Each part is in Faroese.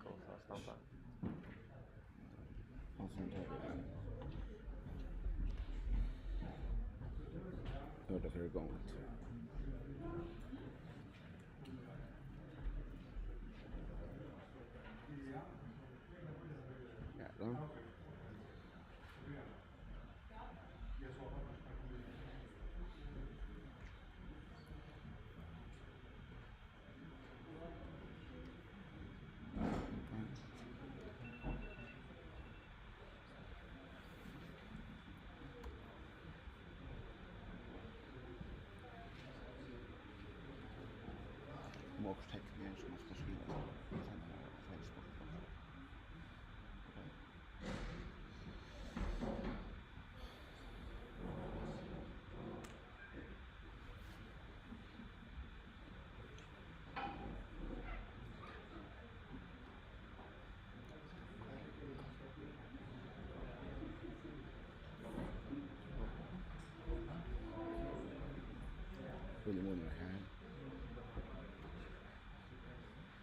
Cosa stampa. Och sånt här. Hörde för igång. Jävlar. Moxteckningen som man ska skriva sen på Facebook. Really more than I had.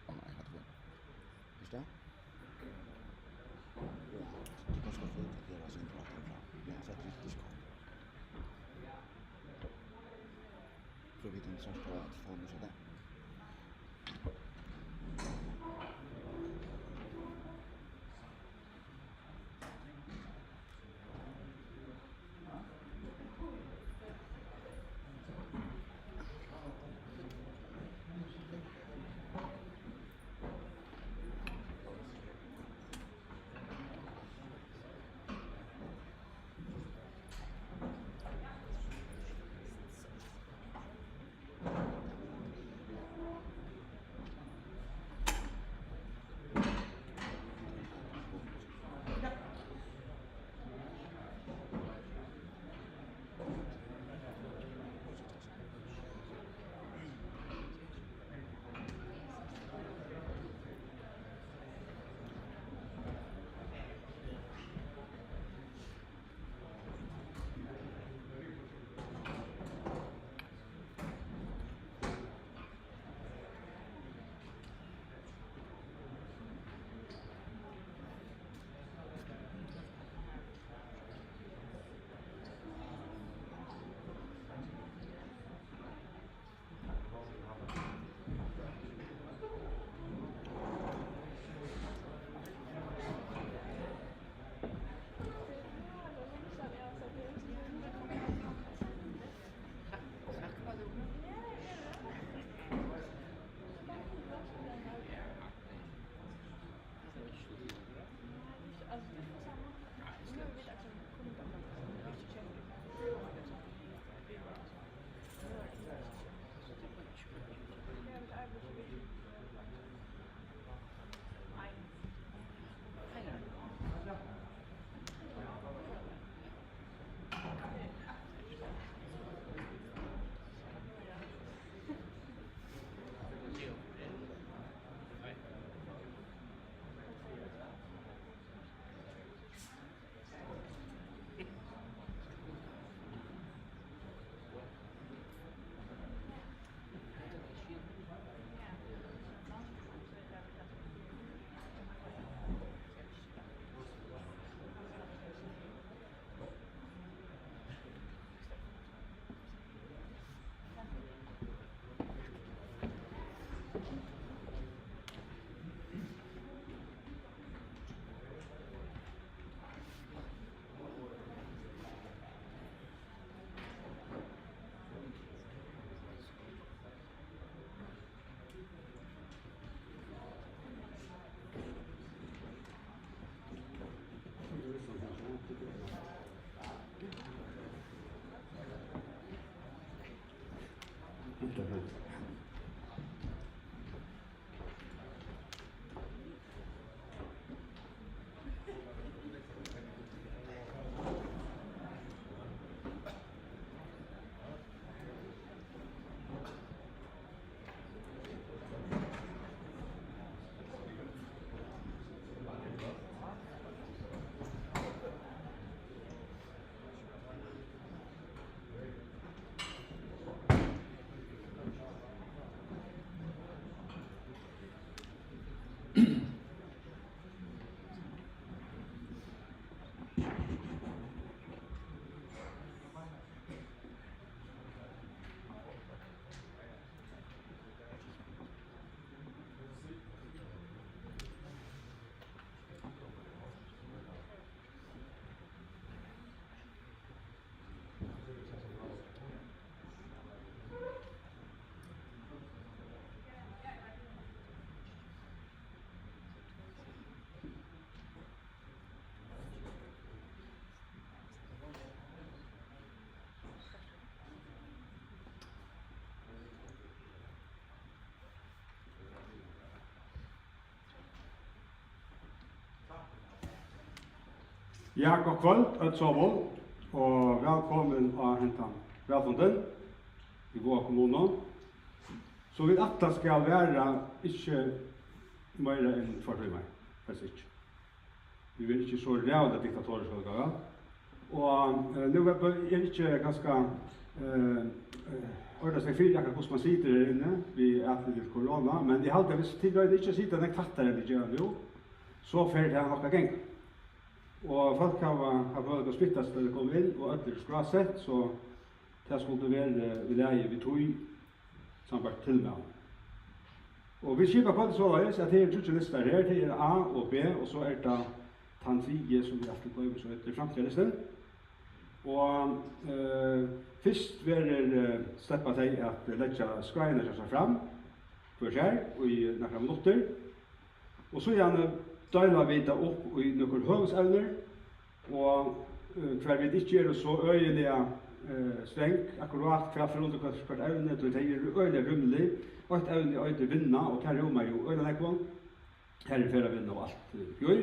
Oh, I had to. Is that? Du kanske ska få utvärdera sin pratar fram. Men så att det inte ska. För vi inte så ska att få med sådär. Ja, god kvöld, Ødsavål, og velkommen av hentan velfunden i vår kommune. Så vi atta skal være ikke mer enn 4 timer, helst ikke. Vi vil ikke så rævlig diktatorisk utgave. Og nå er ikke ganske ordentlig seg fyrt akkurat hvordan man sitter her inne, vi er litt korona, men jeg halte hvis tidligere ikke sitter den tattere enn de gjør nå, så fer det noe geng. Og folk har valgt å smittas da det kom inn, og ødler skrasett, så det skulle være vi leie vi tog sambart til med. Og vi skipper på det så løs at det er 20 lister her, det er A og B, og så er det tantrige som vi alltid går så etter framtidslisten. Og først vil jeg slippe til at legge skreiene seg fram for seg, og i noen minutter. Og så gjerne deler vi det opp i noen høvesevner, og hver vi ikke er så øyelige streng, akkurat hver for under hvert evne, og det er øyelig rymlig, og et evne er øyelig vinna, og det er jo øyelig nekvann, her er færre vinna og alt gjør.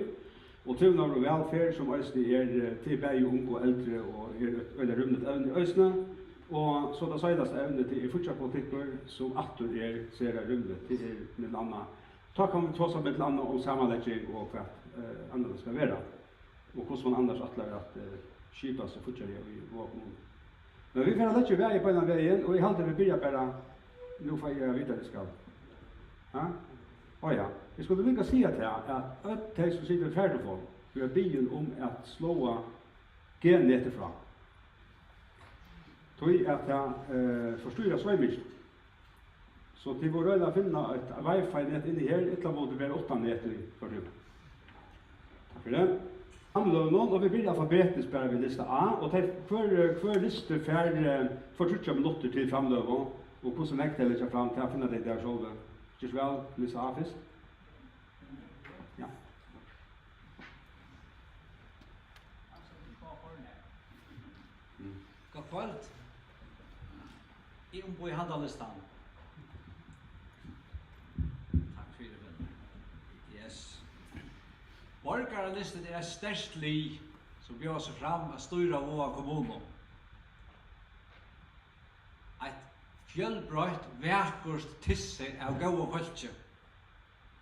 Og trivnavn og velferd som øyne er til begge unge og eldre, og er øyelig rymlig evne i øyne, og så det søydeste evne til fortsatt politikker som atter ser rymlig til med annet. Da kan vi ta oss med annet om sammenlegging og hva andre skal være, og hvordan man annars atler at skipa seg fortsatt i vår kommune. Men vi får lette vei på denne veien, og jeg halte vi begynner bare, nå får jeg vite det skal. Ja, jeg skulle lykke å si til at de som sitter i ferdigfolk, vi har byen om at slå gen etterfra. Tog at jeg forstyrrer svømmingen. Så til vår røyne finne et wifi-nett inni her, et eller annet måte være 8 meter for det. Takk for det. Og vi blir alfabetisk bare ved liste A, og hver liste får 30 minutter til framløven, og hvordan jeg teller seg fram til å finne det der selv. Ikke vel, liste A først? Ja. God kveld. Jeg ombor i handelslistan. Borgarlistet er et sterkt li som bjør seg fram av styra Våga kommune. Et fjellbrøyt, vekkert tisse av gode folke.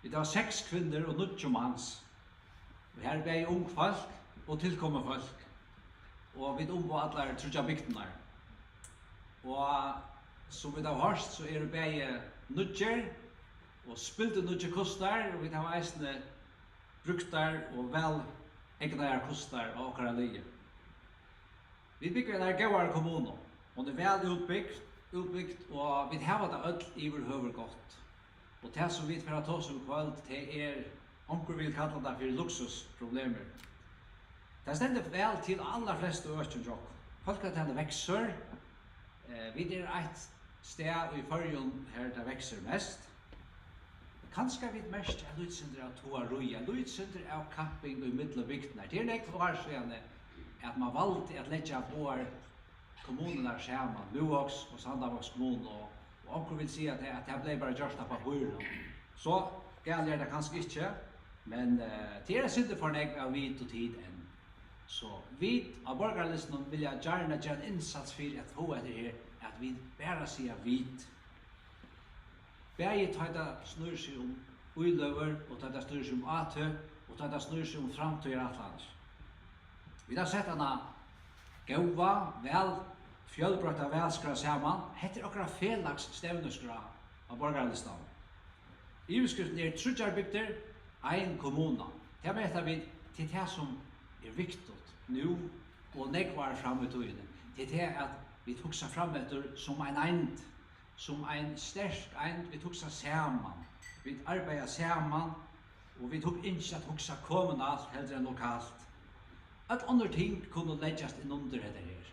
Vi har 6 kvinner og 9 mans. Vi har begge ung folk og tilkommende folk. Og vi ombor alle trudja bygdene. Og som vi har hørt, så er det begge 9 og spilte 9 kostar, og vi har eisende bruktar og vel egnar kostar og okkara lige. Vi bygger en gauar kommune. Hon er vel utbyggt, og vi har det øll iverhøver godt. Og det som vi får ta oss om kveld, det er onker vil kalla det for luksusproblemer. Det stender vel til aller fleste økjen jokk. Folketallet vekser. Vi er et sted i Førjun her det vekser mest. Kanskje vi mest er lydsynder av toaruja, lydsynder av camping i middelbygdene. Det er nekk år siden at man valgte at letja vår kommunene sammen, Luoks og Sandavåks kommune, og onker vil si at det ble bare gjørst av papiren. Så galt det kanskje ikke, men det er synder for nekk av vit og tid enn. Så vi av borgarlisten vil jeg gjerne gjøre en innsats for at få etter her, at vi bare sier vit. Begge tar det snur seg om uiløver, og tar det snur seg om atø, og tar det snur seg om framtøyer atlands. Vi har sett henne gåva, vel, fjellbrøtta velskra saman, heter okra felags stevneskra av borgarlistan. Iveskriften er trudjarbygder, ein kommuna. Det vet vi til det som er viktig nu, og nekvar fram i tøyene. Til det at vi tok seg fram etter som ein eind, som ein sterk eind, vi tok seg saman, vi arbeider saman, og vi tok ikke at hugsa kommunalt heller enn lokalt. At andre ting kunne leggjast inn under dette her.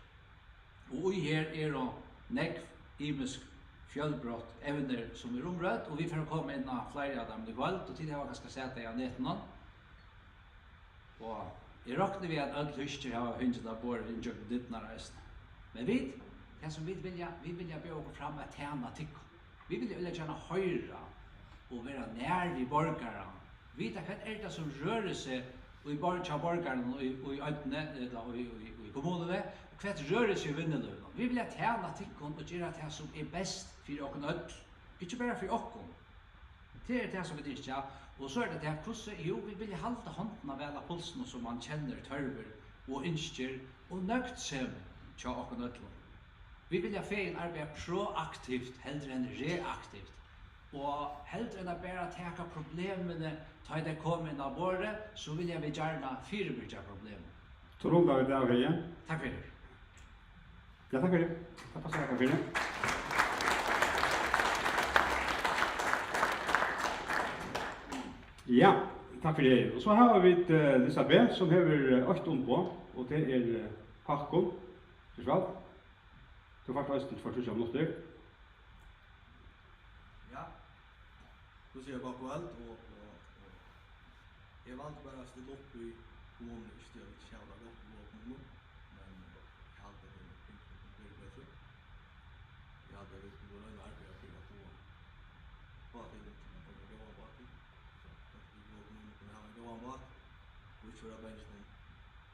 Og i her er det nekv, imisk, fjellbrott, evner som er omrødt, og vi får komme inn av flere av dem i kveld, og til det var ganske sett det av nettene. Og jeg råkner vi at alle lyster har hundet av båret innkjøpt dittene reisene. Men det som vi vilja be oss fram med tema tikk. Vi vilja gjerne høyre og være nær vi borgere. Vita hva er det som rører seg i borgaren og i øyne, eller i kommunene, og hva rører seg i vinnerløven. Vi vil tjene tikkene og gjøre det som best for åkken ødel. Ikke bare for åkken. Det det som vi ikke. Og så det hvordan, jo, vi vil halde hånden av vel av pulsen som man kjenner tørver og ønsker og nøgt seg til åkken ødel. Vi vil feien arbeide proaktivt heller enn reaktivt. Og heller enn å bare teka problemene ta det kommer inn av bordet, så vil jeg gjerne fyrebygge problemene. Så runder vi det av igjen. Takk for det. Ja, takk for det. Takk for det. Ja, takk for det. Og så har vi Elisabeth som har 8 på, og det Hakon. Forsvall. Du får faktisk for 20 minutter. Ja. Så ser jeg bare på alt, og jeg valgte bare å stille opp i kommunen i stedet for själva opp i kommunen, men jeg hadde det veldig bedre. Jeg hadde det på grunn av arbeid for å få til det til å få gå av bak. Så at vi går kommunen kunne ha en gå av bak, og ikke for å bensjen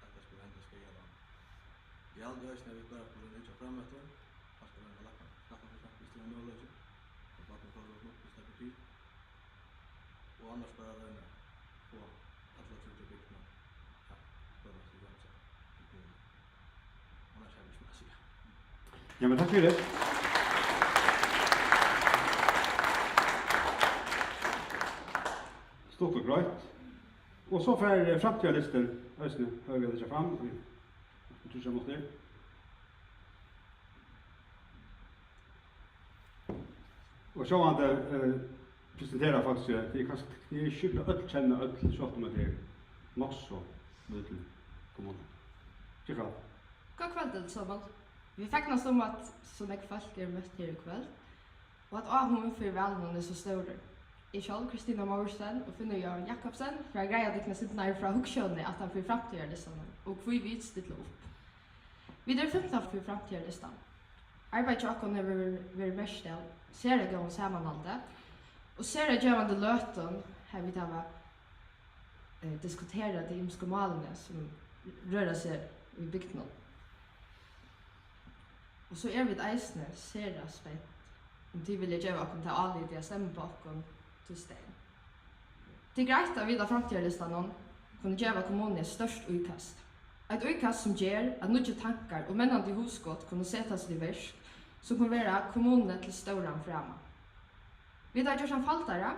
at det skulle hende skal gjøre. Jeg hadde også når vi bare på den ikke fremmøter, jeg skal være lagt snakka for sagt hvis det var mulig, og bare for å få nok hvis det betyr. Og annars bare den på alla tror bygna. Ja, för att det går så. Annars har vi inte att säga. Ja, men takk for det. Stort og greit. Og så for framtidslisten, Øystein, har vi det fram. Vi tror jeg mot det. Og så han det presenterar faktisk det är skickla öll känna öll så att det nok så mycket kommunen. Tjena. God kväll så vi fäcknas om att så mycket folk mött här ikväll. Och att avhållen för väl så stor. Jag själv Kristina Morsen och finner Jan Jakobsen för att greja det sitta när från Huxsjönne att han för framtida listan och vi vet stilla upp. Vi där 15 för framtida listan. Arbetsjocken över mest ser det gå sammanhållande. Och ser det gärna löten här vi tar diskutera de imska målen som rör sig i bygden. Och så vi ett eisne ser det spänt. Om de vill göra och ta all det stämmer på och till sten. Det är grejt att vi där framtida listan någon kunde göra kommunen störst utkast. Ett utkast som ger att nya tankar och männande husgott kunde sättas i verk som kommer vara kommunen till stora framme. Vi har gjort en faltare,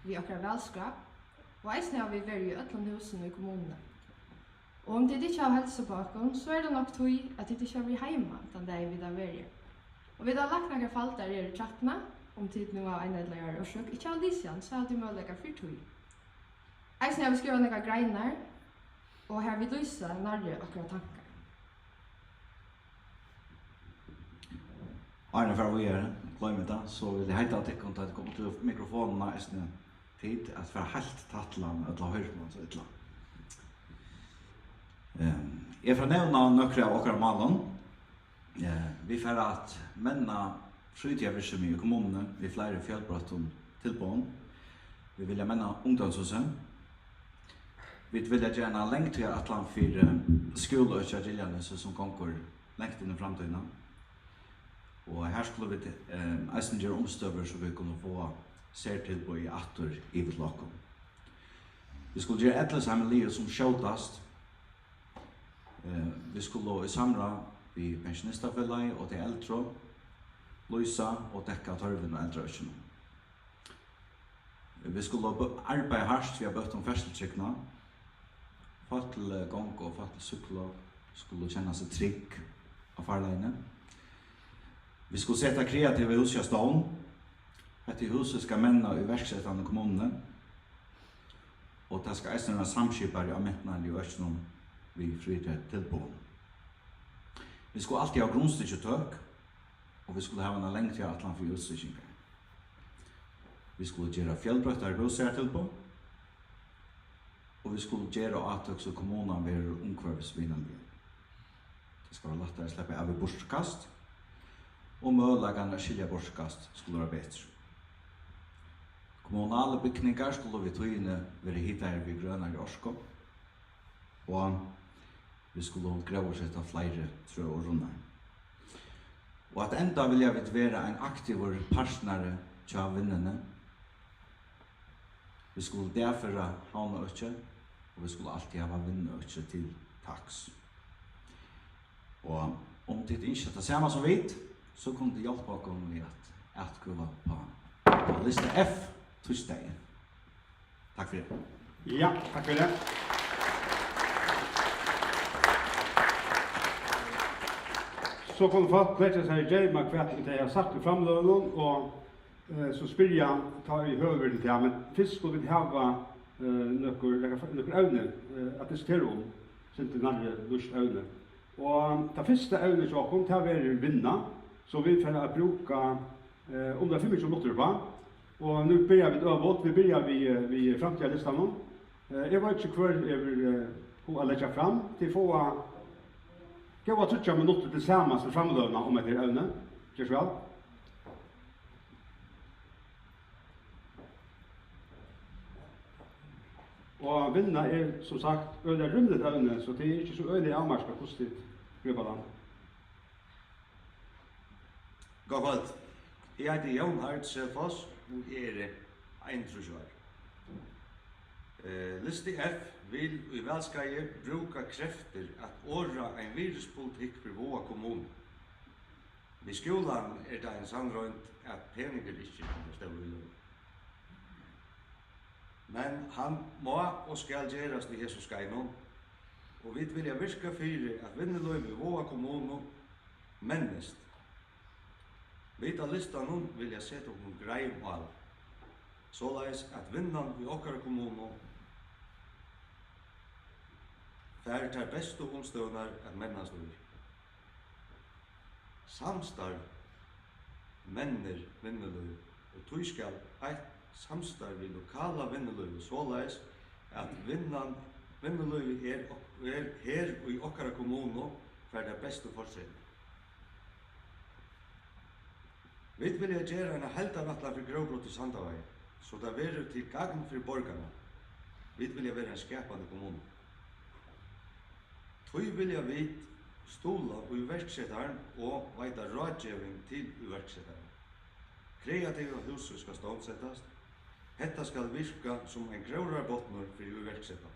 vi har välskrap, og eisne har vi vært i ötland husen i kommunene. Og om det ikke har hälsobakom, så det nok tog at det ikke har vært heima, den der vi har vært. Og vi har lagt noen faltare i trappene, om tid nå av en eller annen årsøk, ikke av lysjan, så har de mulighet for tog. Eisne har vi skrevet noen greiner, og her vi lyser nærmere akkurat tankar. Arne for å gjøre, glömmer det, så vil jeg heite at jeg kan ta komme til mikrofonen og eisne tid at være helt tattland eller høyremann så ytla. Jeg får nevna nøkre av okra malen. Vi får at menna fritida virksomhet i kommunene, vi flere fjellbrott om tilbånd. Vi vil menna ungdomshuset. Vi vil gjerne lengt til atlan for skole og kjærgiljanes som konkur lengt inn i framtiden. Og her skulle vi eisen gjøre omstøver så vi kunne få særtilbå i atter i vitlokken. Vi skulle gjøre ettersammenlige som skjøtast. Vi skulle i samra i pensjonistafellet og til eldre, lysa og dekka tørven og eldreøkene. Vi skulle arbeide hardt, vi har bøtt om ferseltrykkene. Fått til gong og fått til sykler, skulle kjenne seg trygg av farleiene. Vi skulle sette kreative hus i stålen. Dette huset skal menna i verksettene kommunene. Og det skal eisen være samskipere av mentene i Østnån vi fritid tilbånd. Vi skulle alltid ha grunnstykjetøk, og vi skulle ha en lengt til atlan for utstykkinger. Vi skulle gjøre fjellbrøttere boser tilbånd, og vi skulle gjøre atøk så kommunene være omkvarvsvinnende. Det skal være lettere å slippe av i bortkast, og møllagene skilja bortkast skulle være bedre. Kommunale bygningar skulle vi tøyne være hittere ved grønere orsko. og vi skulle gravsette flere trø og runnar. Og at enda vil jeg være en aktiv partner til vinnene. Vi skulle derfor havne økje, og vi skulle alltid ha vinne økje til taks. Og om det ikke er det samme som vi, så kunne det hjelpe oss med at kuva på liste F torsdagen. Takk for det. Ja, takk for det. Så kunne folk kletje seg i Jema kvart det jeg har sagt i framløven, og så spyr jeg ta i høver til det, men først skulle vi ha noen øvne at diskutere om, sint det nærmere lust øvne. Og det første øvne som kom til å være vinna, så vi får bruke om det er 25 minutter på, og nå begynner vi øvått, vi begynner vi fremtida listan nå. Jeg vet ikke hva jeg vil legge fram til å få det var 30 minutter til sammen som framløvene om etter øvne. Gjør så vel? Og vinna som sagt øyelig rymligt øvne, så det ikke så øyelig avmarska positivt grubba land. God kveld. Jeg heter Jon Hart Selfoss, og jeg ein trusjår. Liste F vil i velskaie bruka krefter at åra en viruspolitikk for Våa kommune. Ved skolan det en sannrønt at peninger ikke kan stå i løy. Men han må og skal gjerast i Jesus skeinon, og vi vilja virka fyrir at vinneløy ved Våa kommune mennest. Vi av listan vilja sette opp greim all, såleis at vinnan i okkar kommune fær tar bestu omstøvnar at mennast ur. Samstarv menner vinneløy, og tog skal eit samstarv i lokala vinneløy, såleis at vinneløy her og i okkara kommune fær tar bestu forsett. Vi vil gjøre en heltanattla for grovbrott i Sandavei, så det verður til gagn for borgarna. Vi vil være en skapande kommune. Tøy vilja vi stola og iverksettaren og veita rådgjeving til iverksettaren. Kreative huset skal stålsettast. Hetta skal virka som en grøvrarbotnur for iverksettaren.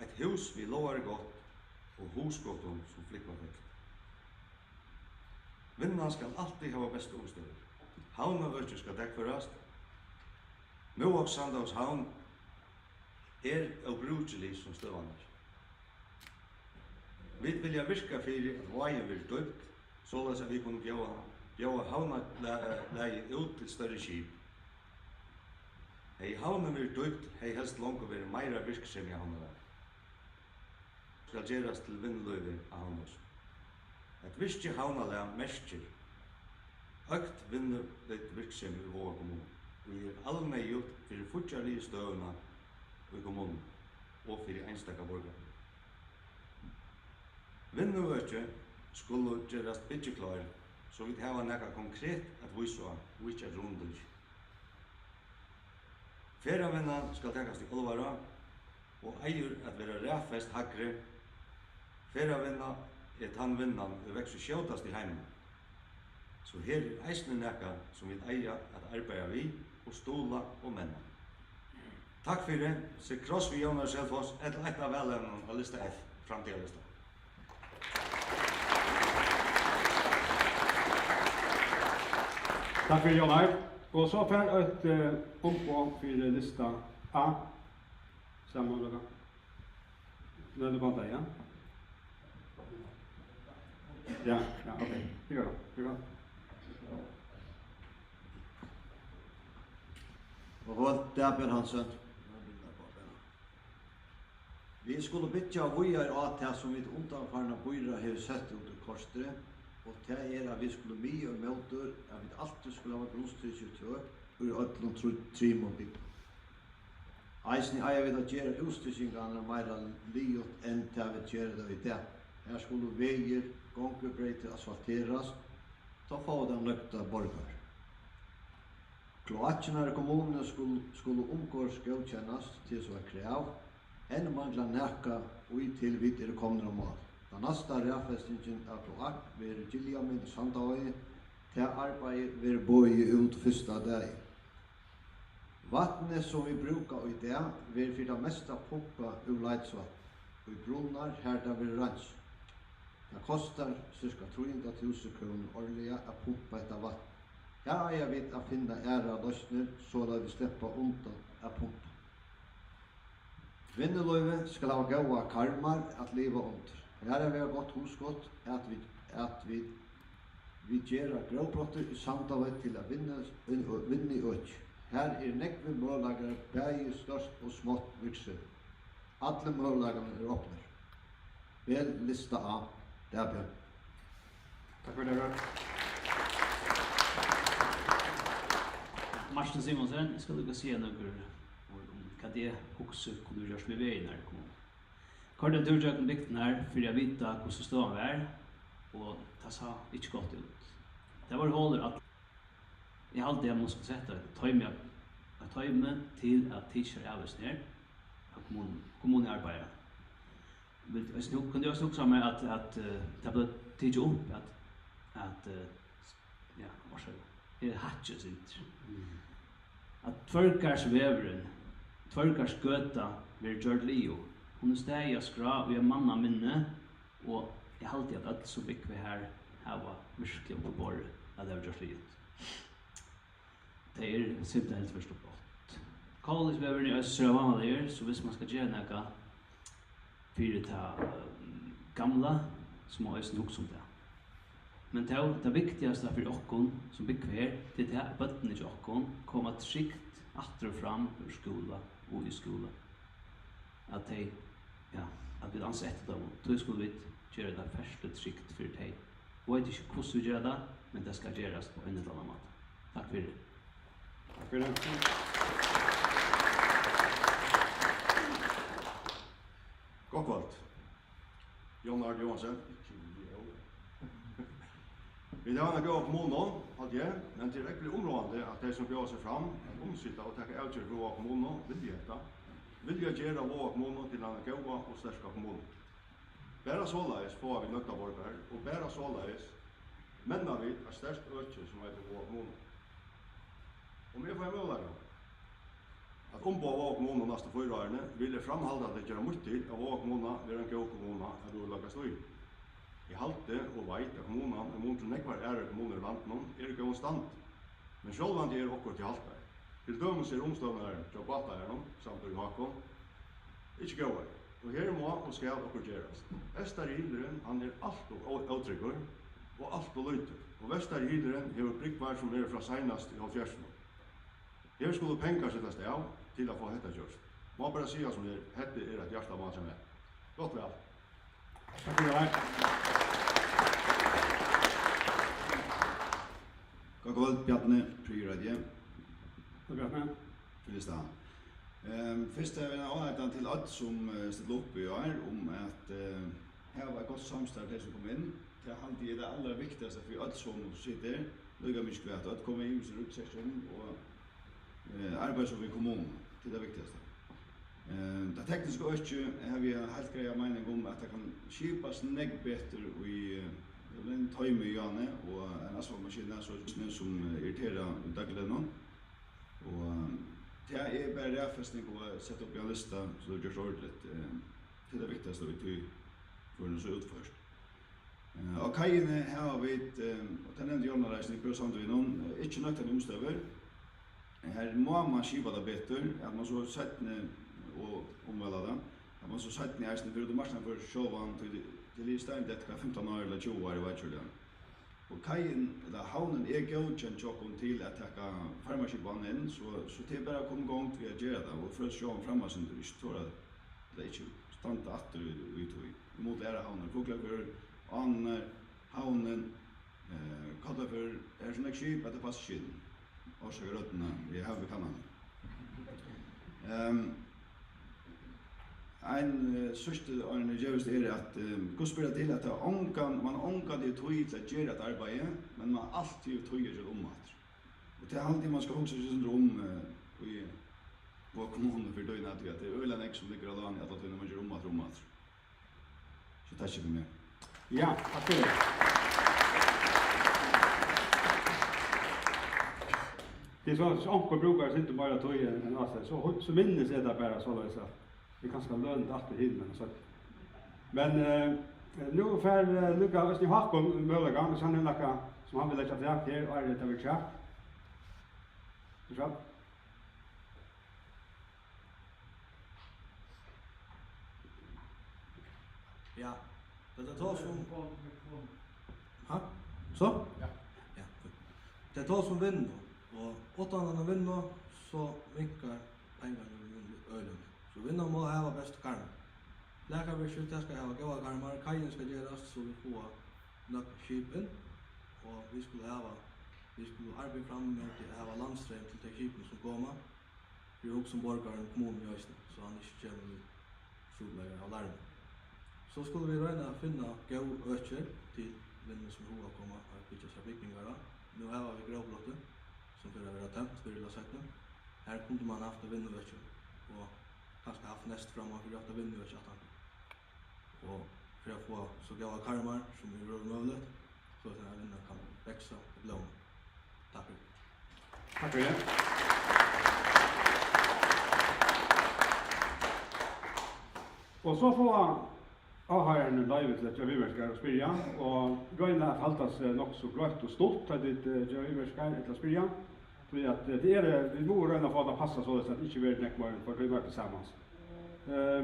Et hus vi lovar godt og husgottum som flikvar høgt. Vinnan skal alltid hava best omstøy. Havnavøkje skal dekkførast. Moak Sandhavs havn obrukelig som støvanar. Vi vilja virka fyrir at vaien vil døpt, såleis at vi kunne bjóa havnalægi ut til større skip. Hei havnen vil døpt, hei helst langt å være meira virksem i havnalægi. Skal gjerast til vinnløyvi av havnås. Et virkje havnalæg merker økt vinnløyt virksem i Våa kommune, og allmeiut fyrir futjarlige støvna i kommunen og fyrir einstakka borgar. Vinnuvøkje skulle gjerast byggeklar, så vi hava nekka konkret at vise og ikke rundur. Feravinnan skal tekast i olvara, og eier at vera ræfest hagre. Feravinna tannvinnan vekst skjótast i heimen. Så her eisne nekka som vi eier at arbeida vi, og stola og menna. Takk fyrir, se kross vi Jonas Selfoss, et av velevnen av lista F, framtida lista. Takk for Jon Hart. Og så får et oppgång for lista A. Sammanløyga. Nå er det bare deg, ja? Ja, ok. Vi går da. Og godt, det Per Hansen. Vi skulle bytja vujar av det som vi undanfarna bøyra har sett under korstre, og det at vi skulle mye og møter, at vi alltid skulle ha grunnstyrkjutør, og i ødlom trimon bygg. Eisen eier vi da gjøre utstyrkjengene meira liot enn til vi gjør det i det. Her skulle veier, gongbebreyter asfalteras, da få den nøkta borgar. Kloakkene i kommunene skulle omgårs godkjennes til så krav, enn manglar nækka og til vidt komne om mål. Den neste rævfestingen av kloakk vil Gilliamin Sandavøy til arbeid vil bøye ut første dag. Vattnet som vi brukar i dag vil for det meste pumpa ur leidsvatt, og i brunnar her det vil rans. Det kostar cirka 300.000 kroner årliga å pumpa etter vatten. Her eier vi å finne æra løsner så da vi slipper undan å pumpa. Vinneløyve skal ha gåa karmar at leva under. Her er vi godt husgått at vi gjør gråbrotter i Sandavøy til å vinne i øk. Her nekve målager bæge størst og smått virksel. Alle målagene åpner. Vel lista av. Det Bjørn. Takk for det. Martin Simonsen, skal du si noe om hva det også kunne gjøres med veien her i kommunen. Kort en tur til bygden her, for jeg vet hvordan stående var, og det sa ikke godt ut. Det var hålet at jeg alltid har måttet sette et tøyme til at teacher avvis ned av kommunearbeidet. Kunne jeg også nok sammen at det ble tidlig opp at hatches inte. Att tvörkars vävren, tvörkars göta blir gjort lio. Hon steg jag skra och jag manna minne och jag alltid att allt så fick vi här hava virkelig på borre att det har gjort lio. Det är simpelt helt först och gott. Kallisvävren i östra vanliga så hvis man ska göra något för ta gamla som har östra nog som det. Men det viktigaste för oss som bygger här, det är att bötterna till oss kommer tryggt efter och fram ur skola och i skola. Att vi anser efter dem. Då skulle vi göra det först tryggt för dig. Jag vet inte hur vi gör det, men det ska göras på en eller annan måte. Tack för det. Tack för det. God kvöld. Jon Ard Johansen. Vi har en gå på månen, men det är verkligen områdande att de som bjöd sig fram att omsitta och täcka avgör för våra kommuner vill jag göra våra kommuner till en goda och stärka kommuner. Bara således får vi nökta borgare och bara således mennar vi ett stärkt öke som heter våra kommuner. Om jag får en möjlighet att ombå våra kommuner nästa 4 åren vill jag framhålla att det gör mycket av våra kommuner vid en god kommuner att du lagar stå i. I halte og veit at kommunene er mot til nekvar kommuner i landet er god stand. Men sjølvand er okkur til halte. Til dømes er omstående til Batairen, samt i Hakon, ikke gåar. Og her må og skal okkur gjerast. Vestari hilderen, han er alt og avtryggur, og alt og løyter. Og Vestari hilderen hever brikkvar som er fra seinast i 70-årsene. Her skulle pengar settast av til å få hetta gjørst. Må bare sige som hette er et hjertelig mann som er. Godt vel. Takk for det. God kvöld, Bjarne, Pryrradje. God Bjarne. Fyllestan. Først er vi avhættan til alt som stiller opp i år om at her var godt samstart det som kom inn. Det er det aller viktigaste for alt som sitter. Lyga mye kvært at komme inn i utsession og arbeid som i kommunen. Det er det viktigaste. Det tekniske økje har vi helt greia mening om at det kan skipas negg betur i en tøyme i Jane og en asfaltmaskin som irriterer daglønnen. Og det er bare rævfestning å sette opp i en lista så det gjørs ordentlig til det viktigste vi tog for den så utførst. Og kajene har vi, og det nevnte Jonna Reisen i Brøsandvinen, ikke nøkt til omstøver. Her må man skipa det betur, at man så settene og omvela det. At man så settene i eisen, for det marsene for sjåvan til i stedet etter 15 år eller 20 år i Vajtjuljan. Og kajen, eller havnen godkjent tjokken til at takka farmaskipan inn, så det er bare å komme gong til å gjøre det, og for å sjåvan fremme du ikke tror at det ikke standa atter uttøy. Vi måtte lære havnen, Fuglafjør, Anner, havnen, kallar for sånn skip at det passer skinn. Årsaker røttene i havbekannan. En sørste årene gjøres det at gå spiller til at man ångan det tog til å gjøre et arbeid, men man alltid tog til om at. Og det er alltid man skal huske seg om på kommunen för dögnet att det är ölen som ligger allan i alla tunna man gör om. Så tack så mycket. Ja, tack för det. Det är så att onkel brukar inte bara ta i en assa. Så minnes är det bara så att vi kan ska lönt att himlen så. Men nu för Lukas ni har kom möjligen så han är några som han vill lägga fram här och är det väl chat. Så. Ja. Det tar som ha? Så? Ja. Ja. Det tar som vinner och åttan han vinner så minkar pengarna i ölen. Så vinner må ha bäst karm. Läkar vi skjuta ska ha goda karmar, kajen ska göras så vi får nok skipen och vi skulle arbeta fram med att ha landström till de skipen som kommer. Vi också som borgaren kommunen i Östen så han inte känner sollägare av larm. Så skulle vi röna finna gå öcher till vinnare som hoa komma att bygga sig byggningar. Nu har vi gravblottet som för att vara tänt för att sätta. Här kunde man haft en vinnöcher och kanske haft näst framåt för att vinnöcher att och för att få så goda karmar som är möjligt så att den här vinnaren kan växa och blomma. Tack för det. Tack för det. Och så får har en live till att jag vill ska spela och greina att hållas nog så gott och stort att det jag vill ska att spela för att det är vi borde ändå få att passa så att det inte blir näckmar för vi var tillsammans.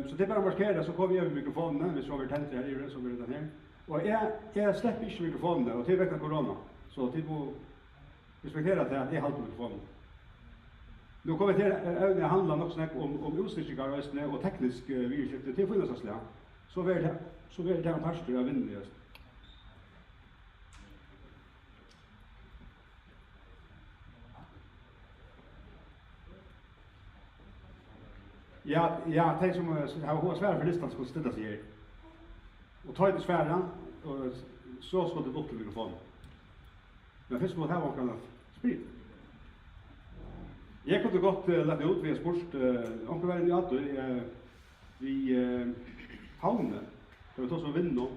Så det bara markera så kommer vi över mikrofonen vi så vi tänkte här i så blir det här. Och jag släpper inte mikrofonen och till veckan corona så till på respektera att jag håller mikrofonen. Nu kommer det handla också om utstyrsgar och teknisk virusskifte till finansslag. Så är det en pastor av vinnare. Ja, det som har svär för listan skulle ställa sig här. Och ta det sväran och så ska det upp till mikrofonen. Men först måste ha någon sprit. Jag kunde gott lägga ut via sport onkel var i auto vi havne. Det var så vinner.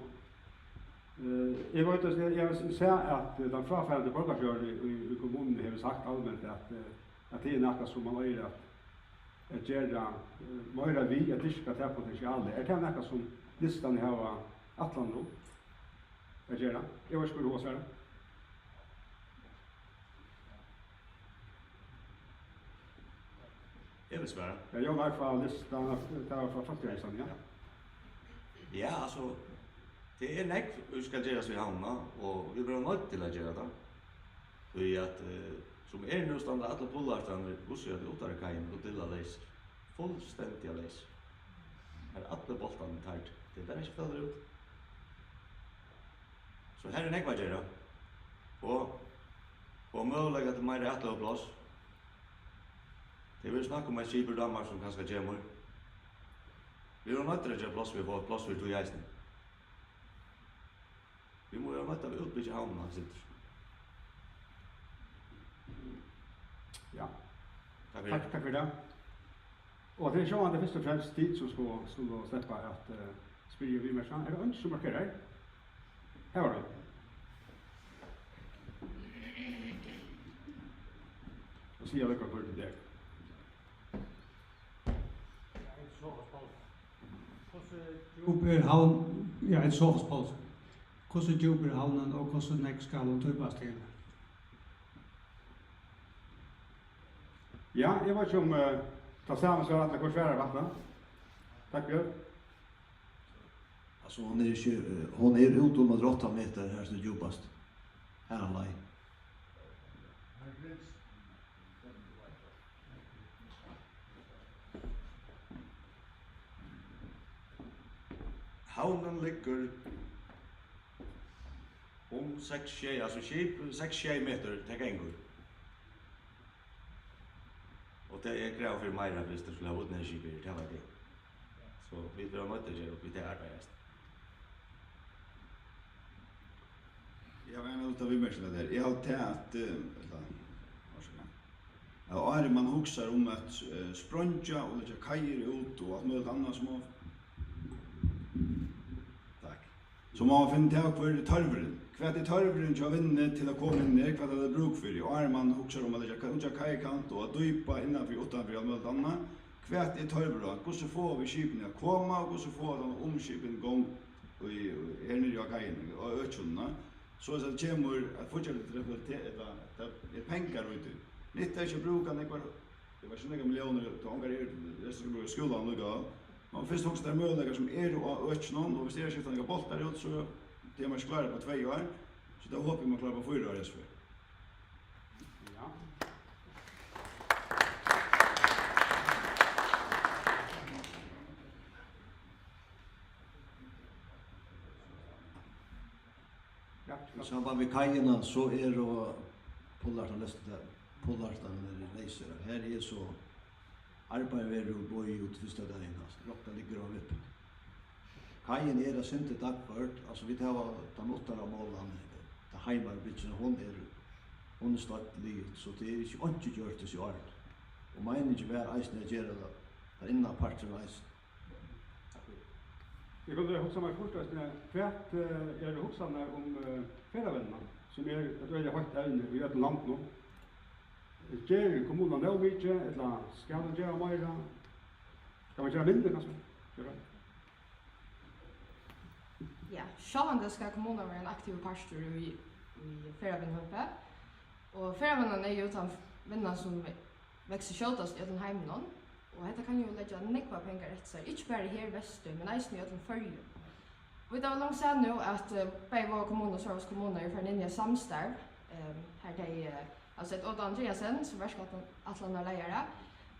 Jag var ute jag säga att den frafärde borgarfjörden i kommunen har sagt allmänt att det är något som man har att göra mer vi att diska ta potential. Det kan något som listan har Atlant då. Att göra. Jag var skulle ha svara. Jag vill svara. Ja, jag var för listan för fastighetsresan, ja. Ja, alltså det är näck vi ska göra så i hamna och vi blir nöjda till att göra det. För att som nu standa alla pullarstannar bussar att utare kajen och till att läsa. Fullständigt läsa. Här alla boltarna tärt. Det där är inte fäller ut. Så här är näck vad göra. Och möjliga till mer rätt och plats. Det vill snacka om en skipurdammar som kanske kommer. Vi har nødt til å gjøre plass vi får plass for to gjeisten. Vi må jo nødt til å utbygge havnen han sitter. Ja. Takk for det. Og det er sånn at det først og fremst tid som skulle slippe at spille vi med sånn. Er det ønske som markerer her? Her var det. Og sier jeg lykke til deg. Djuper havn, ja, en sovespause. Hvordan djuper havnen og hvordan nek skal hun tøybas til? Ja, jeg vet ikke om ta sammen så at det går svære vattnet. Takk, Bjørn. Alltså hon är ute om 8 meter här så djupast. Här är lei. Havnen ligger om 6-6, alltså 6-6 meter till gängur. Och det är krav för mig att vi skulle ha vunnit skipet till hela det. Så vi blir nødt til å gjøre opp i det arbeidet. Jag var en av vi märkte det där. Jag har tagit Och man huxar om att sprunga och lägga kajer ut och allt möjligt annat små. Tack. Så man finner tag på torvren. Kvart är torvren jag vinner till att komma in ner kvart det bruk för det. Och man huxar om att lägga kajkant och att dypa innanför utanför allt möjligt annat. Kvart är torvren. Hur så får vi skipen att komma och hur så får de omskipen gång i här nere av kajen och ökjorna. Så att det kommer att fortsätta det pengar ute. Nytta inte bruka nekvar, det var ikke nekvar millioner til ångar det skal bruka skolan og man først også der mølegar som og økjennom, og hvis det skiftet nekvar boltar ut, så det man ikke klarer på 2 år, så da håper man klarer på 4 år i SV. Ja. I samband med kajerna så och Pollartan läste det. Pollartan läser. Här är så arbetar vi och bor ut första dagen. Rockar ligger av uppe. Kajen är det inte dagvart. Alltså vi tar den 8 målen. Det heimar bitchen hon är startlig så det är inte gjort det så art. Och man inte vara isen att göra det. Där innan parten isen. Jag kunde huxa mig först kvart är det huxa om färdavännerna som ett väldigt högt ämne i ett land nu. Ger kommunen nå mycket eller ska man göra mer? Ska man göra mindre kanske? Ja, självande ska kommunen vara en aktiv pastor i färdavännerna. Och färdavännerna är ju utan vänner som växer kjötast i den hemmen. Och detta kan ju lägga nekva pengar rätt sig. Inte bara här i väster, men även i den förr. Och det var långt sedan nu att Bergvåg kommun och Sörvågs kommun är för en inne samstarv. Här det alltså ett Odd Andreasen som verkar att landa lärare.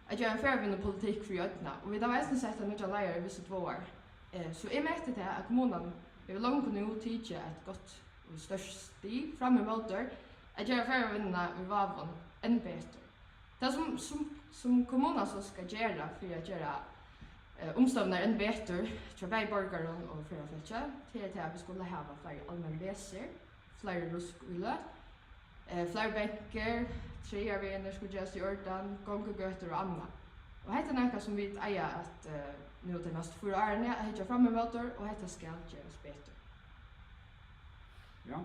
Att göra en förvinnig politik för jötna. Och vi har verkligen sett en nya lärare i vissa 2 år. Så jag märkte det att kommunen är långt nu tidigt ett gott och störst stig fram emot att göra förvinnig i Vavon än bättre. Det som kommunen så ska göra för att göra omstövnar än bättre för vägborgaren och för att till att vi skulle ha fler allmänna resor, fler ruskule, fler bänkar, träarvänner skulle göras i ordan, gångegöter och annat. Och det är något som vi äger att nu till nästa 4 åren att hitta fram emot och det ska göras bättre. Ja.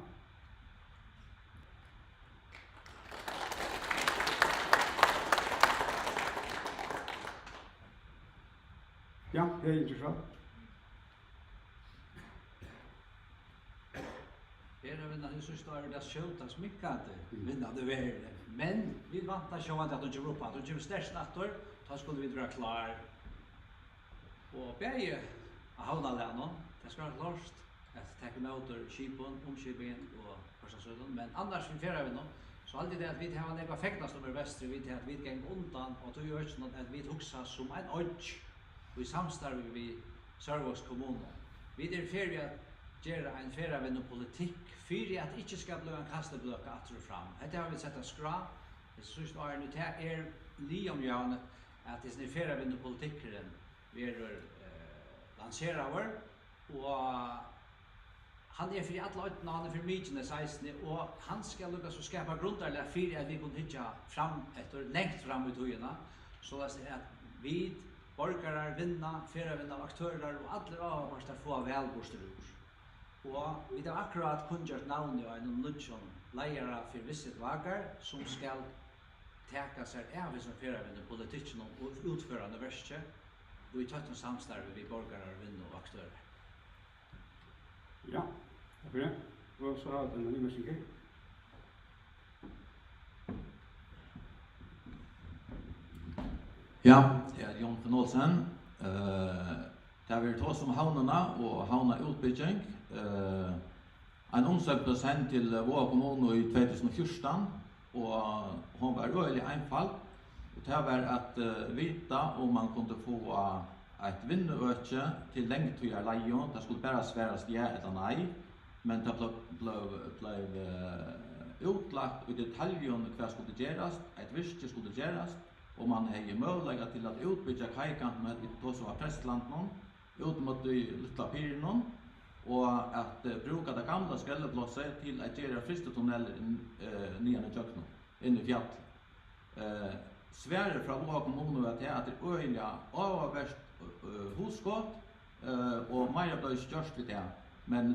Ja, det är intressant. Här vinner det så står det skjutas mycket vinnande värde. Men vi vantar så att de gör upp att de gör störst nattor, då skulle vi dra klar. Och bäge havna länon, det ska vara klart att ta emot skipon, omskipningen och försöksöden, men annars vi färra vi nå. Så alltid det att vi har några fäktas nummer väster, vi att vi går undan och då gör det något att vi huxar som en odds. Vi samstarvar vi Sörvågs kommun. Vi är färdiga att göra en färravinnande politik för att inte ska bli en kasteblöka att tro fram. Det har vi sett att skra. Det syns att nu är liomjörnet att det är färravinnande politikeren vi är lanserar och han är för alla utan han är för mycket size och han ska lyckas att skapa grunderliga för att vi kan hitta fram efter längt fram i tojarna så att vi borgare vinna, färravinna aktörer och alla avvarsta få välbostad ur. Och vi har akkurat kungjort navnet av en nudjon lejare för visset vagar som ska täcka sig även som färravinna politiken och utförande värste och i tøtten samstarv vi borgare, vinna och aktörer. Ja, tack för det. Och så har den nya musiken. Ja, jag är Jon von Olsen. Det har vi tagit om havnarna och havna utbygging. En omsökt sen till våra kommun i 2014 och hon var öjlig enfall. Det var att vita om man kunde få ett vinneröke till längdtøyar lejon. Det skulle bara sväras ja eller nej. Men det blev utlagt i detaljen vad skulle göras. Ett visst skulle göras. Och man har ju möjlighet till att utbygga kajkanten med då som var prästlandet ut mot lilla pyren och att bruka det gamla skrälleplåset till att göra fristetunneller nere i köknen in i fjället. svære fra våra kommuner at det er øyelig avverst husgått og mer blir ikke gjørst ved det. Men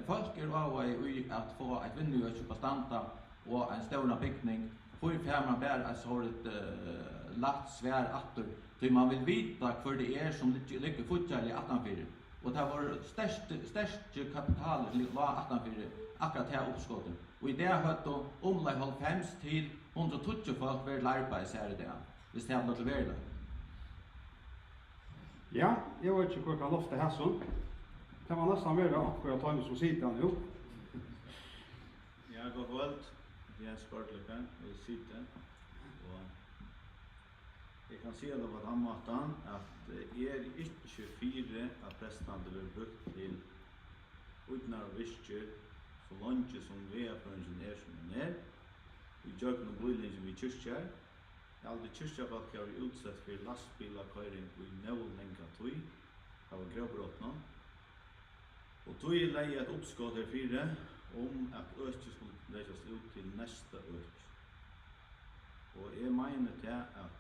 folk av i at få et vindmjøk på standa og en større bygning, for man bare et sånt latt svær atter, så man vil vite hvor det som ligger fortsatt i 18-4. Og det var største kapital som var 18-4, akkurat her oppskottet. Og i det hadde omlag 50 til 120 folk vært arbeid her i det, hvis det hadde noe til å være det. Ja, jeg vet ikke hvor jeg kan lofte her sånn. Det var nesten mer hvor jeg tar med som sitter han jo. Ja, god kveld. Jeg er Skortløkke, og jeg sitter. Og jeg kan si det på den måten at jeg er ikke fire av prestene det blir brukt til utnær og visker så langt som veaføringen som den er. Vi gjør noen bøylingen vi kyrkjer. Alle kyrkjafolk har utsatt for lastbilakøyring i nevlenga tøy. Det var grøvbrottene. Og tøy leier et oppskott her fire at økje skulle legges ut til neste økje. Og jeg mener til at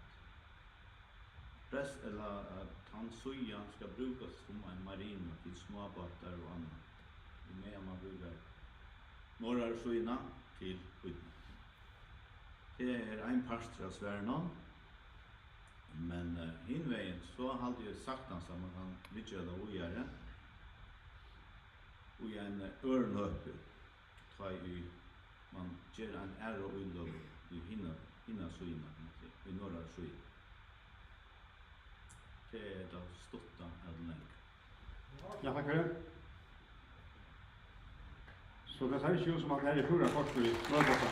at han søyan skal brukes som en marina til småbåtar og annet. Med man bruker norra søyna til utnytt. Det er en parster av sværene, men hinveien så hadde jeg sagt han som man kan ligge det ujere og i en ørenøpe ta i man gjør en ære og ulløp i hinna søyna i norra søyna. Det er da ståtta av den lenge. Ja, takk for det. Så det ser ikke ut som at det er pura kort i Norrbotten.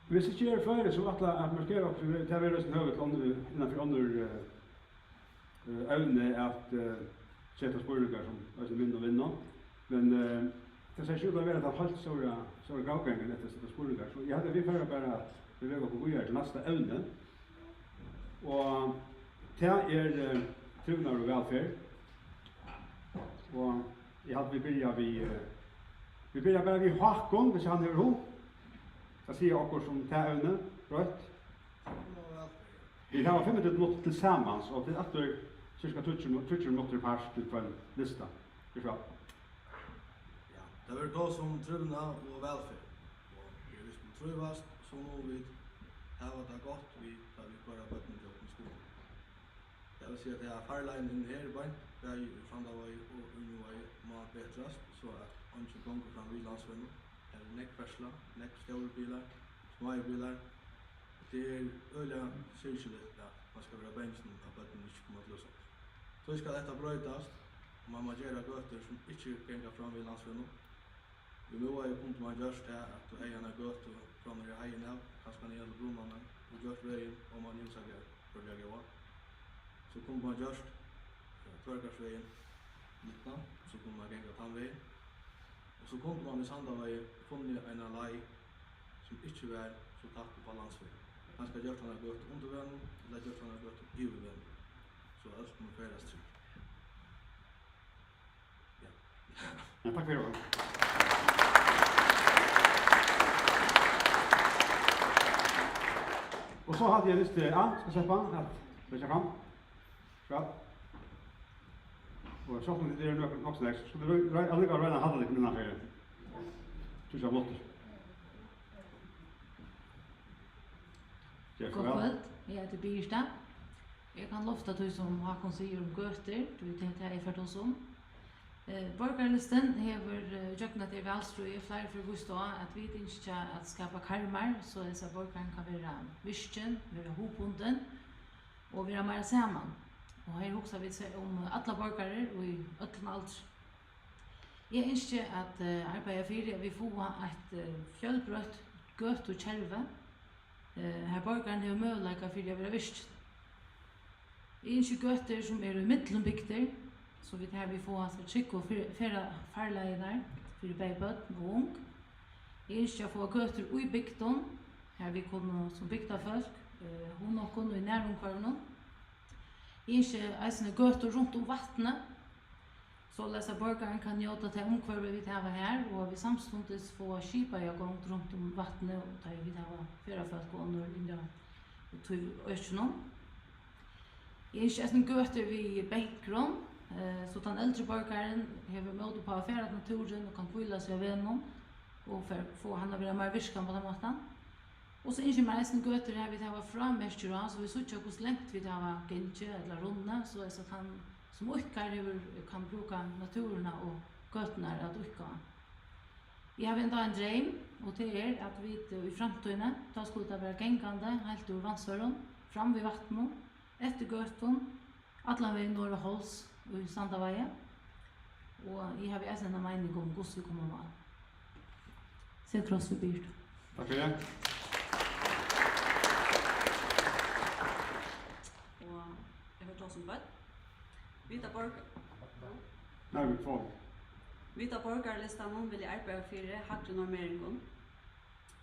Hvis ikke er flere, så at markere også til å være høyt innenfor andre evne at sette spørninger som er minne og vinne. Men det ser ikke ut til å være at halvt så gravgjengen etter sette spørninger. Så jeg hadde vi fører bare at vi vil gå på til neste evne. Og det er trivnar og velferd. Og jeg hadde vi begynner bare ved Håkon, hvis han hører henne. Jeg sier akkurat som tævne, rødt. Vi har 5 minutter til sammen, og det er etter cirka 20 minutter per til på en lista. Ja, det var då som trivna og velferd. Og hvis vi trivast, så må vi hava det godt da vi bare bøtten til åpen skole. Det vil si at det er farleien inn her i bein, det er Frandavai og Unnevai må betrast, så at han ikke gonger fram vid landsvennet. Det er nekkfersla, store bilar, små bilar. Det er øyla syrkjelig at man skal være bensin av bøtten ikke kommer til å løse. Så skal dette brøytast, og man må gjøre gøter som ikke ganger fram vid landsvennet. Vi må jo komme til man gjørs det at du eierne gøter fram i heien av, kanskje ned til brunnene, og gjørs veien, og man innsager for det jeg var. Så kommer man gjørs Tvørgarsveien 19, så kommer man ganger tannveien. Og så kom man i Sandavei funnet en lei som ikke var så tatt på landsveien. Man skal gjøre han gått under vennen, eller gjøre han gått over vennen. Så alt kommer færes trygg. Ja. Ja, takk for det. Og så hadde jeg lyst til Ann, skal slippe han, at det ikke fram. Ja. Og så som det er nok snakks, så det er allikevel redan hadde det kunnet innenfor. Tusen av måter. God kveld, jeg heter Birsta. Jeg kan lofta du som Håkon sier om gøter, du vet jeg er ført hos om. Borgarlisten hever jøkna til velstrøy flere for gust at vi ikke at skapa karmar, så disse borgaren kan være visken, være hopunden og være mer sammen. Og her hoksa vi seg om alle borgare og i øtlen alder. Jeg ønsker at arbeidet fyrir vi får et fjølbrøtt gøt og kjelve. Her borgaren har møyleika fyrir å være visken. Jeg ønsker gøter som er i midtlumbygder, så vi tar vi får trykk og farleinar for babybøtt og ung. Jeg ønsker å få gøter ui bygden, her vi kunne som bygdafolk, hun og kunne i næromkvarvene. Jeg ønsker eisende gøter rundt om vattnet, Så läsa borgaren kan njóta till omkvarvet vi har här och vi samstundes få skipa jag gång runt om vattnet och ta vi har förra för att gå under inda och till östronom. Jag är en göter vid bänkron så den äldre borgaren har mod på affären naturen och kan fylla sig av vännen och för få han att vara mer viskan på den måten. Och så inte mer en göter här vi har frammärkjura så vi såg hur längt vi har gänge eller runda så är så att han som orkar kan bruka naturerna och götterna att orka. Jag har ändå en dröm och det är att vi i framtiden då skulle det vara gängande helt ur vansöron, fram vid vattnet, efter götten, alla vägen norr och hålls i Sandavaje. Och jag har en mening om hur vi kommer att vara. Se kross för byrt. Tack för det. Och jag vill ta som börd. Vita borgar. Nej, vi får. Vita borgarlistan vill arbeta för högre normeringen.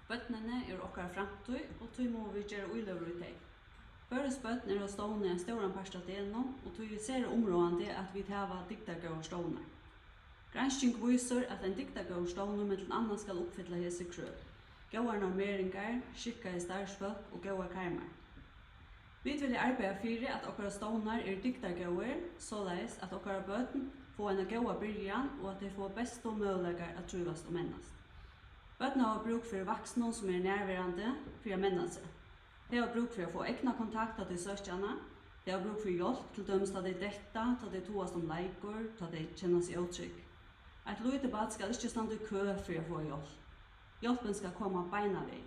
Bøttene er okkar framtøy, og tøy må vi gjøre uiløver i teg. Føres bøttene er å stående en stor parstad igjennom, og tøy ser områdende at vi tæva diktargård stående. Gransking viser at en diktargård stående med til annan skal oppfylla hese krøv. Gåar normeringar, skikka i starsfolk og gåa karmar. Vi vil arbeide for at okkara stånar er diktargård, såleis at okkara bøtten får en gåa byrjan og at de får best og møylegar at truvast og mennast. Bøttene har bruk for vaksne som er nærværende for å menna seg. De har bruk for å få egna kontakter til søkjene. De har bruk for hjelp til dømes til de detta, til de toast om leikor, til de kjenner seg uttrykk. Et lite bad skal ikke stande i kø for å få hjelp. Hjelpen skal komme beina vei.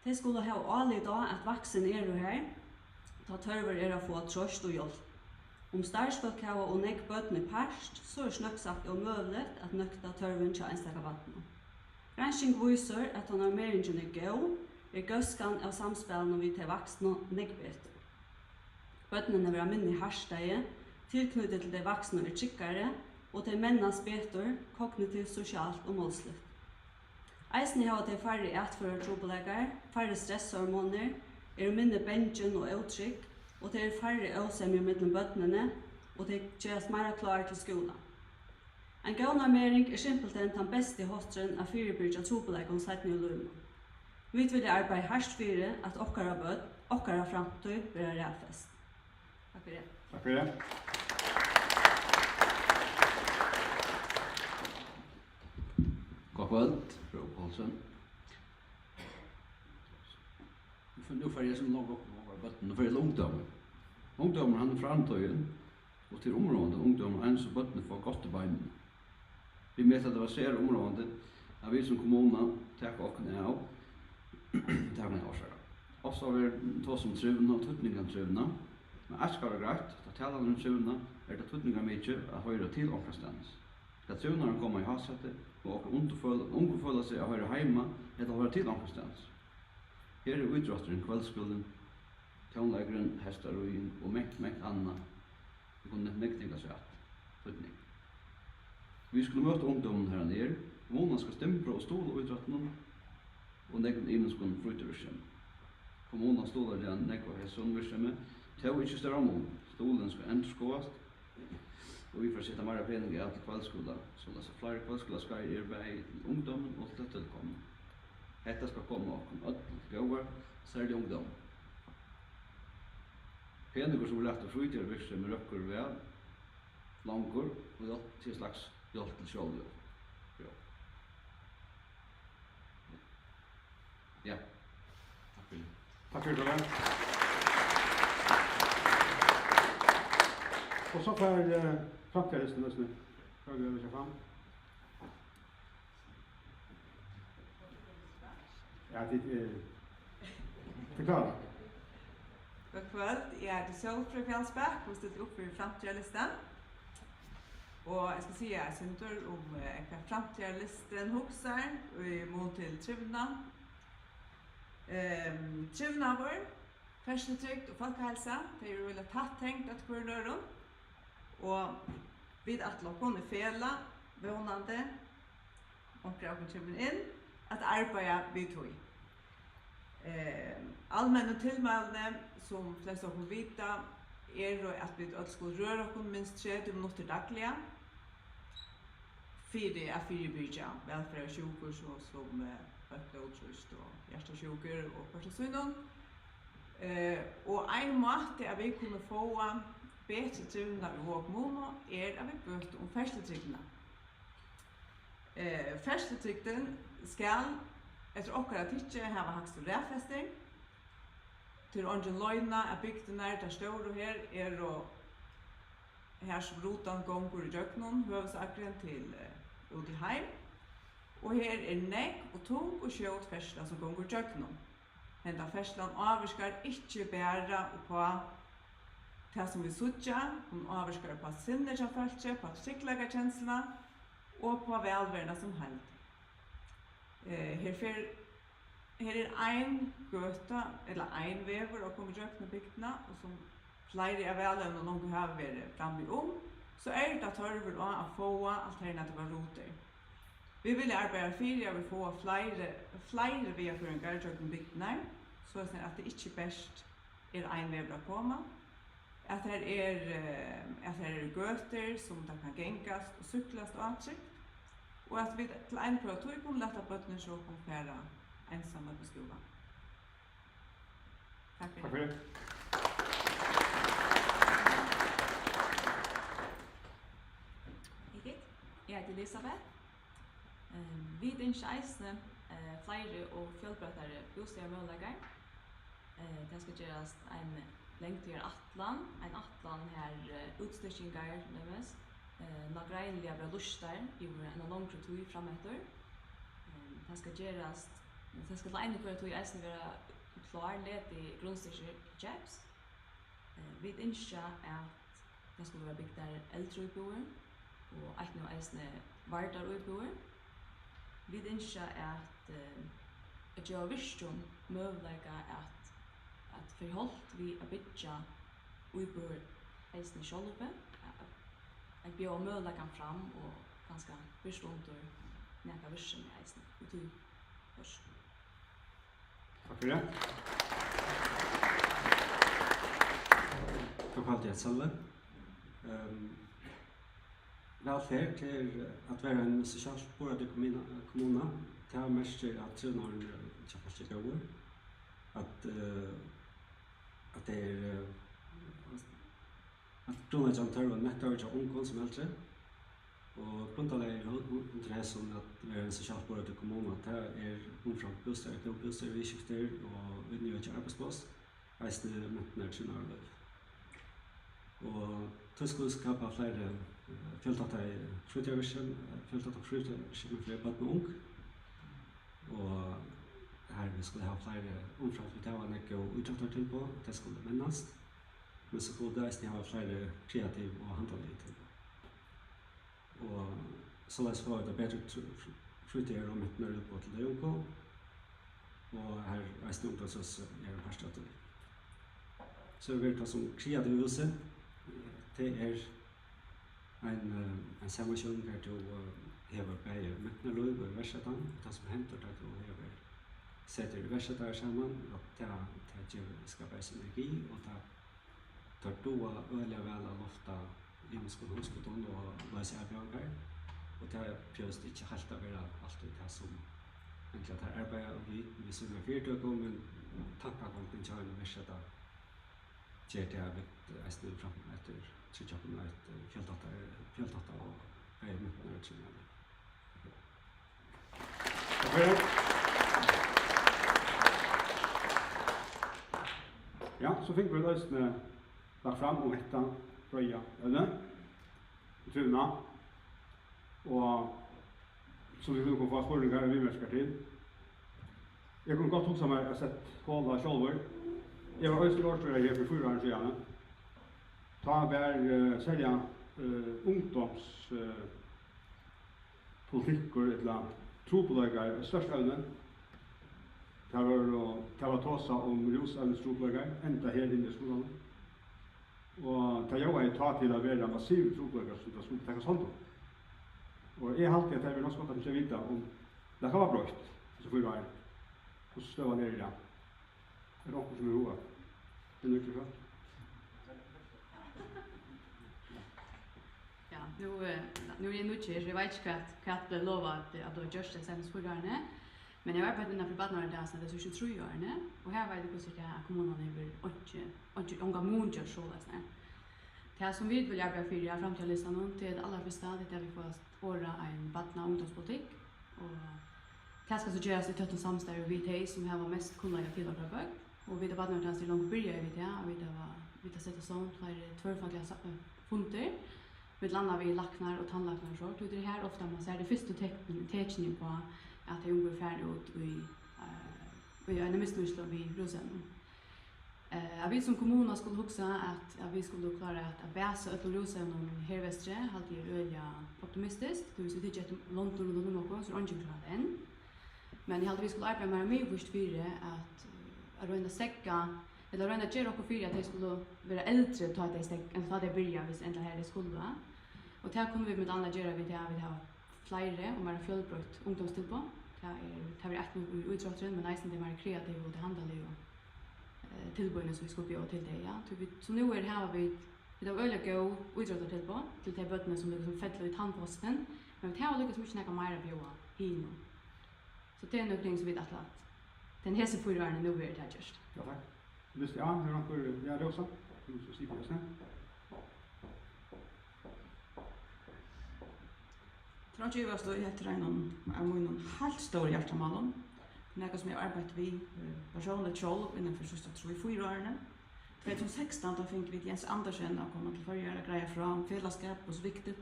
De skulle ha ålig da at vaksen er jo her, da tørver er å få trøst og hjelp. Om starsfolk har og nekk bøttene parst, så er snøksagt omøvelig at nøkta tørven til enstaka vattnet. Gransking viser at normeringen er god, er gøskan av samspillene vi til vaksne nekk beter. Bøttene vil ha minne harsteie, tilknyttet til de vaksne er tryggere, og til mennas beter, kognitivt, sosialt og målslitt. Eisen har til færre etfører trobelegar, færre stresshormoner, er minne bengen og uttrykk, og det er færre avsemmer mellom bøttene, og det gjøres mer klar til skolen. En god normering er simpelthen den beste hostren av fyrebyrja trobeleggene settene i lønnen. Vi vil arbeide hardt for at okkara bøtt, okkara framtøy, blir rævfest. Takk for det. Takk for det. God kveld, Fru Paulsen. Nu får jag som långt upp på bötten, nu får jag ungdomar. Ungdomar han är framtiden, och till området ungdomar ens och bötten får gott i beinen. Vi vet att det var ser området, att vi som kommuna tar och av, tar med årsaka. Och så har vi två som truvna och tuttningar truvna. Men äskar och grejt, att tala om truvna, är det tuttningar mycket att höra till omkastans. Ska truvna komma i hassättet, och unge føler seg å høre heima, eller høre til omkastans. Her er utrotteren, kveldskolen, tånleggeren, hestaroin og mekt anna. Vi kunne mektinga seg at. Vi skulle møte ungdommen her nere, månene skal stempre og stole utrotteren, og neggen imen skulle flytte virksomhet. Kommunen stoler det en negg og hesson virksomhet, til ikke større mål. Stolen skal endurskåast, og vi får sitte mer pening i alt kveldskola, så det er flere kveldskola skal i arbeid til ungdommen og til tilkommen. Dette skal komme og alle gåver, særlig ungdom. Peninger som er lagt å flyttere virksomhet røkker vel, langer og hjelp til slags hjelp til sjålhjelp. Ja, takk for det. Takk for det. Og så får framtidslisten løsning. Hva gjør vi seg fram? Ja, det er klart. God kveld, jeg heter Sølfrø Fjellsbæk og støtter opp for framtidslisten. Og jeg skal si at jeg synes om hva framtidslisten hokser i mål til trivna. Trivna vår, ferseltrykt og folkehelse, det er jo veldig tatt tenkt at hver nøren. Og vid at lokken er fela, vånande, omkring åkken kommer inn, at arbeida vid tog. Allmänna tillmälne som flest av vita at vi alle skulle røre oss minst 30 minutter dagliga for at forebygge velferdssjuker som blodtrykk og hjertesjuker og Parkinson. Og en måte at vi kunne få bedre trivna i vår kommune at vi bøter om ferdsletryggene. Ferdsletrygden skal etter okkara tidsje hava hakst og rævfesting. Til ånden løgna av bygdene der står her og her som rotan gonger i døgnen, høvesakren til ut i heim. Og her nekk og tung og skjøt fersla som gonger i døgnen. Henda ferslan avvirskar ikkje bæra på det som vi sutja, hun avvirskar på sinne til følse, på tryggleggakjenslene og på velverna som held. Her ein gøta, eller ein vever og kommer døgn i bygdene, og som flere av velevene noen har vært framme så det tørver å få alternative ruter. Vi vil arbeide for at vi får flere vedføringer i døgn i bygdene, så at det ikke best ein vever å komme, at det gøter som det kan gengast og syklas og antrykt, og at vi til en prøve kunne lette bøttene så å fære ensamma på skolan. Tack för det. Jeg heter Elisabeth. Vi ønsker eisene flere og fjellbrøttere bostedsmøllager. Det skal gjøres en lengtigere atlan, en atlan her utstyrkingar nemmes, lagregnlige bra lustar i en langere tid fremetter. Det skal gjøres det skal line for at vi eisene være klar led i grunnstyrker jobs. Vi ønsker at det skal være bygd der eldre utboer, og ikke noe eisene vardar utboer. Vi ønsker at gjøre virksom møvleika at forholdt vi å bygge utboer eisene sjølve, at vi har møvleikan fram og ganske virksom under nekka virksom i eisene uti først. Takk for det. Takk alltid et salve. Velferd til at være en sosialsporet kommune, det har mest at trønåren kjøpast ikke over, at det at grunnet tar og nettover til ungdom som eldre, og grundalega under det som at være en sosialsporet kommune, det omfram bostad, bostad, vidskifter og unngjørt arbeidsplass, eisne mentner trønåren. Og det skulle skapa flere fjelltatta i frutjavirksam, fjelltatta frutjavirksam med flere bøtten og ung. Og her vi skulle ha flere omfram vi tar nekke og utrettar til på, det skulle minnast. Men så skulle det eisne ha flere kreativ og handlandige til på. Og så les få det bedre frutjavirksam og mentner ut på til det unge. Og her eisne ungdomsøs en parstrategi. Så vi vil ta som kreativ huset. Det en sammenskjønning der du hever begge mentnerløy og versetan, det som henter der du hever setter versetar sammen, at det gjør skapar synergi, og det tar doa øyla vel av lofta hjemmeskål hoskotånd og løse arbeidar, og det prøvst ikke helt å være alt det som egentlig at her arbeider og vi synger fyrtøk, men tankakonten kjører med versetar gjør det her vikt eisne fram etter tryggjappen av et fjelltatta og begge mentner og tryggjappen. Ja, så fikk vi løsene lagt fram om etta brøya øyne, trivna, og som vi kunne få spørninger vi mennesker til. Jeg kunne godt huske meg å sett Håla Kjolver. Jeg var øyne årstøyre her for 4 år siden. Ta var særlig ungdomspolitikker eller tropålegger og størst øyne. Det var tåsa om rusøynes tropålegger, enda her inne i skolen. Og det var jeg ta til å være massive tropålegger som det skulle tekkes hånd om. Og jeg halte at jeg vil også godt at jeg vite om det kan være brøkt, så 4 år. Og så stod jeg ned i det. Det noe som hodet. Det ikke klart. nu är det nu så jag vet inte att det lovar att då just det sen skulle göra. Men jag arbetar innan för barnen där så det är 23 år, ne? Och här var det också att kommunen över och unga munjar så där. Det som vi vill arbeta för i framtidslistan och till alla förstånd det vi får spåra en barna ungdomspolitik och det ska så göras i tätt samstarv vi tej som har mest kunniga till att bak och vi det barnen där så långt börjar vi det och vi det sätta sånt för tvärfagliga funter med landa vi lacknar och tandlacknar så då det här ofta man ser det första tecknen på att det ungefär ut i en misslyckad vi rosen. Vi som kommun skulle huxa att vi skulle klara att bäsa ut rosen om hervästre halt i öliga optimistiskt det vill säga att långt under de något så inte klart än. Men jag hade vi skulle arbeta med mig först för att runda säcka eller runda göra och för att det skulle vara äldre ta att det stäck än ta det börja vis ända här det skulle vara. Och där kommer vi med andra göra vi har flera och mer fjällbrott ungdomstillbå. Det är ett nu utrottren men nästan det är mer kreativt och det handlar ju tillbörden som vi ska bjuda till det ja. Så nu är det här vi har öliga gå utrottartillbå till de bötterna som liksom fettlar i tandposten. Men det har lyckats mycket snacka mer av bjuda in. Så det är nog ting som vi att den här så får nu är det just. Ja tack. Visst ja, hur man får göra det också. Du så sitter det sen. Tror jag var då heter en någon helt stor hjärtemalon. Något som jag arbetat vid personligt troll inom för sista 3-4 åren. 2016 då fick vi Jens Andersen att komma till förgöra grejer från fällskap och så viktigt.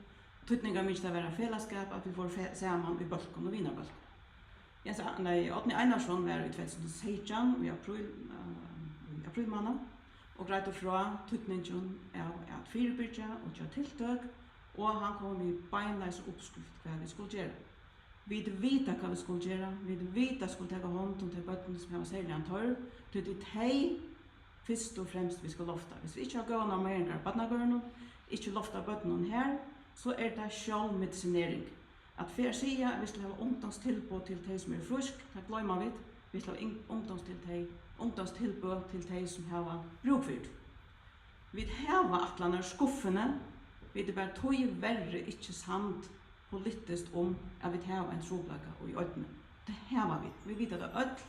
Tutningar mycket att vara fällskap att vi får samman i balkon och vinna balkon. Jens Otni Einarsson var i 2016 i april månad och grejade från tutningen att förebygga och göra tilltag och han kom i beinleis uppskrift vad vi skulle göra. Vi vet vad vi skulle göra, vi vet att skulle ta hand om de bötterna som jag säger han tar, till det hej först och främst vi ska lofta. Hvis vi inte har gått någon mer än barnagörnen, inte lofta bötterna här, så är det självmedicinering. Att för säga vi ska ha ungdomstillbud till de som är frisk, det glömmer vi. Vi ska ha ungdomstillbud till de som har bruk för det. Vi har atlanar skuffene, vi det bara tog värre inte sant politiskt om att vi har en troblaka och i ödnen. Det här var vi. Vi vet att det är ödl.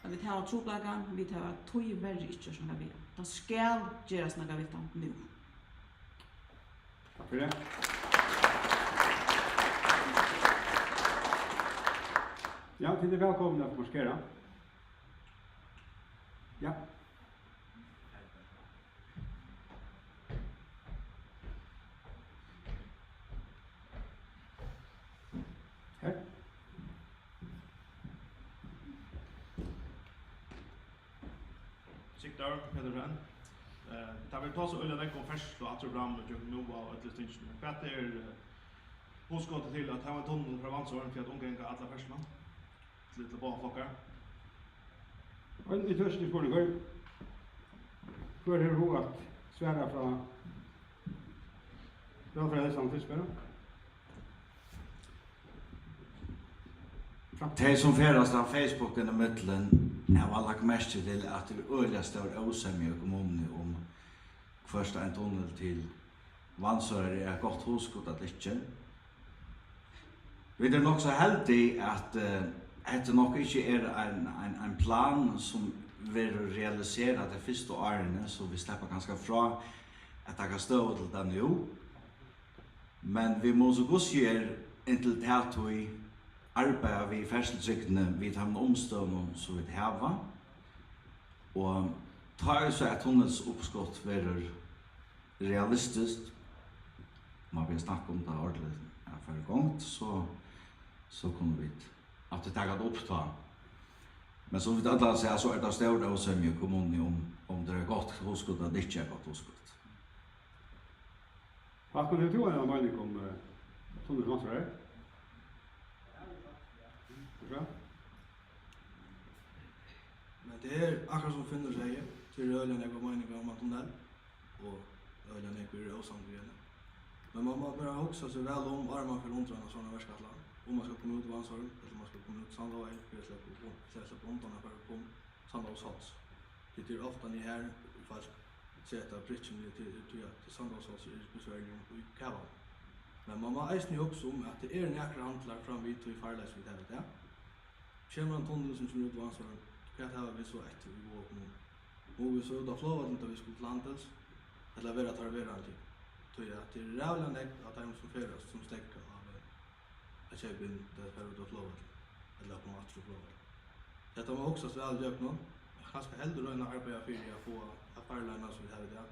Att vi har troblaka, vi har tog värre inte som vi. Det ska göras något vi tar nu. Tack för det. Ja, till det välkomna att marskera. Ja. Här. Siktar Pedersen. Det vill ta så öliga näck om färsl och attrobram och jag nu var ett listing. Vad är påskottet till att ha en tunnel för avansåren för att omgänga alla färslarna? Lite barnflockar. Och i törste spår för hur att svära från Frälsaren Fiskare. Det som färdast av Facebooken i mittlen har alla lagt mest till att det öliga stor osämja i kommunen om första en tunnel till Vansörer är gott hoskott att inte. Vi är nog så heldig att det nog inte är en plan som vill realisera det första åren så vi släpper ganska fra att ta stöd till det nu. Men vi måste gå se intill det att vi arbetar vi färdseltryckene vid de omstøvene som vi har. Og tar så at tunnels oppskott være realistiskt, man vil snakke om det ordentlig for gångt, så kunne vi at det taget oppta. Men som vi alle sier, så det større og så mye kommunen om det godt hoskott og det ikke godt hoskott. Håkon, har du en mening om tunnelsmansere? Ja. Men det är akkurat som Finner säger, till ölen jag går mening om att tunnel och ölen jag går osamgrejen. Men man måste bara också så väl om armar för lontrarna och sådana värskatlar. Om man ska komma ut av ansvaret eller man ska komma ut Sandra för att släppa på lontrarna för att komma Sandra och Sats. Det är ofta ni här fast sätta bridgen till Sandra och Sats i Sverige och i Kavan. Men man må eisen också om att det är näkra hantlar fram vid till farläs vid det där. Kommer en tunnel som kommer ut vansar. Kan ha vi så ett vi går nu. Och vi så då flowar inte vi skulle landas. Eller vara tar vi alltid. Så ja, det är rävlande att de som föras som stäcker av att köpa in det för då flowar. Eller på match och flowar. Det var också så väl gjort någon. Ganska äldre då en arbeta för att få affärerna så vi har det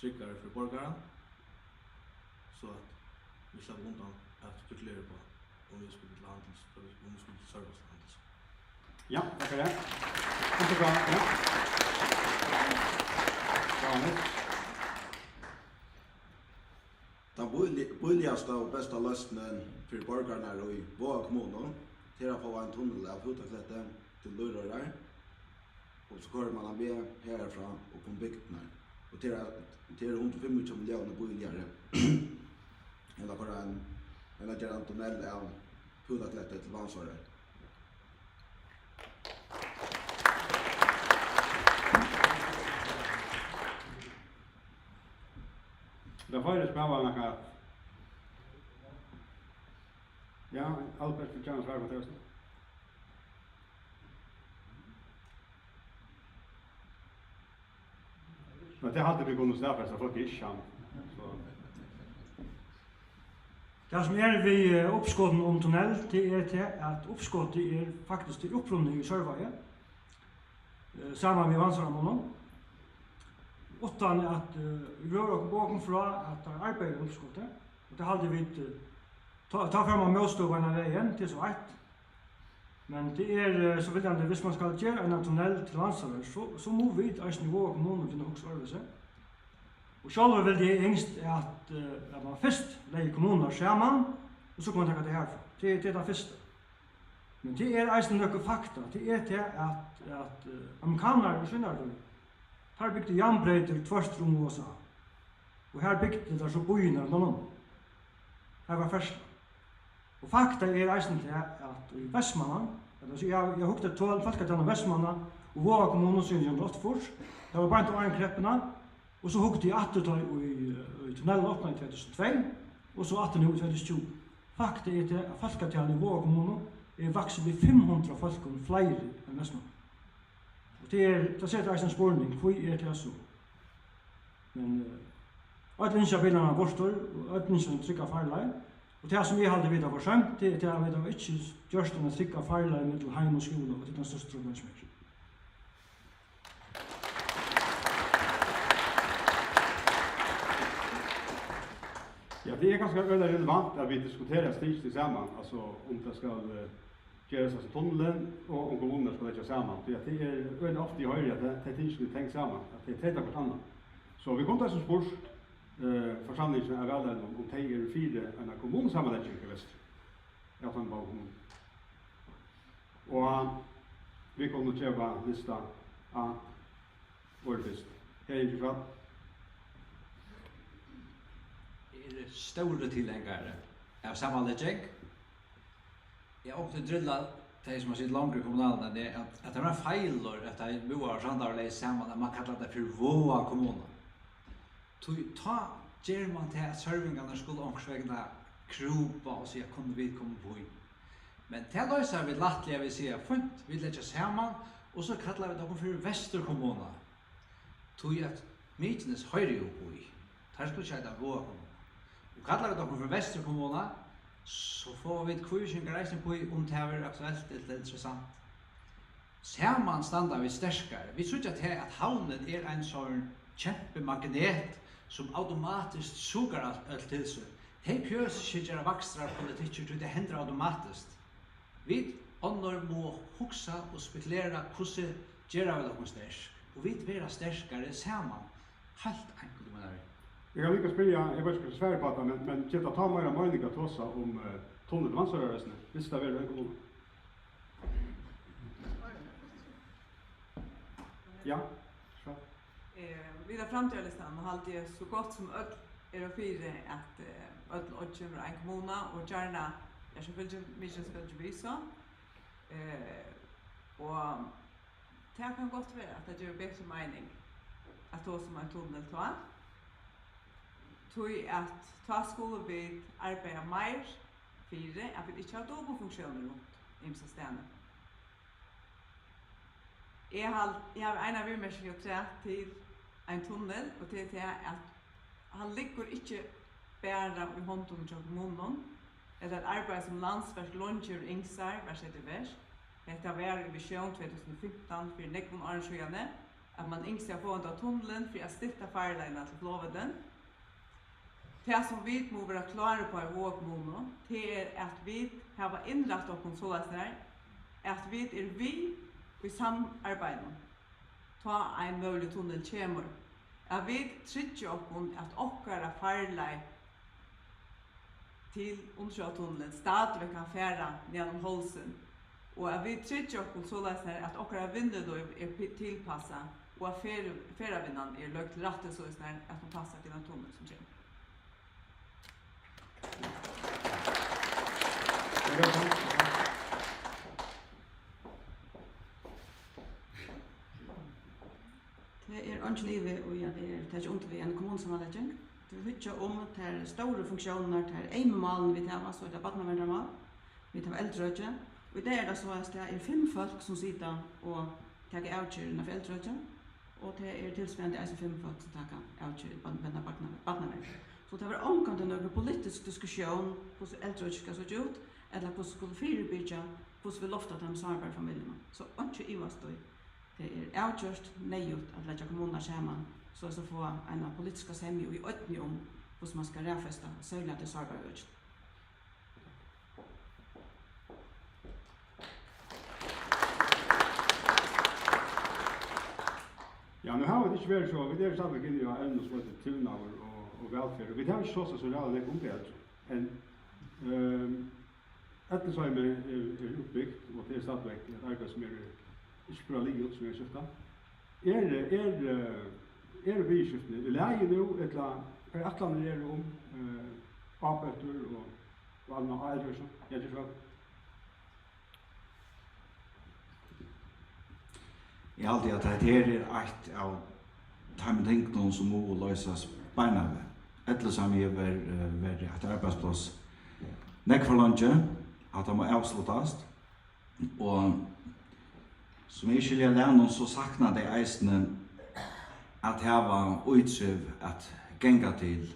tryggare för borgarna. Så att vi slapp undan att spekulera på om vi skulle till handels, om vi skulle till service handels. Ja, tack för det. Inte bra, ja. Den billigaste och bästa lösningen för borgarna i våra kommuner till att få en tunnel av Hutaklätte till Lurörar. Och så kör man med härifrån och från bygderna. Och till 125 miljoner billigare. Eller bara en göra en tunnel av Hutaklätte till Vansåre. Det var det spännande något. Ja, Albert för chans var det. Men det hade vi kunnat släppa så folk inte kan. Så det som är vi uppskotten om tunnel det är till att uppskottet är faktiskt till upprundning i Sörvaje. Samma med Vansarmånen. Utan att röra och bakom från att arbeta uppskottet. Och det hade vi ta fram av målstovarna vägen till så ett. Men det är så vill jag hvis man ska göra en tunnel till Vansarö så må vi ett nivå och kommunen finna också arbete. Och själva vill det engst att man först lägger kommuner samman och så kan man ta det härifrån. Det är det första. Men det är eisen några fakta. Det är det att amerikaner och skynnar då. Här byggde järnbräder tvärstrom USA. Och här byggde det så byarna någon. Här var första. Och fakta är eisen det att i Västmanland, alltså jag hukte 12 folkatanna Västmanland och våra kommuner synligen Rottfors. Det var bara inte Arnkrepparna. Och så hukte jag 8 i tunnelen öppnade i 2002 och så 8 nu i 2020. Fakta är det att folkatanna i våra kommuner är vuxit vid 500 folk fler än Västmanland. Och det sätter eisen spårning, hur är det så? Men att insa bilarna borstår, att insa trycka farlei. Och det som vi hade vid av vår skämt, det är att vi har inte gjort den att trycka farlei med heim och skola, och det är den största problemet som är. ja, det är ganska relevant att vi diskuterar stigt tillsammans, alltså om det ska göras som tunneln och om kommunerna ska lägga samman. Det är väldigt ofta i höjre att det inte skulle tänka samman, att det är täta på annat. Så vi kommer till som spurs församlingen är väl om det är 4 en kommunsammanläggning i väst. Jag tar en bak kommun. Och vi kommer att köpa lista av vårdfist. Är det intressant? Är stora tilläggare av sammanläggning. Jag åkte drilla de som har sitt långt i kommunalen det att det var fejlor att det boar sandar läs samman att man kallar det för våa kommunen. Ta ger man till att servingarna skulle omsvägna kropa och säga kunde vi komma på in. Men till lösa vi lattliga vi säger fint vi lägger samman och så kallar vi dem för Västerkommunen. Tog att Mykines höjre upp i. Här skulle jag säga våa kommun. Och kallar vi dem för Västerkommunen så får vi ett kursingar reisen på om det här är aktuellt eller intressant. Samman standar vi stärskare. Vi tror att havnen är en sån kämpemagnet som automatiskt suger allt till sig. Det pjörs inte göra vaxtrar politik, det händer automatiskt. Vi annor må huxa och spekulera hvordan gör vi dem stärsk. Och vi blir stärskare samman. Helt enkelt med det. Jag kan lika spela, jag vet inte svär på det, men kita ta mer möjliga tossa om tunnel Vansaröresne. Visst det är en kommun. Ja. Så. Vi har framträdeslistan och alltid så gott som öll är och fyra att öll och kommer en kommun och gärna jag ska väl mycket ska ju visa. Och det kan gott vara att det gör bättre mening att då som en tunnel tar. tog at ta skulle vi arbeida mer fire, at vi ikke har dobofunktioner rundt imse stedene. Jeg har en av vimerskelig å tre til en tunnel, og til at han ligger ikke bare i hånden til kommunen, eller et arbeid som landsverk Lundkjør og Ingsar, hver sett i vers. Dette var i visjon 2015 for nekvån arrangørene, at man Ingsar får en av tunnelen for å stille farleina til Flåveden. Det som vi må være klare på i vår kommune, det at vi har innrettet oss så at vi i samarbeidet ta en mulig tunnel kommer. At vi trygger oss at okkara farlei til undersjøtunnelen stadig kan fære gjennom Holsen. Og at vi trygger oss så at okkara vinner tilpasset, og at færevinnene løgt til rette så at de passer til den tunnelen som kommer. Det ikke livet og at det er ikke ondt ved en kommunesammenlegging. Det er ikke om at det er store funksjoner, det er eimemalen vi tar, så er det badnavendermal, vi tar eldrøtje. Og i det er det så at det er 5 folk som sitter og tager avkjørende for eldrøtje, og det er tilsvarende 5 folk som tager avkjørende badnavendermal. Så det var omkant noen politisk diskusjon hvordan eldrøtje skal se ut, eller hvordan skulle fyrebygge, hvordan vi loftet dem samarbeidsfamiliene. Så ikke i oss det er avgjørst nøyut at letja kommuner sammen, så å få en politisk semje og i øtning om hvordan man skal ræfeste særlig til samarbeidsfamiliene. Ja, nu har vi ikke vært så, vi er stadig inn i evne som heter Tunaver og velferd, og vi har ikke så reallig om det, men Ettersheimer er uppbyggt, og det er stadig et arbeid som ikke bra ligge ut som jeg skiftet. Er vi skiftene? Vi lærer nå et eller annet, atlander er om avbøtter og alle eldre som jeg ikke vet. Jeg har alltid at det her er et av timtingene som må løses beina ved. Ettersom jeg var et arbeidsplass nekk for landet, at det må avsluttes, og som jeg skiljer lærnen så sakna det eisene at jeg var utsøv at genga til.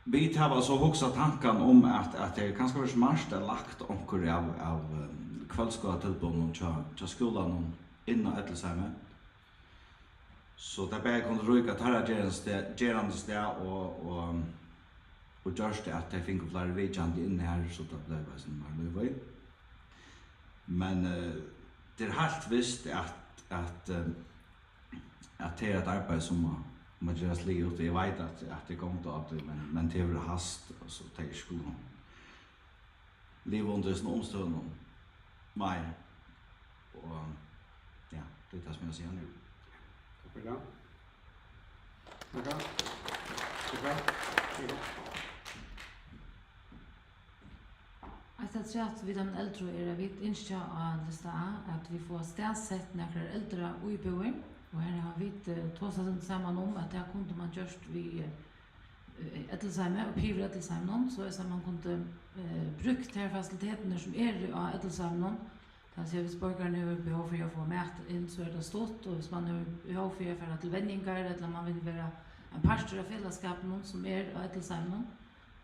Vi tar så hoksa tanken om at det kanskje var smart er lagt omkring av kveldskoletilbånden til skolen innan Ettersheimet. Så det bare kunne ryka tarra gerande sted og gjørs det at jeg fikk flere vidjande inne her, så det ble bare sånn mer løyvøy. Men det er helt visst at det er et arbeid som må gjøres lige ut. Jeg vet at det kommer til at det, men det er hast, så det er skolen. Livet under sånne omstående mer. Og ja, det er det som jeg sier nå. Takk for det. Takk. Att vi de äldre är vi inte att lista att vi får städsett några äldre uiboer och här har vi tåsat samman om att det kunde man just vi Ettersheimet och Piver Ettersheimet så är man kunde brukt här faciliteterna som är av Ettersheimet. Där ser vi borgarna nu behov för att få mat in så är det stort och man nu behov för att till vändningar eller man vill vara en pastor av fällskapen som är av Ettersheimet.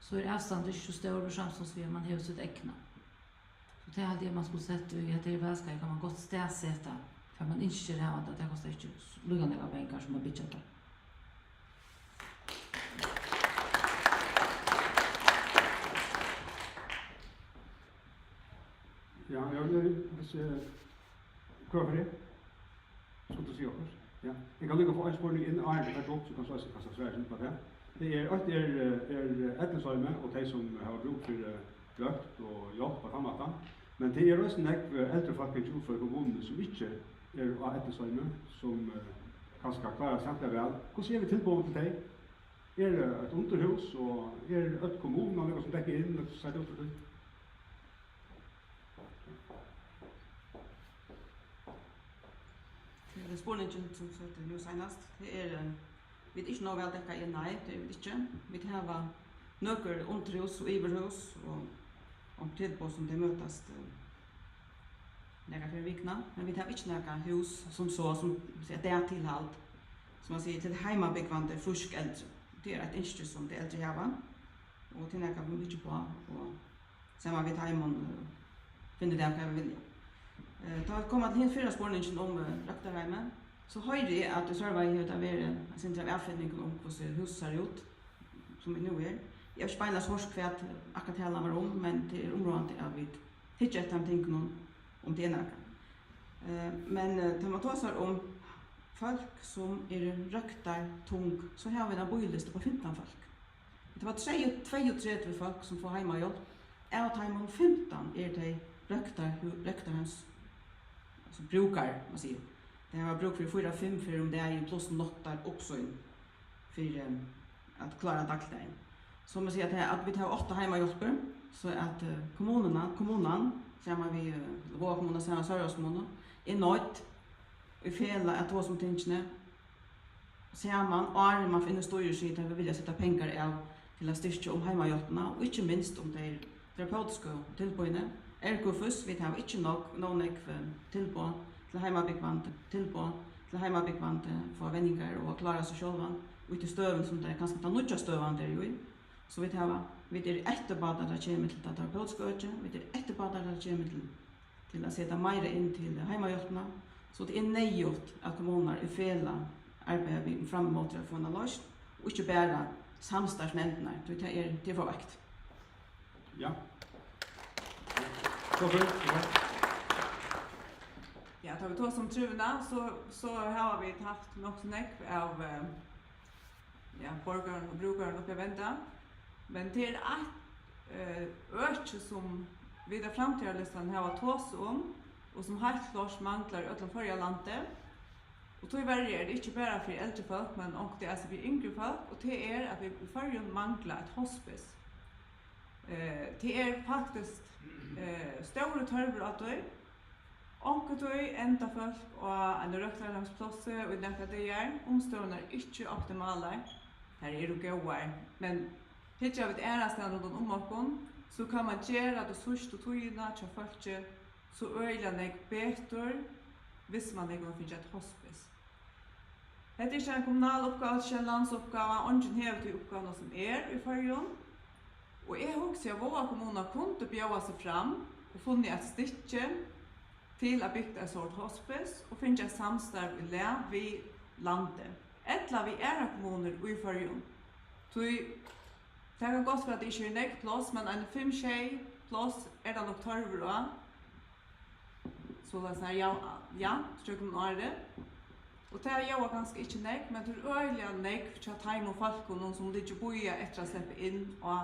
Så är avståndet inte så stor och chans som man har sitt äckna. Så det är alltid man skulle sätta i att det är välskar kan man gott städsätta för man inte har att det kostar inte lugande av pengar som man bitchat. Ja, jag vill kvar för det. Så du ser också. Ja. Jag kan lycka få en spårning in och det också så kan så kasta svärd på det. Det är Ettersheimet och de som har bruk för glökt och hjälp på annat. Men det är också näck äldre folk i för kommunen som inte är av Ettersheimet som kanske klara sig väl. Hur ser vi tillbaka till dig? Är det ett underhus och är det ett kommun och något som täcker in och så där ut det? Det är spårningen som sagt nu senast. Det är Vi ikke nå vel dekka inn, nei, det er vi ikke. Vi har nøkker underhus og iverhus og tilbå som det møtes for vikna. Men vi har ikke noen hus som så, som det er tilhalt, som man sier, til heimabyggvande frusk eldre. Det er et instru som det eldre har, og til noen vi mye på, og sammen vi tar hjemme finner det hva vi vil. Da vi kommer til hele spørningen om Røktarheimen, så hører jeg at det sørver i høyde av jeg synes av avfinningen om hvordan huset ser ut, som vi nå er. Jeg har ikke beinlet horsk for at akkurat hele var om, men det er området at vi hittar etter de tingene om det ena. Men när man talar om folk som röktar tung, så har vi en bojlista på 15 folk. Det var 32 folk som får hemmajobb. Av timon 15 de röktarens alltså brukar, man säger. Det har bruk för 4-5 för om det är plus nottar också för att klara dagligdagen. Så man säger att vi tar 8 hemmajobbar så att kommunen samma vi vår kommun samma Sörjåskommun är nöjt i fela att vad som tänkne samman och man finner stora skit att vi vill sätta pengar av till att styrka om hemmajobbarna och inte minst om det terapeutiska tillböjne. Ergofus vi har inte någon tillbå till hemmabyggvante för vändningar och klara sig själva och inte stöven som det är ganska ta nutja stövan där ju. Så vi är efterbadar där kommer till det terapeutiska öde, vi är efterbadar där kommer till att sätta mer in till hemmahjälparna. Så det är nejot att kommuner i fela arbetar vi fram emot att få en lösning och inte bara samstarfsnämnderna, det är för vakt. Ja. Ja, tar vi tar som truvna så har vi haft något näck av borgaren och brukaren uppe vända. Men det är ett som vi där framtidslistan har tås om och som helt klart manglar utan förra landet. Och då är det inte bara för äldre folk men också det är alltså för yngre folk och det är att vi i förra manglar ett hospice. Det är faktiskt stora törver att det och då ända folk och en röktarhemsplats och det det är omstående är inte optimala. Här är det goda men hittar vi ett ärastan runt om oss så kan man göra det sista tydliga till folk så öjla nek bättre hvis man inte finns ett hospice. Det är inte en kommunal uppgave, det är en landsuppgave, och inte helt till uppgavena som är i förrjun. Och jag hoppas att våra kommuner kunde bjöa sig fram och funnit ett stycke till att bygga ett sort hospice och finna ett samstarv i län vid landet. Eller vi är kommuner i förrjun. Det kan gått för att det inte är en egen plats, men en 5-6 plats är det nog törver. Så det är sådär, ja, ströken är det. Och det är jag ganska inte nek, men det är öjliga nek för att ta emot folk och någon som inte bor efter att släppa in och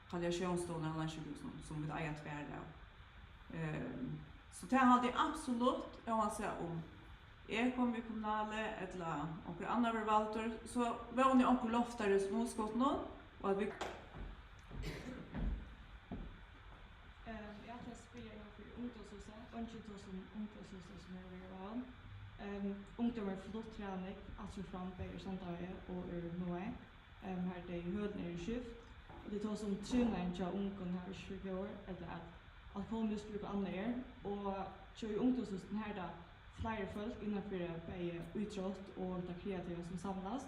palliationsstående eller som vi äger tvärda. Så det hade jag absolut, jag vill säga om jag kom i kommunale eller några andra förvaltare så var ni också loftare som motskott någon och att vi jag har spelat för ungdomshuset och inte så som ungdomshuset som är val. Ungdomar flott träning alltså fram på Sandaje och Noe. Här det hödner i skift och det tar som träning till ungdomar här 20 år eller att alkoholmissbruk och andra och så i ungdomshuset här där flera folk innanför utrått och det kreativa som samlas.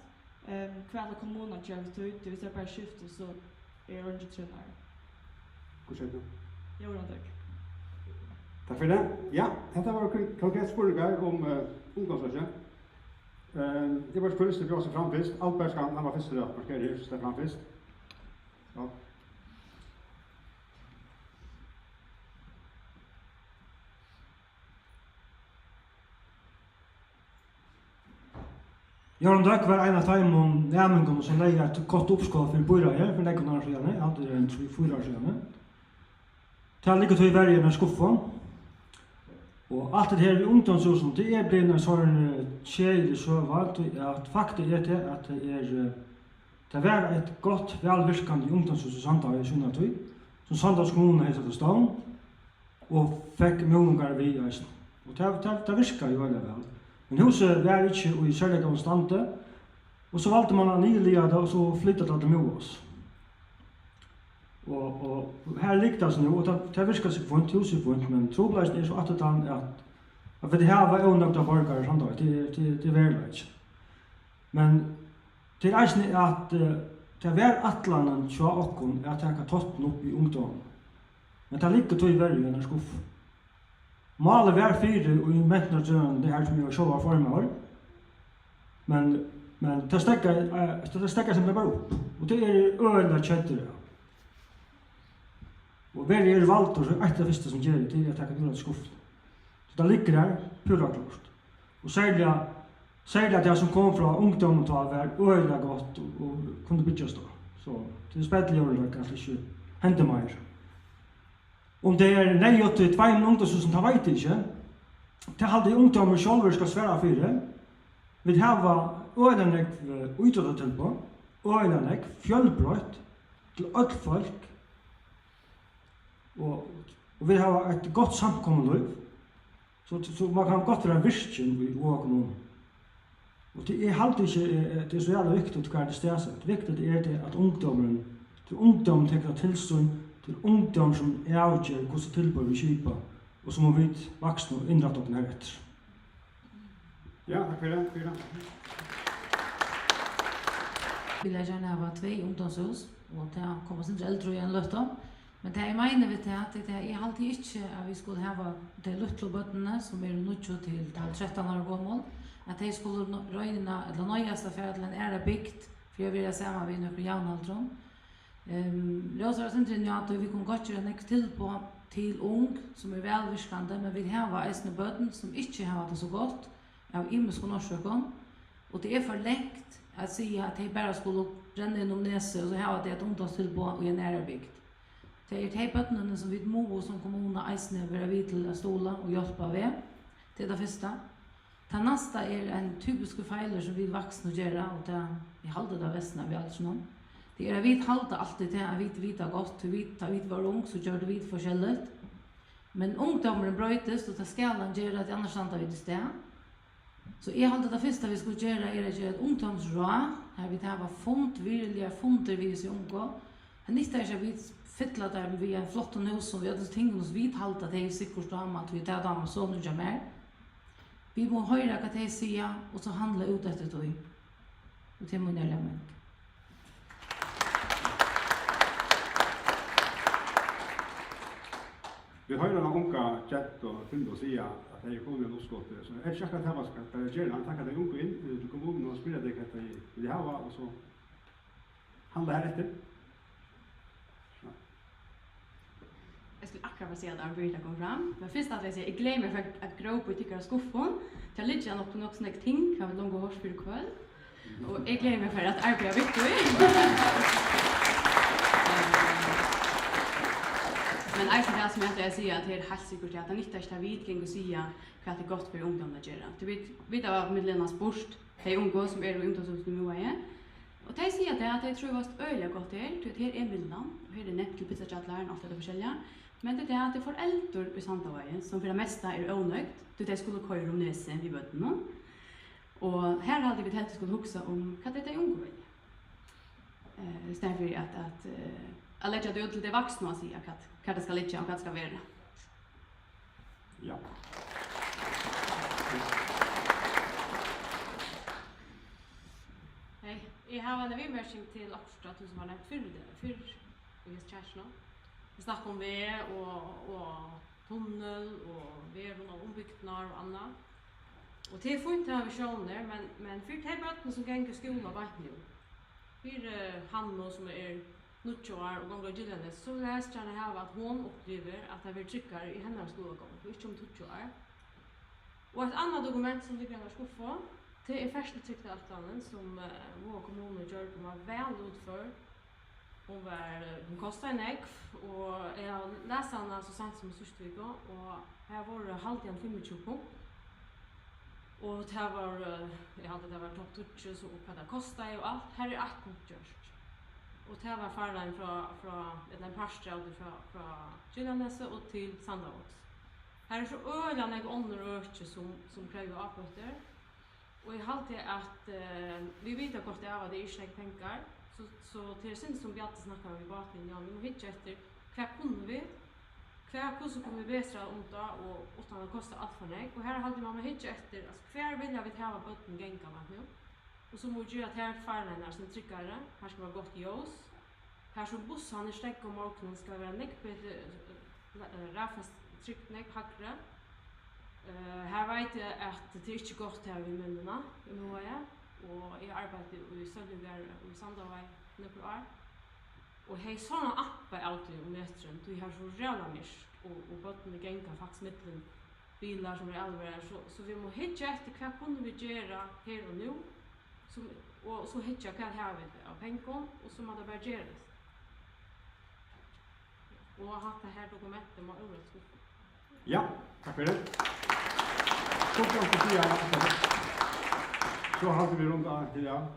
Kväll kommunen kör ut, det vill säga bara skifta så är det inte tränare. Hur ser du? Jag tack. Tack för det. Ja, detta var konkret spårningar om ungdomshuset. Det var först det vi också framfist. Alberg ska han var först att markera det så framfist. Ja. Göran Dök var en av de nämningarna som lägger ett gott uppskov för början för det år sedan. Jag hade en 3-4 år sedan. Det ligger till i varje en skuffa. Och allt det här i ungdomshusen, det är blivit en sån tjejlig sövalt att faktiskt är det att det var ett gott, välvirkande ungdomshus i Sandaje i Sunnatøy, som Sandajes kommune har satt i stånd och fick många vid i eisen. Och det virkar ju väldigt väl. Men huset var inte i särskilt konstante Och så valde man att nyliga det och så flyttade det till Moas. Och här liktas nu och det virkar sig fint, huset fint, men troblasen är så att vi har onökta borgare som då, det är verkligt. Men det är inte att det är atlanen tja okkon att jag kan totten upp i ungdom. Men det ligger tog i värre enn skuff. Malet var fyra och i mentnartrøen det här som jag själva formar. Men det stekker sig bara upp. Och det är öliga kjøttere. Och vär är valtor så ett av första som gör det är att ta ur skuff. Så det ligger där pura klart. Och särskilt det som kom från ungdomen då var öliga gott och kunde byggas då. Så det är spännande att det inte händer mer. Om det är nej åt två ungdomar som tar vet inte. Det hade ungdomar själva ska svära för det. Vi har öliga utåt till på. Öliga fjällbrott till allt folk. Och vi har ett gott samkommande så man kan gott vara virken i vår kommun. Och det är alltid inte det är så jävla viktigt att det stärs. Det viktigt är det att ungdom tar tillstånd till ungdom som är avgör hur så tillbör vi kipa och som har blivit vuxna och inrätt och här efter. Ja, tack för det. Vi vill gärna ha 2 ungdomshus och det kommer sin äldre igen löta. Men det är menar vi att det är alltid inte att vi skulle ha de lilla bötterna som är 9 till 13 år gamla. Att de skulle röjna eller nöjaste för till en ära byggt för jag vill säga vi några jämnåldrar. Löser oss inte nu att vi kan gott göra en till på till ung som är välvirkande men vi har äsna bötten som inte har det så gott av imiska norsökon. Och det är för längt att säga att de bara skulle ränna inom näse och så har det ett ungdoms till på och en ära byggt. Det är de bötterna som vi må som kommunen äsna vara vid till att stola och hjälpa ved. Det är det första. Det nästa är en typisk fejl som vi vuxna gör och det vi håller det västna vi alltså någon. Det är vi håller alltid det att vi vita gott, vi var ung så gör det vi forskjelligt. Men ungdomar brötes och ta skalan gör att annars stannar vi det där. Så jag håller det första vi skulle göra är att göra ett ungdomsrå här vi tar font virliga fonter vi så unga. Han inte är så vi fylla där vi en flott hus som vi hade tänkt oss vid hålla det är säkert då att vi tar dem så nu jamar. Vi må höra vad det säger och så handla ut efter det. Och det må närma mig. Vi har ju några unga chatt och kunde säga att det är kommit en uppskott så är det att ha ska göra att ta det unga in till kommunen och spela det att det har och så handla här efter. Jag skulle akkurat säga att Arberta kom fram. Men först att jag säger, jag glömmer för att grå på tycker av skuffon. Jag ligger nog på något sånt ting, kan vi långa hårs för kväll. Och jag glömmer för att arbeta viktigt. Men det som jag säger att det är helt säkert att det inte är vid kan säga vad det är gott för ungdomar att göra. Du vet av Midlenas Borst, de unga som är ungdomshus nu är. Och de säger att de tror att det är öliga gott här. Det är Midland, och här är nett till pizzatjattlaren, allt det forskjelliga. Men det är att det är föräldrar i Santavägen som för det mesta är onöjt. Det skulle köra om näsen vid bötterna. Och här hade vi helt skulle huxa om vad det är unga vill. Istället för att lägga det ut till det vuxna och säga vad det ska ligga och vad det ska vara. Ja. Hej, jag har en vimmärkning till Oxford som har nämnt för i Kärstna. Vi snackar om väg och tunnel och väg och ombyggnader och annat. Och det är fint att ha visioner, men för de barnen som går i skolan vet nu. För Hanno som är 90 år och gånger Gyllenes så läste jag här att hon upplever att det blir tryckare i hennes skolgång, inte om 20 år. Och ett annat dokument som ligger i hennes skuffa, det är första tryckavtalen som vår kommun gör de var väl utför. Hon kostar en ägg och jag läste henne så sent som Systvika och här var det halvtid 25 punkt. Och det var, jag hade det var topp 20 så vad det kostar och allt. Här är 8 punkt just. Och det var färden från en parstrad från Gyllenäse och till Sandavås. Här är så öliga när ånder och ökje som kräver avböter. Och jag halte att vi vet att det är det är inte pengar så till synd som vi alltid snackar om i baklinjen vi måste hitta efter vad kunde vi hur så kommer vi bättre om det och utan att kosta allt för mig och här hade man hitta efter alltså kvar vill jag vi ha botten gänga vart nu och så måste ju att här farlarna som tryckare här ska vara gott ljus här som bussen är stäck och morgonen ska vara mycket bättre rafast tryckt ner hackre här vet jag att det är inte gott här vid myndarna i Moja och jag arbetar i Söllugar och i Sandavai några år och hej såna appar alltid om mästaren du har så jävla mist och botten det gänga faktiskt mitten bilar som är allvarliga så vi måste hitta efter vad kunde vi göra här och nu och så hitta vad här vi av pengar och så måste det bara göras och har haft det här dokumentet med orätt. Ja, tack för det. Så kan vi säga så hade vi runda till ja.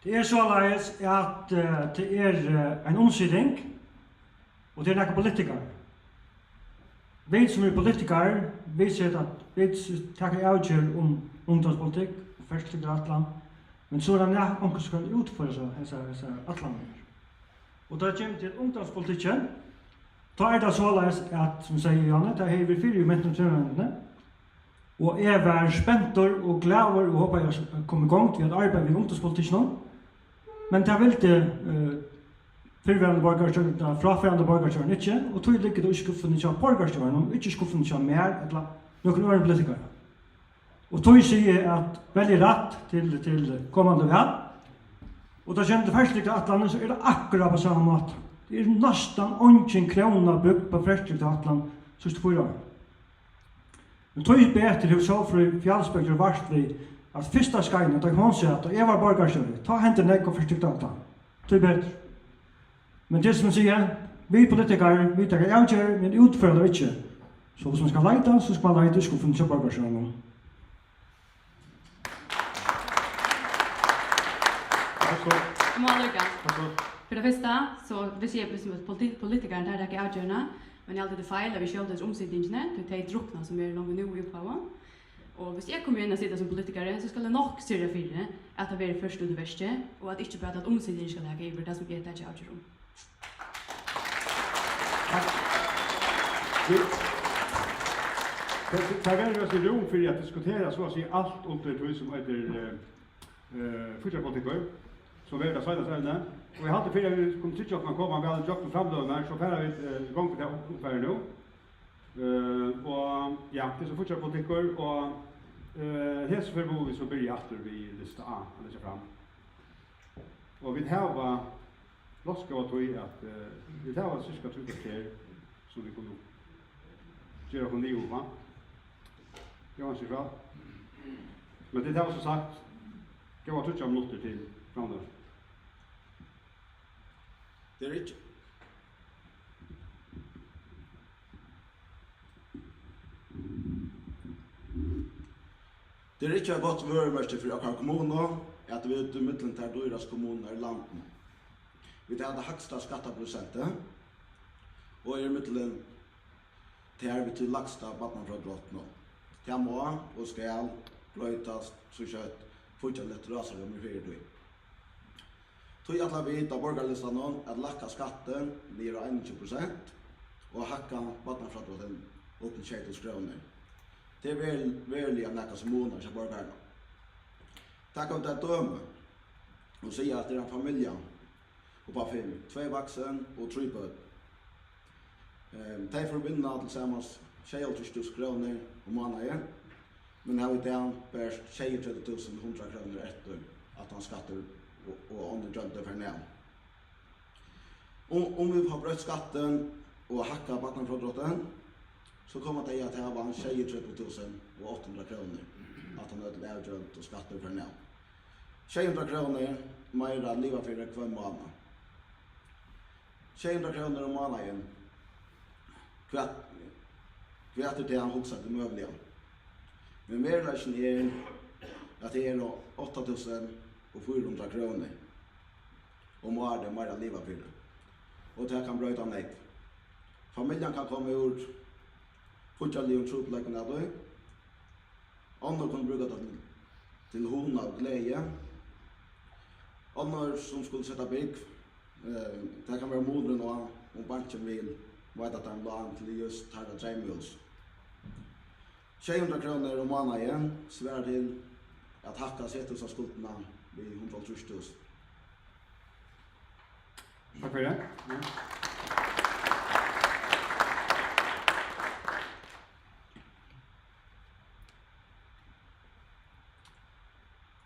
Det är så läs att det är en omsidning och det är några politiker. Vi som är politiker, vi ser att vi tar avgör om ungdomspolitik och först till Atlant. Men så är det någon som ska utföra dessa Atlanter. Och då kommer till ungdomspolitiken, då är det så läs att, som säger Janne, det är vi fyra mentortränarna. Och jag var spänntor och glad och hoppas jag kommer igång till att arbeta vid ungdomspolitiken. Men det vill inte förvärande borgarstjärn, fraförande borgarstjärn inte, och tog ligger det inte skuffen till borgarstjärn, inte skuffen till mer, eller någon annan politiker. Och tog säger att välja rätt till kommande val. Och då kände först lite Atlant så är det akkurat på samma måte. Det är nästan 1 krona brukt på först till Atlant så står det. Men tog bättre hur så för fjällsbygder vart vi att första skajnen då hon säger att jag var borgarstjärn. Ta hänt en och först till Atlant. Tog bättre. Men det som säger vi politiker vi tar avgör men utför det inte. Så som ska leda så ska man leda skuffen till borgarstjärn. För det första så vi ser som politikern där det är avgörande men jag alltid fel att vi själva det omsidningen det är druckna som är långt nu i upphaven. Och hvis jag kommer in och sitta som politiker så ska det nog sörja för det att det blir först och det värsta och att inte bara att omsidningen ska lägga över det som är det avgörande. Det är väldigt rum för att diskutera så att säga allt om det som heter fotbollspolitiker. Så vi har sagt det och jag hade för att vi kom till att komma väl jobba framdömar så färre vi igång för det uppfärd nu. Och ja, det är så fotbollspolitiker och hälso för vi så börjar efter vi lista A och läsa fram. Och vi har loska och tog att vi har syska trycker så vi kunde göra från det va. Jag anser väl. Men det har också sagt det var 20 minuter till framdömar. Det är inte. Det är inte gott vörmärste för akkurat kommuner att vi ut i mitten till dyras kommuner i landet. Vi har det högsta skatteprocentet och i mitten till vi till lägsta vattenfrådbrott nu. Det må och ska brötas så kött fortsätta rasar med för det. Tog alla vita borgarlistan att lacka skatten ner 21% och hacka vattenfrådbrotten upp till 20 kronor. Det är väl näka som månader som borgarna. Tack om det döme och säga att det är en familj och på 5, 2 vuxen och 3 barn. De får vinna tillsammans 20 kronor om månaden. Men här ute är bäst 23 100 kronor efter att han skattar och om det drömde för när. Om vi har bröt skatten och hacka vattenfrådbrotten så kommer det att ha en 23 800 kronor att han hade avdrömt och skattar för när. 200 kronor mer att leva för kvar månad. 200 kronor om månaden. Kvart det han huxat i möbler. Men merlösen är att det är 8 400 kronor om månaden mer att leva för. Och det kan bröta nej. Familjen kan komme ur fortsatt truplekken av det. Andre kan bruke det til hona og glede. Andre som skulle sette bygg, det kan være moderen og om banken vil vet at han la an til just her av Dreimjøls. 600 kroner om måneden igjen, svært til at hakka settes av skuldene ved 130 000. Takk for det.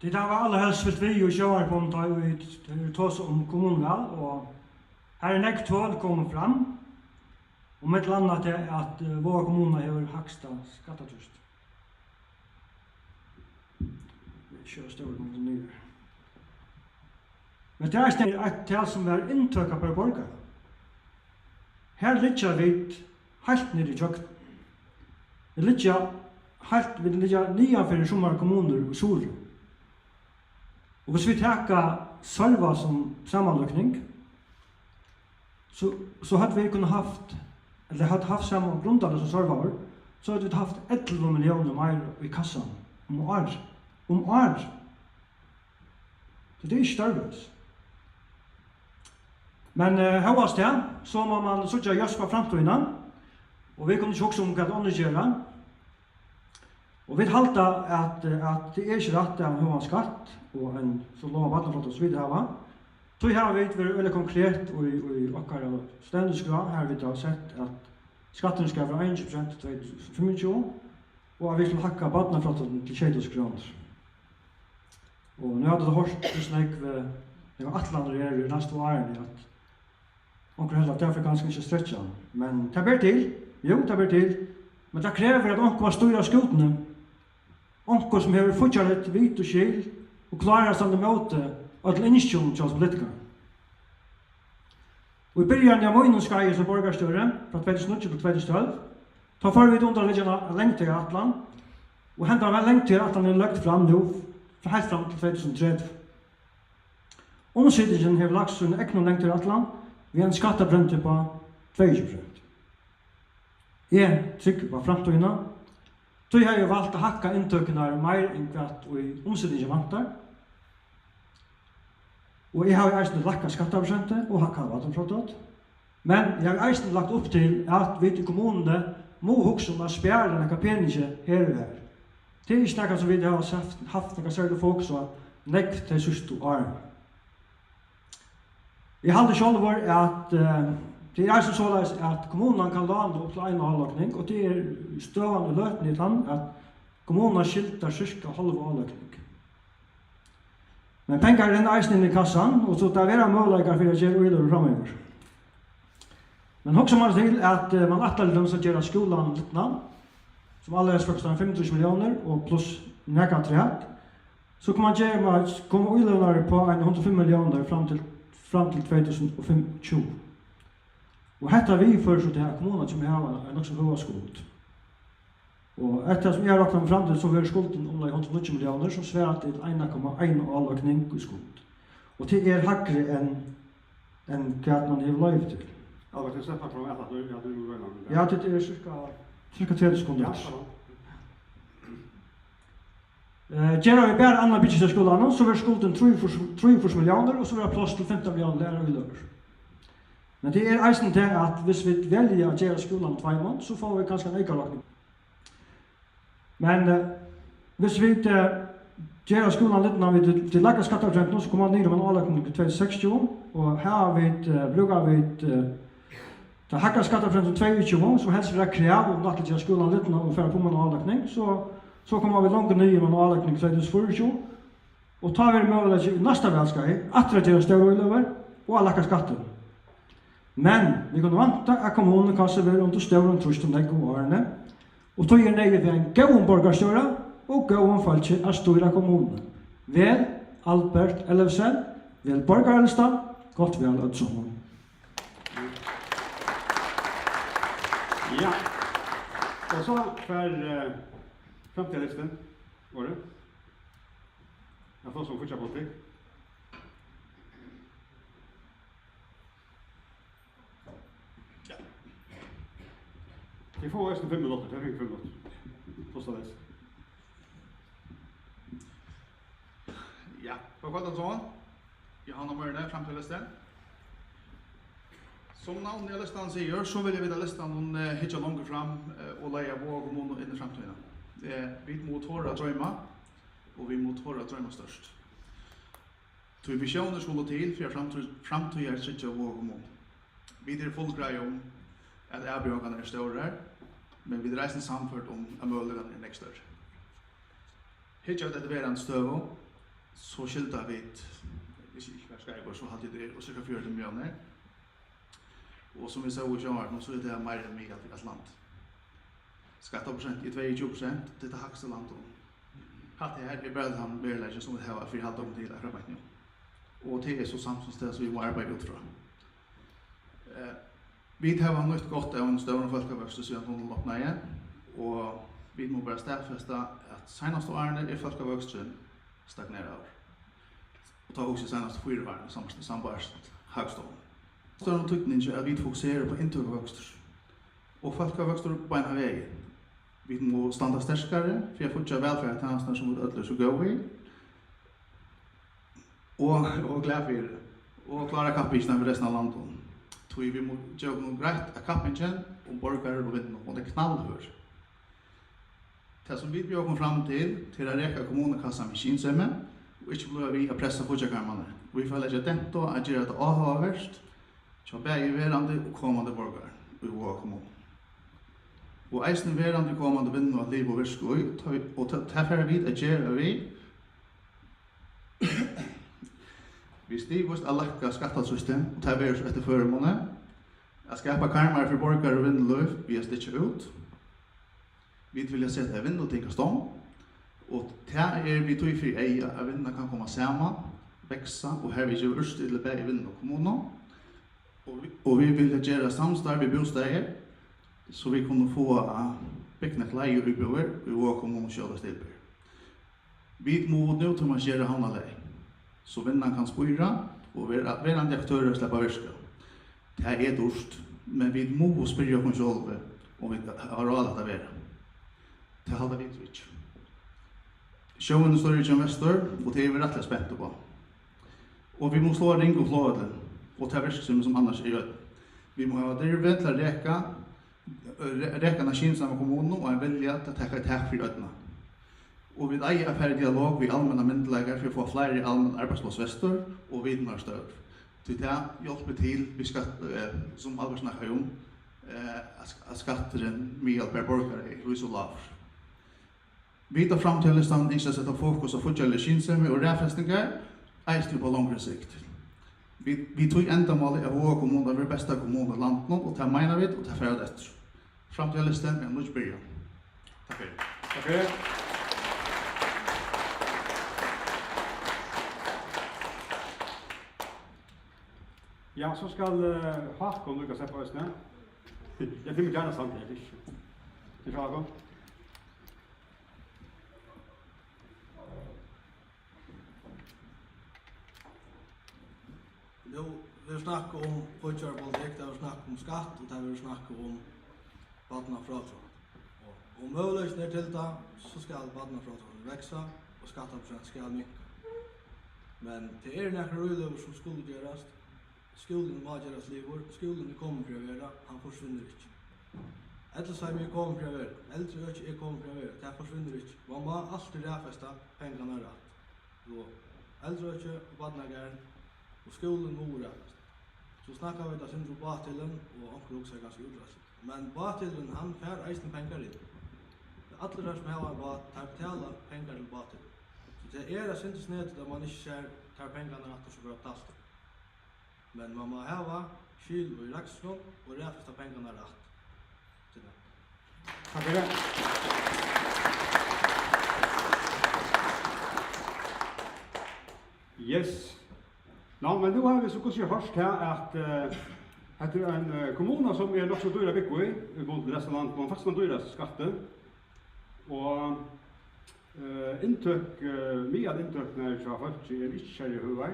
Det var aller helst vilt vi og kjører på da vi tås om kommunval, og her nekk tål kommer fram, og med et eller annet er at våre kommuner har haksta skattetrust. Vi kjører større mot det nye. Men det er et tal som er inntøkket per borger. Her ligger vi helt nede i tjøkken. Vi ligger nianfor sommar kommuner og Sore. Og hvis vi taker Sørva som sammenløkning, så hadde vi kunnet haft, eller hadde haft samme grundalle som Sørva var, så hadde vi haft 11 millioner mer i kassan om år. Om år. Så det er ikke større. Men høyast det, så må man sutja just på framtøyna, og vi kunne ikke også om hva det undergjøre. Og vi halta at det er ikke rett av høyast skatt, og en så lov vattenflott og så videre hava. Så har vi vært veldig konkret i okkar stendesgrad, her har vi da sett at skatten skal være 1% til 2025, og at vi skal hakka vattenflott til 20 kroner. Og nu hadde det hørt det var atlander i neste årene at onker heller derfor ganske ikke stretcha. Men det ber til, det ber til, men det krever at onker var styr av skutene. Onker som har fortsatt hvit og skil, og klarer seg måte og til innskjønn til oss politikere. Og i byrjan av Møynundskai som borgarstøre fra 2008 til 2012, da får vi underliggende lengt til Atlan, og hentar vel lengt til Atlan er lagt fram nå, helt fram til 2030. Omsidningen har lagt sin ekne lengt til Atlan, vi har en skattebrente på 20%. Jeg trygg på framtøyna, så har jeg valgt å hakka inntøkene mer enn kvart og i omsidningen vantar. Og jeg har eisen lagt skattebrente og hakka vattenflottet. Men jeg har eisen lagt opp til at vi til kommunene må hukse om å spjære noen peninge her og her. Det er ikke noe som vi har haft noen særlig folk som nekt til siste årene. Jeg halte selv at det er så at kommunene kan lande opp til en avløkning, og det er støvende løten i land at kommunene skilter cirka halv avløkning. Men penger er eisen inn i kassan, og så det er muligheter for å gjøre uiler fremover. Men også man til at man atler til å gjøre skolen litt navn, som alle er spørsmål 25 millioner, og pluss nekka 3, så kan man gjøre komme uiler på 105 millioner fram til 2025. Og hetta vi først til her kommuner som har en nok så høy skuld. Og etter som jeg har lagt fram til, så vil skulden om 190 millioner, som sverer til 1,1 avløkning i skuld. Og det er hakkere enn hva man har løyv til. Avløkning slipper fra at du er veldig. Ja, det er cirka 30 sekunder. Gjør vi bare andre byggelse skolene, så vil skulden 3 millioner, og så vil det plass til 15 millioner lærere i løver. Men det er eisen til at hvis vi velger å gjøre skolen 2 måneder, så får vi kanskje en øykelagning. Men hvis vi gjør skolen litt når vi til lager skatteavtrenten, så kommer vi ned om en avlagning til 2060, og her bruker vi til hakker skatteavtrenten 22, som helst vil ha krav om at vi gjør skolen litt når vi får på med en avlagning, så kommer vi langt ned om en avlagning til 2024, og tar vi mulighet i neste velskei, at det gjør større ulover, og å lager skatten. Men vi kan vanta at kommunen kan se være under større trust om de gode årene, og tog er nøye ved en gøy borgarstøra og gøy falskje av store kommunene. Vel Albert Ellefsen, vel borgarlista, godt vel Ødsson. Ja, og så for fremtidslisten, var det? Jeg får som fortsatt politikk. Det får nästan 5 minuter, det fick 5 minuter. Första läs. Ja, på kvart sån. Jag har nummer där fram till listan. Som navnet i listan sier, så vil jeg vite listan hun hittar långt fram og leia våg og mån inn i framtiden. Vi må tåra drøyma, og vi må tåra drøyma størst. Tog visjoner skulle til for framtiden sitter våg og mån. Vi er full grei om at avbjørkene er større, men vi reisen samført om at mulighetene er nekst større. Hittar vi dette verden støv, så skilter vi hvis ikke hver skreiber, så hadde det og cirka 40 millioner. Og som vi sa i sjøvaren, så det mer enn mye i et land. Skatteprosent i 22%, det er hakste land. Hatt det her er bare den verleggjen som vi har for halvt om til akkurat. Og det er så samsynssted som vi må arbeide ut fra. Vi har nytt godt av en større folkevøkst siden hun åpnet igjen, og vi må bare stedfeste at seneste årene er folkevøksten stagnerer år. Og ta også seneste 4 årene sambarst høgstående. Større tykning er at vi fokuserer på inntøkvøkster og folkevøkster på en av veien. Vi må standa sterskere for å få ikke velferdstjenester som vi ødler så gå i og glede for det og klare kappingen med resten av landet. Tror vi må gjøre noe greit av kappingen om borgere og vinner og det knallhør. Det som vi bjør fram til å reka kommunekassa med kinnsemme og ikke blir vi å presse fortsakarmene. Vi får legge dette og gjøre det avhåverst så begge verande og kommande borgare i vår kommun. Og eisen verande kommande vinner at liv og virke og tilfære vi at gjøre vi vi stivast å lakka skattasystem og ta vers etter føremåne å skapa karmar for borgare og vinnerløv vi har stikket ut. Vi vil sette en vinnerting av stånd og det vi tog for eie at vinner kan komme sammen, veksa og her vi gjør urst til begge vinner og kommuner. Og vi vil gjøre samstarv i bostader, så vi kunne få bygnet leie og beboer i vår kommune kjøle stilber. Vi må nå til å gjøre handleie, så vinneren kan spyre og hverandre aktører slipper virke. Det er dårst, men vi må spyrre oss selv om vi har råd til å være. Det holder vi ikke. Sjøen står i Kjønvester, og det er vi rettelig spent på. Og vi må slå ring og flåde og ta virksomhet som annars er gjør. Vi må ha drivet til å reka naskinsamme kommunen og en vilja til å ta et takk for ødene. Og vi eier affære dialog med allmänna myndigheter for å få flere allmänna arbeidsplassvester og vidnarstøv. Til det hjelper til vi som Albert snakker om at skatteren mye per borgare er så lav. Vi tar fram til listan ikke å sette fokus på fortsatt naskinsamme og rævfestinger eislig på langere sikt. Vi tog endamålet av vår kommune, av vår beste kommune i landet, og det mener vi, og det er ferdig etter. Fram til listen, men nå blir jeg. Takk for det. Takk for det. Ja, så skal Håkon lukka seg på høstene. Jeg finner gjerne samtidig, ikke? Til Håkon. Jo, vi snakker om fortjørpolitikk, det vi snakker om skatt, og det vi snakker om badnafratråd. Og muligheten til det, så skal badnafratrådet vekse, og skatteprosent skal minke. Men det er nekker uiløver som skulle gjøres. Skolen må gjøres livet, skolen er kommet for å være, han forsvinner ikke. Etter sier vi kommer for å være, eldre er ikke kommet for å være, det forsvinner ikke. Man må alltid ræfeste pengene rett. Eldre er ikke og badnageren, og skolen må ræfeste. Så snakker vi da sin tro Batilen, og onker også er ganske utrastig. Men Batilen, han får eisen penger inn. Alle der som har en bat, tar betala penger til Batilen. Så det er det syntes ned til at man ikke ser tar pengene rett og så går opp alt. Men man må hava skyld og reksjon og ræfesta pengene rett. Takk for det. Yes. Nå, men nå har vi så kanskje hørt her at det er en kommune som er nok så dyr å bygge i mot resten av landet, man faktisk har dyrest skatten. Og mye av inntøkene fra folk er ikke kjærlig høyvei.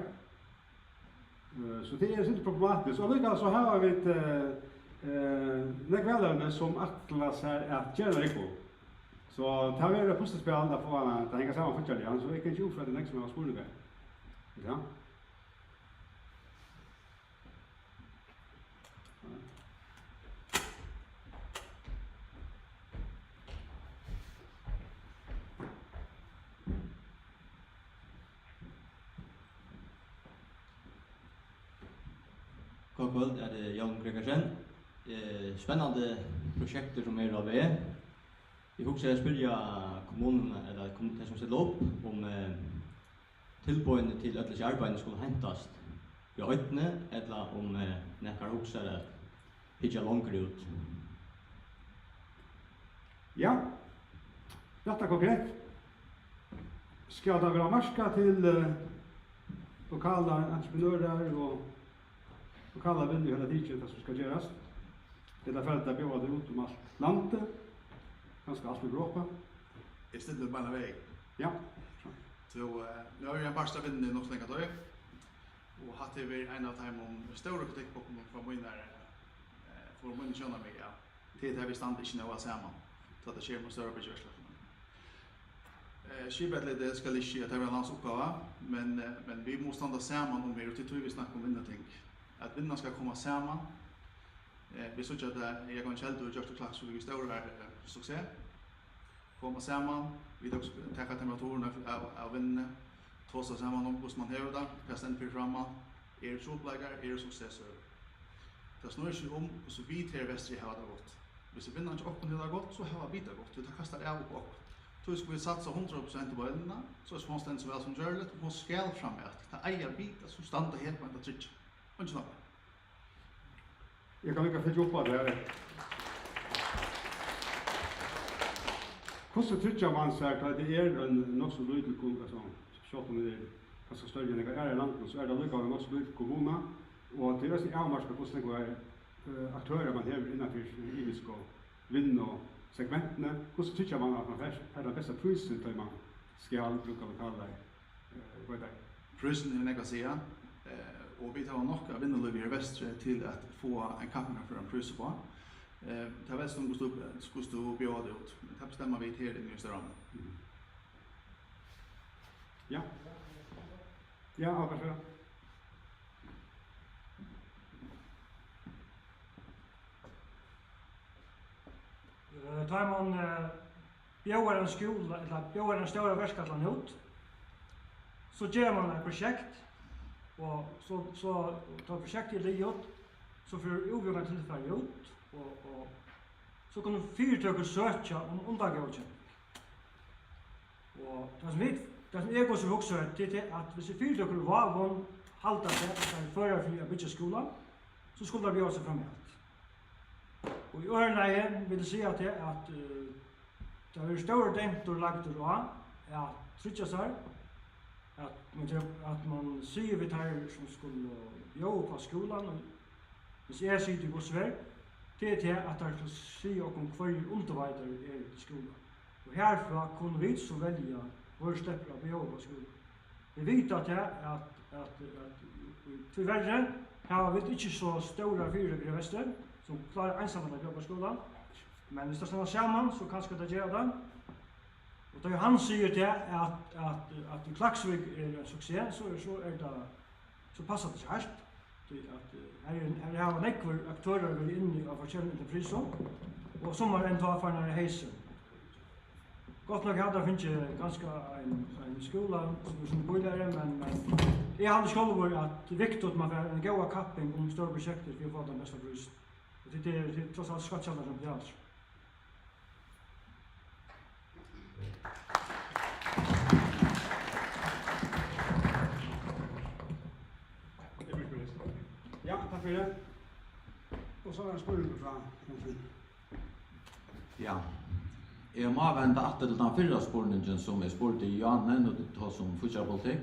Så det er litt problematisk. Og likevel så har vi nekvellarna som atlas här att göra det på. Så tar vi det pussespel där på att hänga samman fortsättningen så jag kan ju för det nästa som jag skulle ja. God kvöld, det Jan Gregersen. Spännande projekter som av ved. Vi husker jeg spyrja kommunen, eller det som setter opp, om tilbøyene til ødelig arbeid skulle hentast ved øytene, eller om nekkar husker at hitja langer ut. Ja, detta konkret. Ska det vara marska till lokala entreprenörer och lokala vänner hela tiden som ska göras. Det är för att det blir ut om allt landet. Ganska allt med Europa. Jag ställer bara väg. Ja. Så nu har vi en parsta vänner nog så länge då. Och hade vi en av dem om stora kritik på från mina för min känna mig ja. Det har vi stannar inte några samman. Så det sker med större budget. Skibet det ska ligga att det är landsuppgåva, men vi måste stanna samman om vi tror vi snackar om vinnerting. Att vinna ska komma samman. Vi såg att jag kan själv och just klass så vi stora succé. Komma samman, vi också ta temperaturen av vinna. Tossa samman om hur man har det, kasta en pyr framåt. Så uppläggar, successor. Det snurrar sig om så vi till väster har det gott. Hvis vi vinner inte upp och det har gått så har vi det gott. Det kastar av och upp. Så ska vi satsa 100% på elna, så är småstens så väl som görligt och skall framåt. Det äger bit så standa helt med att trycka. Inte så. Jag kan lycka fylla upp på det här. Hvordan trykker man seg at det en nok så lydelig kommune, selv om det ganske større enn det i landet, så det lykket en nok så lydelig kommune, og det er avmarska hvordan det aktører man hever innenfor indisk og vinn og segmentene. Hvordan trykker man at man får den beste prisen til man skal bruke lokale Prisen er nekka sida, og vi tar nok av vinnerløy i Vestre til at få en kappning for en pris på. Det vet som skulle stå bjöd ut. Det bestämmer vi till i Nystaram. Ja. Ja, varför? Tar man bjöd en skola eller bjöd en stora verksamhet ut, så gör man ett projekt och så tar projektet ut så för övergången tillfälle ut. Og så kan fyrtøkker søke om undagåelse. Og det som jeg også vokser til at hvis fyrtøkker var vån halda seg at det fører for å bygge skolen, så skulle det bli også fremhjert. Og i øreneie vil jeg si at det er større dempter lagt til å ha, at trykker seg, at man sier vi tar som skulle jobbe på skolen, og hvis jeg sier det går svært, det er til at det sier om hver underveider i skolen. Og herfra kunne vi så velge hvor slipper av behov av skolen. Vi vet at tyverre har vi ikke så store fyrtøkker i Vester som klarer ensamhet å jobbe på skolen. Men hvis det stannar sammen, så kanskje det gjør det. Og da han sier til at Klaksvik er en suksess, så passer det ikke helt. Her har nekvar aktører vært inne av forskjellige entrepriser, og som har en tafarnar i heisen. Godt nok hadde jeg finnet ganske en skole som bøylere, men jeg hadde selv vært at det er viktig at man får en god kapping om større prosjekter for å få den beste prisen. Det er tross alt skattkjallar som det er. Ja, takk for det. Og så er det spørsmål fra Finn. Ja. Jeg må vende atter til den fyrre spørningen som jeg spurte i Janen og det tar som futsalpolitikk.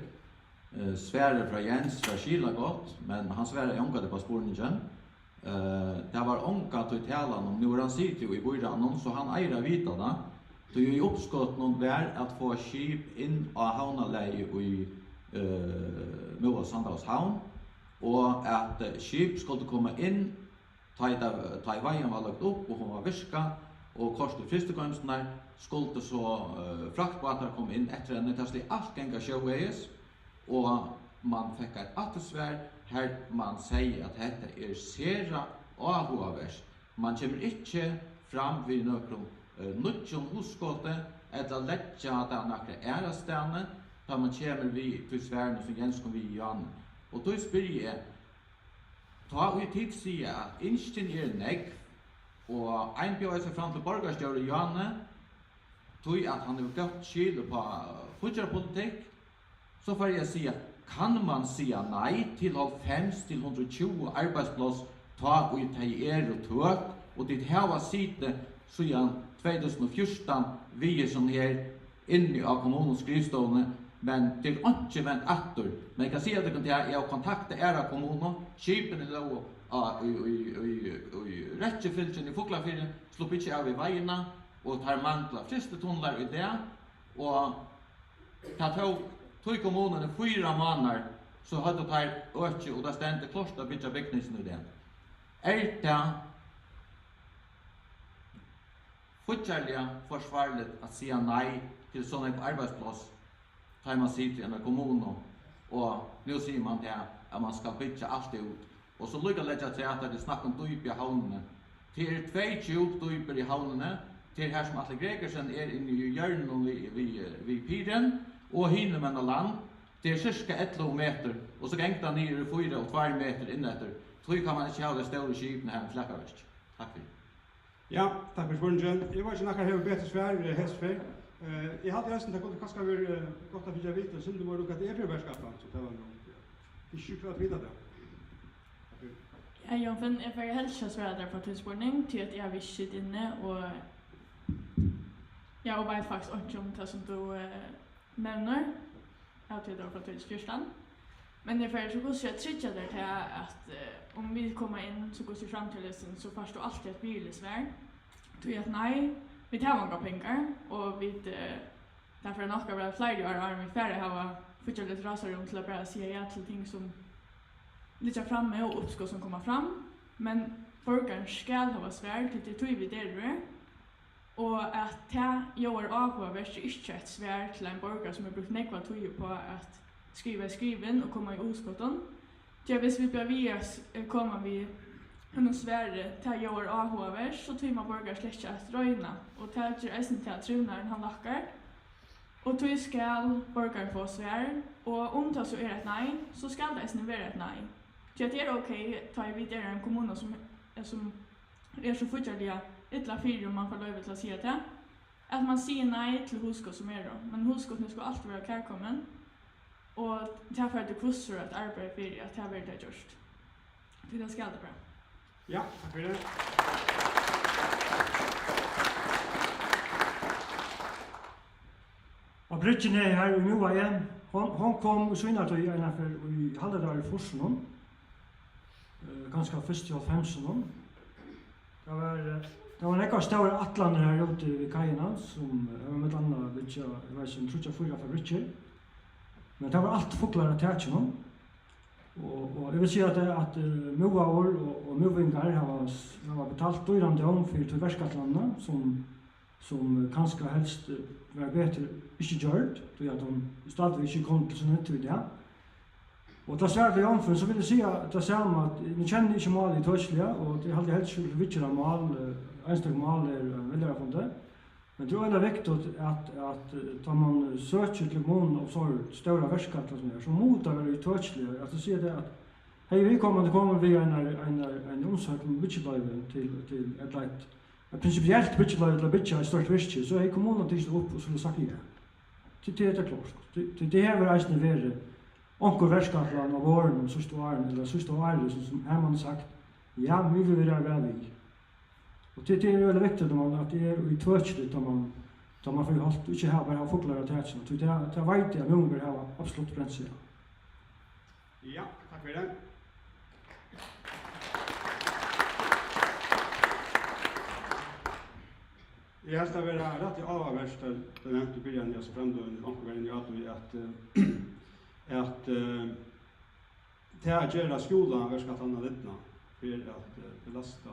Sverre fra Jens var skila godt, men han sverre er ångat på spørningen. Det var ångat til talan om når han sitter jo i bøyrannen, så han eier vita det. Det er jo i oppskott noen vær at få skip inn av havnaleie i Moa Sandals havn, og at skip skulle komme inn ta i veien var lagt upp och hon var virka och kors till fristegångsnar skulle så fraktbåtar kom in efter henne till allt gänga showways och man fick ett atmosfär här man säger att detta är sera avhuavers. Man kommer inte fram vid någon nutjon huskote eller lägga att han några ära stjärnor där man kommer vid till svärden som Jens kom vid Jan. Och då spyr jag ta vi tid säga att ingenjör negg och en bjöd sig fram till borgarstjärne Janne tog att han har gått skil på futurpolitik så får jag säga kan man säga nej till 50 till 120 arbetsplats ta vi ta och tåg och det här var sitte sedan 2014 vi är som här inne av kommunens skrivstående men det är inte vänt åter. Men jag kan säga att jag kontaktar era kommuner, skipen är då i rättjefilsen i Foklafyren, slår inte av i vägarna och tar manglar fristetunnlar i det. Och det tog kommunen 4 månader så hade det här ökat och det stände klart att byta byggnaden i det. Är det fortfarande försvarligt att säga nej till sådana på arbetsplats tar man sitter i en kommun och nu säger man det att man ska bygga allt ut och så lyckas lägga till att det snackar om dyp i havnen till 22 dyper i havnen till här som Atle Gregersen är inne i hjörnen vid Piren och hinner med land det är cirka 11 meter och så gängta ner 4 och 2 meter innetter så kan man inte ha det stora skipen här med släckarverk. Tack för det. Ja, tack för spåren. Jag var inte några här bättre svär hästfär. Jag hade nästan det kunde kanske vara gott att vilja veta sen det var nog att det är förvärskapet så det var nog. Det är sjukt att veta det. Ja, jag finn är för hälsa svär där på tidsspårning till att jag visst inne och jag vet faktiskt också om det som du nämner. Jag tror det var från tidsfyrstan. Men det är för så går jag trycka där till att om vi kommer in så går vi fram till listen så förstår alltid att vi är svär. Tror jag att nej, vi tar många pengar och vi därför är några bra fler år med färre har fortsatt lite rasar till att bara säga ja till ting som lite framme och uppskott som kommer fram. Men borgaren ska ha svär till det tror vi det och att ta gör avhåvers inte ett svär till en borgare som har brukt nekva tog på att skriven och komma i oskotten. Ja, hvis vi behöver komma vi någon svärre ta gör avhåvers så tror man borgare släcka att röjna och ta till eisen till trunaren han lackar. Och tog skall borgaren få svär och om det så är ett nej så skall det eisen vara ett nej. Så det är okej ta vi där en kommun som är så fortfarande ettla fyra om man får lov att säga det. Att man säger nej till huskott som är då. Men huskott ska alltid vara kärkommen. Och därför är det kvossor att arbeta för att det här blir det just. Det ska alltid bra. Ja, tack för det. Och Bridgen är här i Moa igen. Hon kom och synade till en för i Halledal i Forsen. Ganska först i 50-talet. Det var några stora atlander här ute vid kajerna som var med andra vilka var som tror jag 4 fabriker. Men det var allt fåglar att täcka någon. Och jag vill säga att Moaor och Movingar har betalt dyrande om för till verkatlandarna som kanske helst var bättre inte gjort då att de stadigt inte kom till sån till det. Och då svär det om för så vill jag säga att det samma att ni känner inte mål i Tyskland och det hade helt skulle vilka mål enstaka mål är väldigt från det. Men det är viktigt att tar man söker till mån och så stora verkskatter som är så motar i Tyskland att se det att hej vi kommer vi en omsökning budgetlöven till ett principiellt budgetlöv eller budget stort risk så är kommunen till upp och skulle sagt ja. Det är klart. Det här var resten värre. Onkel verkskattlan av våren så står eller så står som har man sagt ja vi vill vara väl vi. Och det är väldigt viktigt att det är i tvåtsligt då man får ju halt inte ha bara fåglar att äta så det vet jag nog vill ha absolut bränsle. Ja, tack för det. Jag ska vara rätt i avvärst den här början jag så fram då en omgång att det här gör skolan verkar att han har för att belasta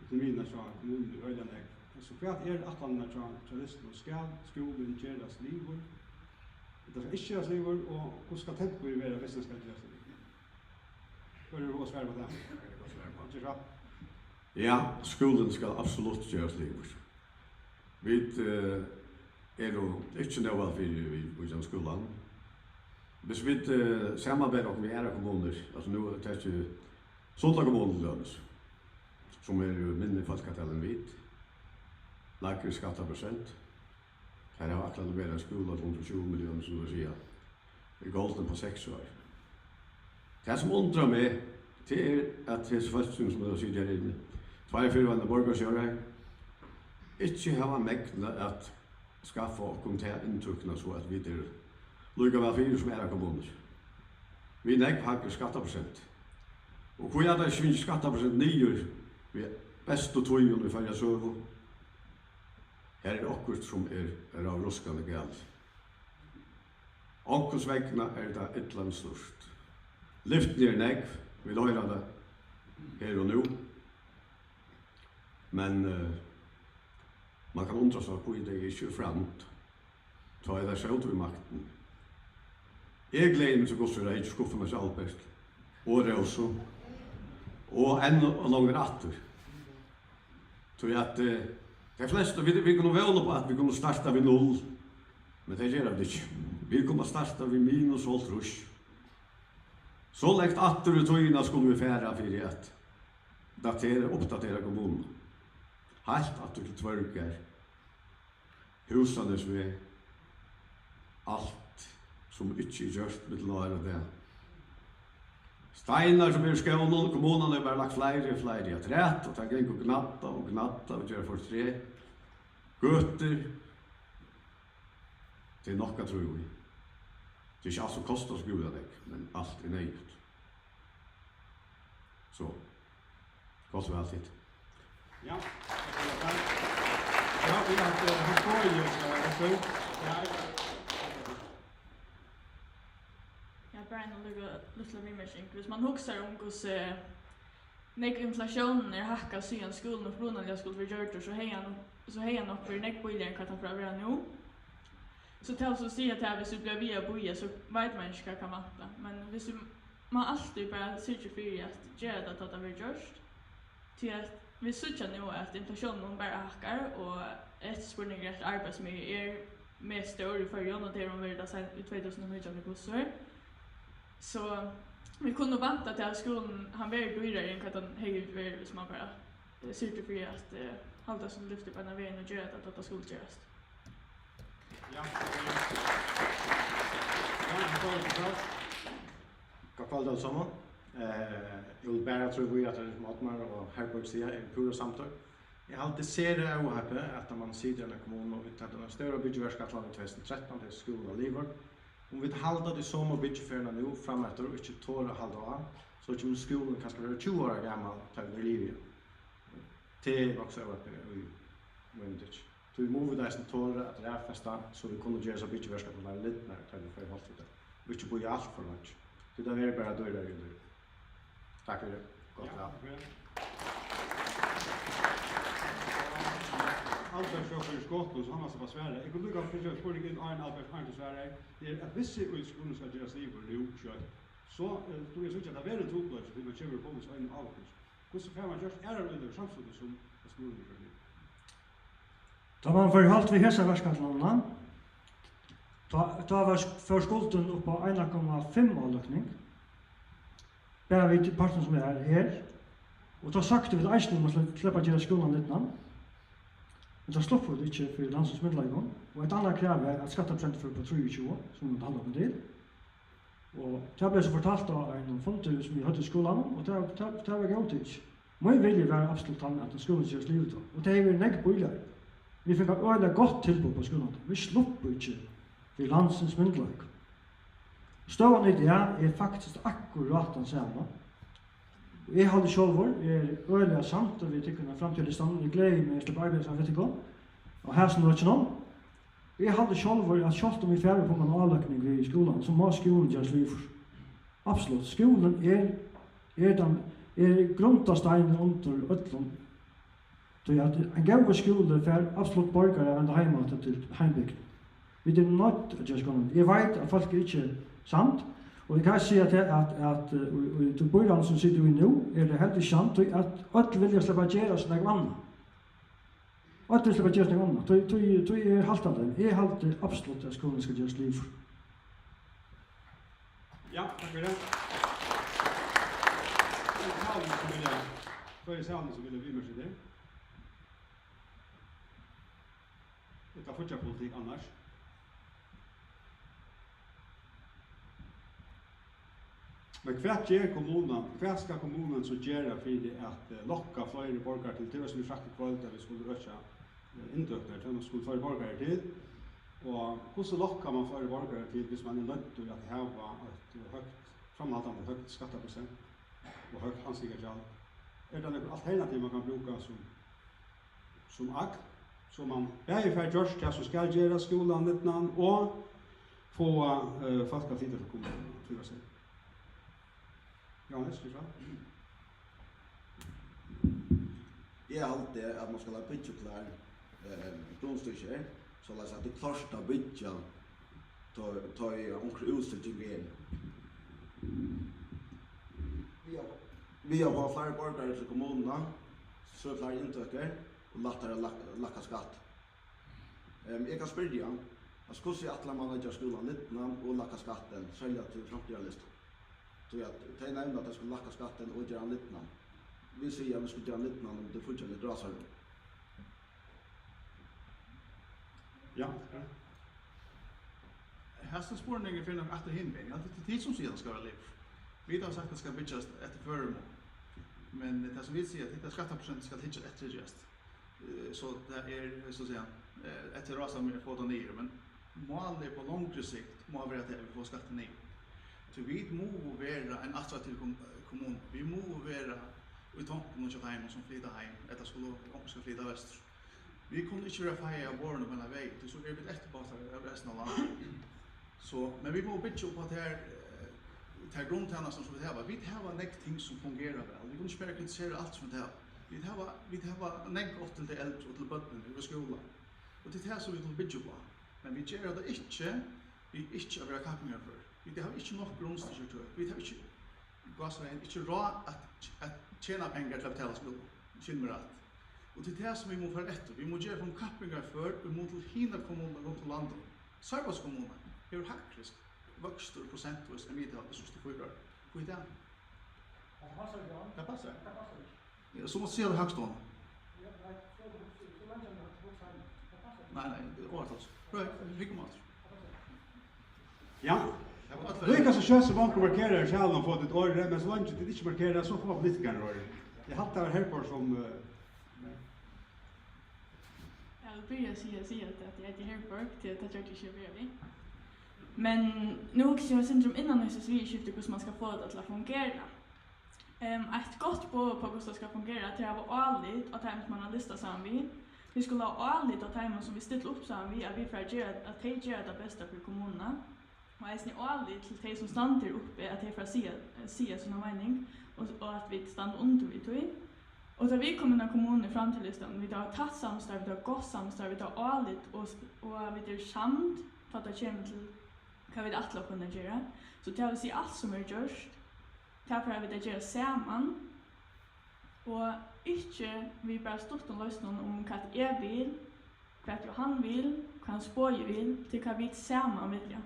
ekonomin så kommunen i ölen är. Så för att att man när turisten och skolan göras livor. Det är inte göras livor och hur ska tänka vi vara hvis det ska göras livor. För det svär på det. Ja, skolan ska absolut göras livor. Vi är då inte nå väl för den skolan. Hvis vi samarbetar med era kommuner, alltså nu är det ju Solta kommun löns, som är mindre folkkartellen vid, lägre skattaprocent. Här har akkurat levererat en skola till 120 miljoner, som du säger, i golden på 6 år. Det som undrar mig, det är att det är så fast som du säger här inne, 2-4 borgarsgörare, inte har mäkna att skaffa och kom till intryckna så att vi är lika väl 4 som era kommuner. Vi nägg högre skattaprocent. Och hur är det svinns skattaprocent nyer vi bästa tojen vi följer så här är akkurat som är av ruskande galt. Onkels vägna är det ett land störst. Lyft ner nägg, vi löjrar det här och nu. Men man kan undra sig på det är inte framåt. Ta är det själv i makten. Jag gläder mig så gott så det är inte skuffar mig så allt bäst. Och det också. Och ännu långt åter. Så att de flesta vi kunde väl på att vi kunde starta vid 0. Men det gör det inte. Vi kommer starta vid minus och trus. Så lägt åter ut och skulle vi färra för att uppdatera kommunen. Helt att till tvärgar. Husandes vi allt som inte gjort med låra det. Steinar som skålen, kommunen har bara lagt flere att rätt och ta gäng och gnatta och göra för 3. Götter. Det är nokka tror vi. Det är inte alls som kostar oss goda däck, men allt är nöjt. Så. Gott så alltid. Ja. Ja, vi har förståelse bara en lilla vimmering. Hvis man huxar om hur nek inflationen är hacka syn skolan och brunaliga skulle vi gjort så hejan upp för nek billigare kan ta fram nu. Så till så säga att hvis vi blir via boja så vet man inte kan matta. Men hvis man alltid bara söker för att göra det att det blir gjort. Till att vi söker nu att inflationen bara hackar och ett spurning rätt arbetsmiljö är mer stor för jon och det de vill sen i 2019 kursor. Så vi kunde vänta till att skolan han var dyrare än att han höjde värde som man bara söker för att hålla som lyfter på den vägen och göra att det skulle göras. Ja. God kväll allesammans. Jag vill bara tro att det är Matmar och Herborg säger en pura samtal. Jag har alltid sett det att man sitter i en kommun och vi tar den stora byggverkskatlan i 2013 till skolan och livar. Om vi håller det som och byggfärna nu framåt och inte tåra hålla av så kommer skolan kanske vara 20 år gammal tar vi liv. Det är också vad det är myndigt. Så vi måste där sen tåra att räfesta så vi kunde göra så byggverkskatlan lite när tar vi för hållt det. Vi inte bo i allt för mycket. Det där är bara dörrar i det. Tack för det. Gott ja. Albert Schoffer skott och så han var Sverige. Jag kunde gå för spårig in en Albert Hannes Sverige. Det är att vissa utskolan ska göra sig för nu så tror jag så att det är väldigt tråkigt att vi kör på så en Albert. Hur så får man just är det under samtidigt som skolan gör det. Då man för halt vi hesa verskatlarna. Då var för skolten upp på 1,5 avlökning. Bara vi till parten som är här. Och då sagt vi att Eisner måste släppa till skolan lite namn. Men då slopp vi inte för landsens middelagång. Och ett annat krav är att skatteprocent för på 23 som vi handlar om det. Och det blev så fortalt av en fond som vi hade i skolan och det var gott. Min vilja var absolut att skolan skulle sluta. Och det är vi nägg på ilar. Vi fick ett öde gott tillbud på skolan. Vi slopp inte för landsens middelagång. Stående i det är faktiskt akkurat den samma. Jag hade självor, öliga samt och vi tycker fram till listan. Jag gläder mig att arbeta som vet inte. Och här som det inte någon. Jag hade självor att kört om vi färre på en avlökning i skolan så må skolan göras liv. Absolut, skolan är den grundasteinen under öllum. Så att en god skole för absolut borgare ända hemma till heimbygd. Vi är not just going. Jag vet att folk inte sant. Och jag kan säga att till början som sitter vi nu det helt sant att alla vill släppa göra såna annat. Att det släppa göra såna annat. Då är halt det. Är halt absolut att skolan ska just liv. Ja, tack för det. För salen så vill vi med det. Det får jag politik annars. Men kvart ger kommunen, kvart ska kommunen så göra för det att locka fler borgare till det som vi sagt kväll där vi skulle rösta intökter till de skulle fler borgare till. Och hur så lockar man fler borgare till hvis man är nöjd till att ha ett högt framhållande högt skatteprocent och högt ansiktsjal. Det något alternativ man kan bruka som akt så man bäger för just det som ska göra skolan utan och få fasta tider för kommunen för sig. Ja, det är så. Jag har alltid att man ska ha bygga klar grundstycker så att det första bygga ta i omkring utställningen. Vi har flera borgare till kommunerna, så flera intökare och lättare lacka skatt. Jag kan spyrja, jag skulle säga att man lägger skolan lite och lacka skatten, sälja till framtida listan. Så att det nämnde att jag skulle lacka skatten och göra lite namn. Vi säger att vi skulle göra lite namn om det fortsätter lite rasare. Ja. Hästen spårningen finner att det hinner. Ja, det är tid som sidan ska vara liv. Vi har sagt att det ska byggas efter föremål. Men det som vi säger att det skatteprocent ska hittas efter just. Så det är så att säga efter rasar med få ner, men målet på lång sikt må vara att vi får skatten ner. Så vi må vara en attraktiv kommun. Vi må vara i tanken att hem som flyttar hem eller ska flytta väster. Vi kunde inte göra färja av våren på den vägen, så är vi efterbasade av resten av landet. Så, men vi må bygga upp att det här grundtjänsten som vi har. Vi har näkt ting som fungerar väl. Vi kan inte bara kritisera allt som vi har. Vi har näkt åt till det äldre och till bötten i skolan. Och det är det som vi vill bygga på. Men vi gör det inte, vi inte våra kappningar för. Vi har inte nog grundstyrstur. Vi har inte råd att tjäna pengar till att betala skolan. Känner mig rätt. Och det är det som vi må få efter. Vi må göra från kappningar för vi må till hina kommuner runt om landet. Sarvas kommuner har hackrisk vuxtur procentvis än vi har det sista 4 år. Hur är det? Det passar. Ja, så måste se det högst då. Nej, det är året alltså. Bra, vi kommer åter. Ja. Lika så känns det bank markerar själv och fått ett år, men så långt det inte markerar så får politikerna år. Jag hade här på som Jag vill säga att jag är Herborg till att jag inte kör vi. Men nu också jag syndrom innan det så vi skiftar hur man ska få det att fungera. Ett gott på hur det ska fungera till att vara ärligt att man har listat samman vi skulle ha ärligt att hemma som vi ställer upp samman vi är vi för att göra det bästa för kommunerna. Och är ni ärligt till de som stannar uppe att det för att se såna mening och att vi stannar under vi tog. Och då vi kommer när kommunen fram till listan, vi har tagit samstarv, vi har gått samstarv, vi har ärligt och vi är samt för att det kommer till vad vi alla kunna göra. Så det har vi se allt som är gjort. Därför har vi det göra samman. Och inte vi bara stort och lösning om vad jag vill, vad Johan vill, vad hans boy vill, till vad vi samman vill.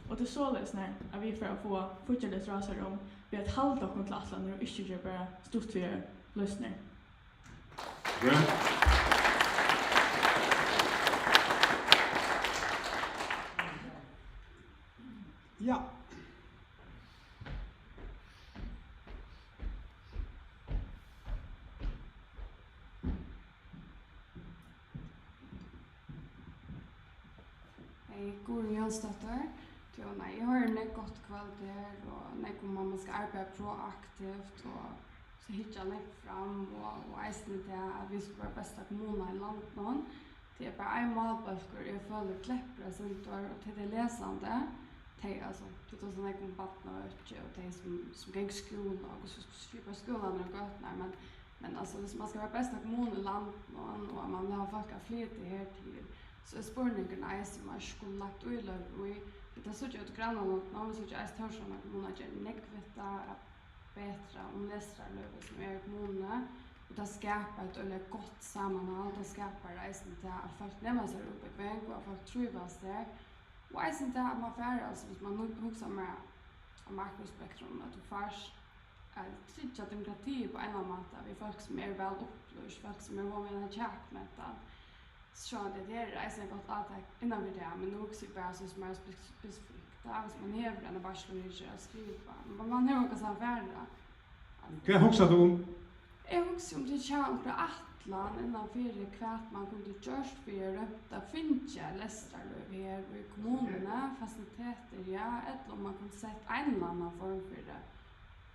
Och det är så lösning att vi för att få fortsätta rasar om vi att halta oss mot Lassland och inte göra bara stort för lösning. Ja. Guri Jonsdotter. Jag har en gott kväll där och när man ska arbeta proaktivt och så hittar jag fram och ägstning till att vi ska vara bästa kommuner i landet. Det är bara en malbalker jag följer kläppra och till det läsande te alltså det är såna kom barn och te som gäng skolan och så slipper skolan och götnar men alltså hvis man ska vara bästa kommun i land och man vill ha folk att flytta här till så är spårningen som man skulle lagt över och det är så att grannarna och någon så att Torshavn kommunen är nekvetta bättre om läsarlöv som är kommunen och det skapar ett väldigt gott sammanhang det skapar reisen till att folk nämner sig upp ett väg och folk trivas där och reisen till att man färre alltså hvis man huxar med makrospektrum att du fars att trycka demokrati på en annan måte vi folk som är väl upplyst folk som är vana tjackmätta så det är reisen gott attack innan vi där men också bara så som är specifikt där som man hävdar när Barcelona skriva men man har också färre Vad huxar du om? Jag huxar om det känns Atlan innan för kvart man kunde görs för att finna läsarlöv här i kommunerna faciliteter ja eller om man kunde sätta en annan form för det.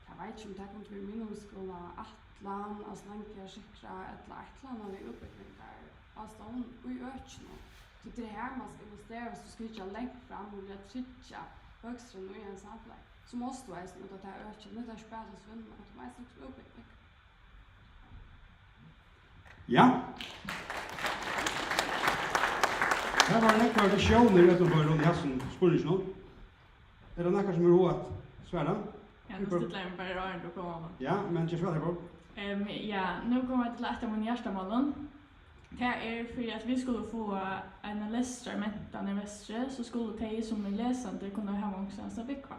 Jag vet inte om det kunde bli minusskola Atlan alltså länka säkra eller Atlan och vi uppbyggningar alltså hon i öknen. Så det här man ska investera så ska jag länka fram och vilja trycka högsta nu i en sammanhang. Så måste du alltså att det här öknen det är spelat och svinna att man ska uppbyggning. Ja. Här var det några visioner vet du för runt hassen spårning nu. Är det några som är roat? Svärda? Ja, nu stilla mig bara rör då kommer. Ja, men just vad det går. Ja, nu kommer jag till att min hjärtamålen. Det är för att vi skulle få en läsarmentan i Västre så skulle de som är läsande kunna ha någonstans att bygga.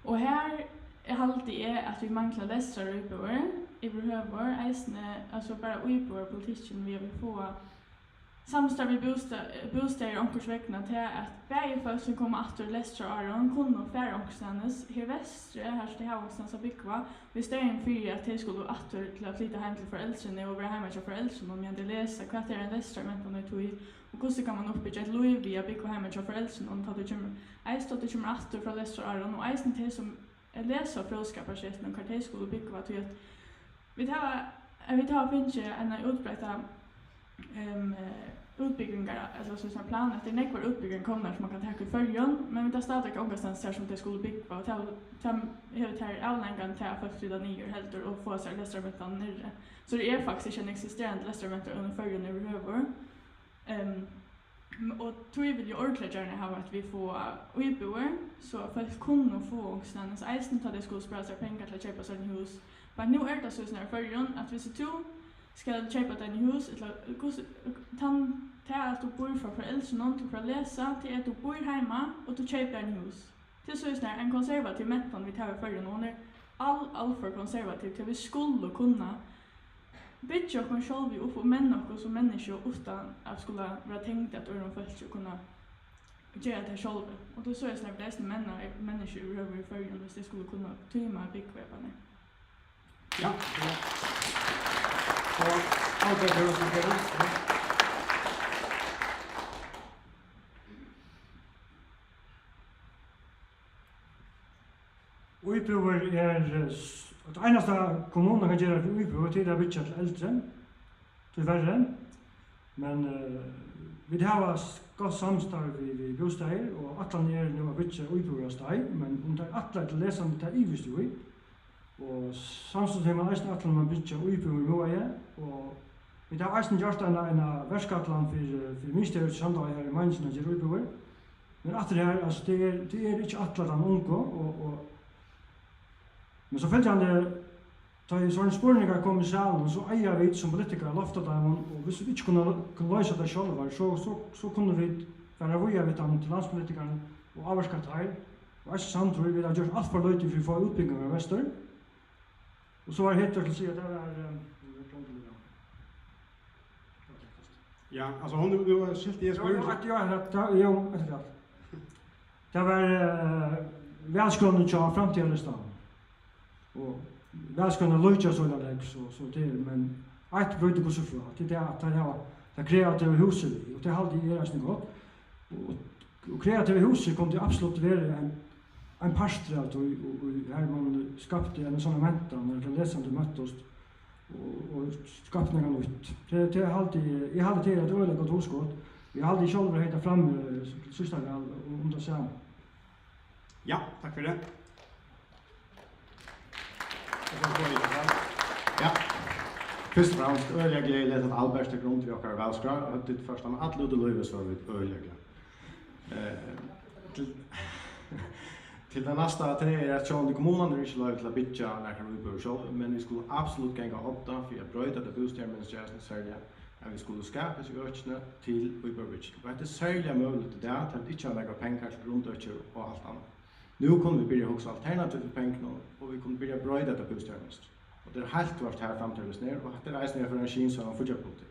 Och här är alltid att vi manglar läsare uppe i behöver äsne alltså bara uppe politiken vi vill få samstarv i bostäder och kursveckna till att bäge folk som kommer att läsa Aron kunde färre omkstandes här Västre här ska ha någonstans att bygga vi står en för att det skulle att till att flytta hem till föräldrarna och vara hemma till föräldrarna om jag det läsa kvart är en läsare men på något vis och hur kan man uppbygga ett liv via bygga hemma till föräldrarna och ta det kommer det kommer att från läsa Aron och ästen till som läsa frågskapacitet och kvart skulle bygga vad att vi tar finns en utbredda utbyggningar alltså så plan att det är några utbyggningar kommer som man kan ta i följen men vi tar stadigt någonstans där som det skulle bygga och ta här avlängan till att förflytta ner helt och få sig läsarmentan nere. Så det är faktiskt en existerande läsarmentan under följen överhuvud. Och tror jag vill ju ordentligt gärna ha att vi får utboer så för att kunna få någonstans eisen att det skulle spara sig pengar till att köpa sig en hus. Men nu är det så snarare följen att vi ser till ska köpa ett hus eller att du bor för föräldrarna till för att läsa till att du bor hemma och du köper en hus. Till så är en konservativ metod vi tar för någon är all för konservativ till vi skulle kunna bygga oss själva upp och människor som människor utan att skulle vara tänkt att öron folk skulle kunna göra det själva. Och då så är det nästan människor över i förrän hvis det skulle kunna tyma byggwebarna. Ja. Och allt det som det Uiprover det enaste kommunen kan göra för uiprover till att bygga till äldre, tyvärr. Men vi har gott samstarv vid bostäder och alla är nu att bygga uiprover steg, men om det är alla till läsande till ivistui. Och samtidigt har man eisen att man bygga uiprover nu och vi har eisen gjort en verskatland för ministeriet samtidigt här i Mainz när det är uiprover. Men att det här, alltså det är inte alla de unga och men så fällt han det ta i sån spårningar kom i salen så eier vi som politiker lofta dem och hvis vi inte kunde lösa det själva så kunde vi vara via vid dem till landspolitikern och avskattare och samtidigt vi har gjort allt för lite för att få utbyggnader i väster och så var det helt att säga att det var ja, alltså hon nu var skilt i spår. Det var välskronen till framtidslistan. Och väl ska nog lösa så där så det men att bryta på så för att det att det kreativa huset och det hade ju nästan gott och kreativa huset kom det absolut vara en pastrat och här man skapade en sån mentan när det läsande möttes och skapade något nytt det hade jag hade det att öle gott huskott vi hade själva hitta fram sista om det så Ja, tack för det. Ja. Først og fremst øyelig gledelig at Albert er grunn til okkar velskra. Og til først om alle ut og løyve så er vi øyelig Til den neste tre er at sjående kommunen er ikke løyve til å bytja nærkere uibør selv, men vi skulle absolutt ganga åtta for å brøyde det bostadministrasjonen særlig at vi skulle skape seg økene til uibørbytjen. Og det er særlig mulig til det at vi ikke har legget penger til grunnøkjer og alt annet. Nu kunne vi börja huxa alternativ till pengarna och vi kunde börja bröda det bostadminister. Och det är helt vart här fram till oss ner och det är ner för en skin som fotbollspolitik.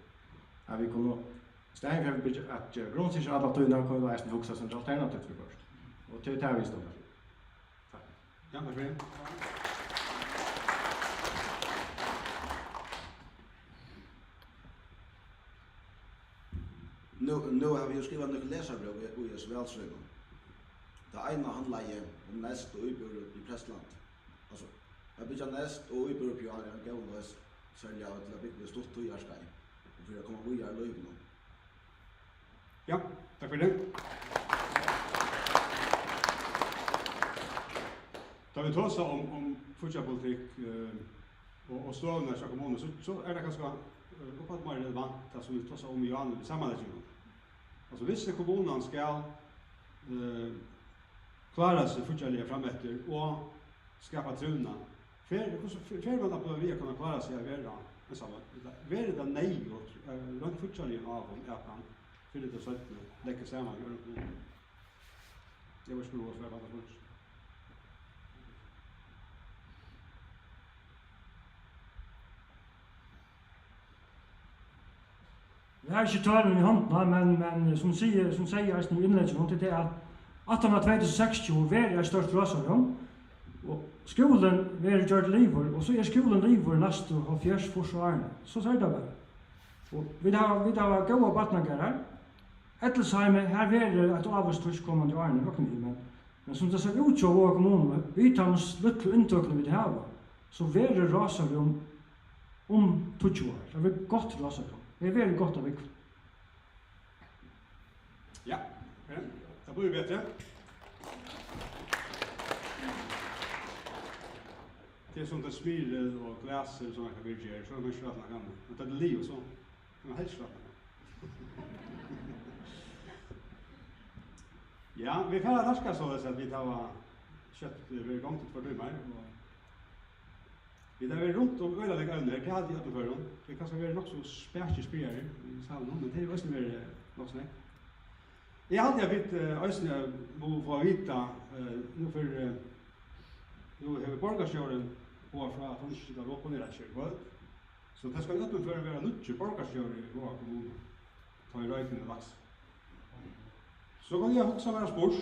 Att vi kunde stäng för att grundsikt alla tydliga kunde vara en huxa som alternativ för först. Och till det vi står där. Tack. Ja, tack för det. Nu har vi ju skrivit några läsarbrev i Svälsröven. Det ena handlar ju om näst och uibor i Pressland. Alltså, jag bygger näst och uibor på en gåvlös sälja till att bygga stort och järskaj. Och för att komma på gör löjv nu. Ja, tack för det. Då vi tar om fotbollspolitik och stående i kommunen så är det ganska uppåt mer relevant att vi tar om i andra sammanhang. Alltså visst kommunen ska klara sig fortsättliga framåter och skapa truna. För man att vi kan klara sig över en samman. Är det nej och runt fortsättliga av om jag kan för det så att lägga samman gör det. Det var skulle vara vad det Vi har ikke talen i hånden, men som sier i innledningen til det at 2060 er størst råsarum, og skolen er gjort liver, og så er skolen liver neste 70 årene. Så sier det bare. Og vi har gode badnager her. Ettelsheimet, her er det et avstyrst kommende årene, men som det ser ut til våre kommuner, vi tar oss litt inntøkene vi har, så er det råsarum om 20 år. Det er godt råsarum. Det är väldigt gott av vikten. Ja, det blir bättre. Det är som det smiler och glaser som man kan virgera, så är man slatna gamla. Det är liv och så. Man helst slatna. Ja, vi får raska så att vi tar kött vid gång till 4 timmar. Vi där är runt om öliga önder, det hade jag inte för dem. Det kanske är nog så spärt spelare i salen, men det är också mer något snägt. Jag hade jag vet ösnä må få vita nu för nu har vi borgarstjóren på från att hon ska gå på ner där kör. Så det ska inte för vara nutje borgarstjóren i vår kommun. Ta i räkning lax. Så kan jag också vara sport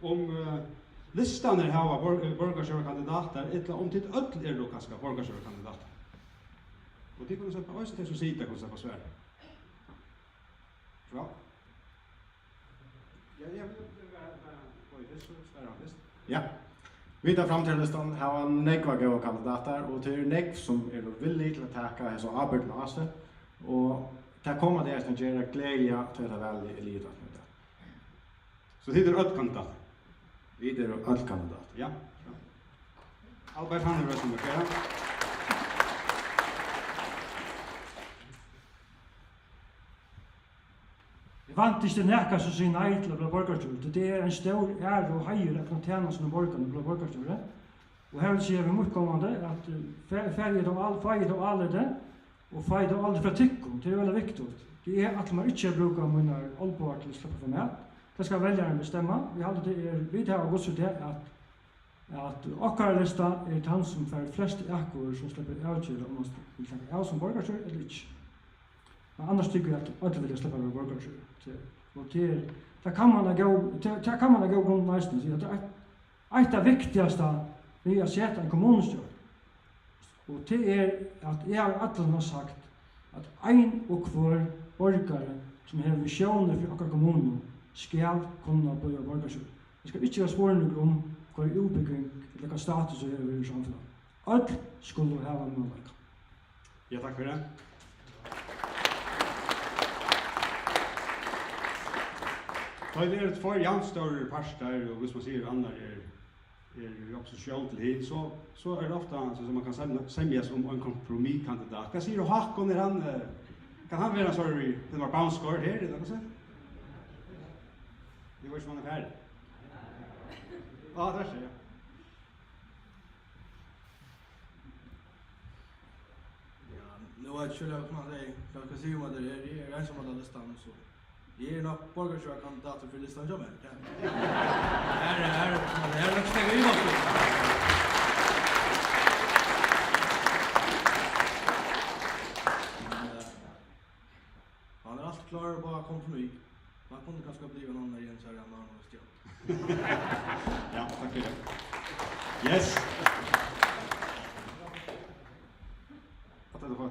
om listan är här borgarstjórkandidater eller om till öll är då kanske borgarstjórkandidater. Och det kommer så på oss det så sitta kan så på svär. Bra. Ja. Vi tar fram till listan har nekva goda kandidater och det är nek som är villig till att ta så arbetet med oss och ta komma det att göra glädje till att välja elitet. Så det är öll kandidater. Vidare och all kandidat. Ja. Albert han är som okej. Jag vant inte näka så sin nej till att bli borgarstjóri. Det är en stor ära och höjr att kunna tjäna som borgarna bli borgarstjóri. Och här ser vi motkommande att färger av alla det och färger av aldrig för tyckom. Det är väldigt viktigt. Det är att man inte brukar mina allbar till att släppa för mig. Det ska väljaren bestämma. Vi hade det har gått så det att okkar lista är han som för flest ekor som släpper avgöra om man vill släppa av som borgarstjóri eller inte. Men annars tycker jag att alla vill släppa av borgarstjóri. Och det kan man gå runt nästan så att det viktigaste är att sätta en kommunstjórn. Och det är att jag har sagt att en och kvar borgare som har visioner för okkar kommun skal kunna börja borgarstjóri. Det ska inte vara spårning om hur utbygging eller hva status är över i samfunnet. Allt skulle ha en möjlighet. Ja, tack för det. Det är ett för jämstörre parstar och hvis man säger andra är i opposition till hit så är det ofta så som man kan sämjas om en kompromisskandidat. Vad säger du Hakon han kan han vara sorry den var bounce score här det något så? Det var ju man är färdig. Ja, där ser jag. Nu har jag kört på mig. Jag ska se om det är en som har listan så. Det är nog borgarstjärna kandidater för listan som är. Här är det steg i måste. Han är allt klar på kompromiss. Man kunde kanske bli någon där igen så här annan och stjärna. Ja, tack för det. Yes. Att det var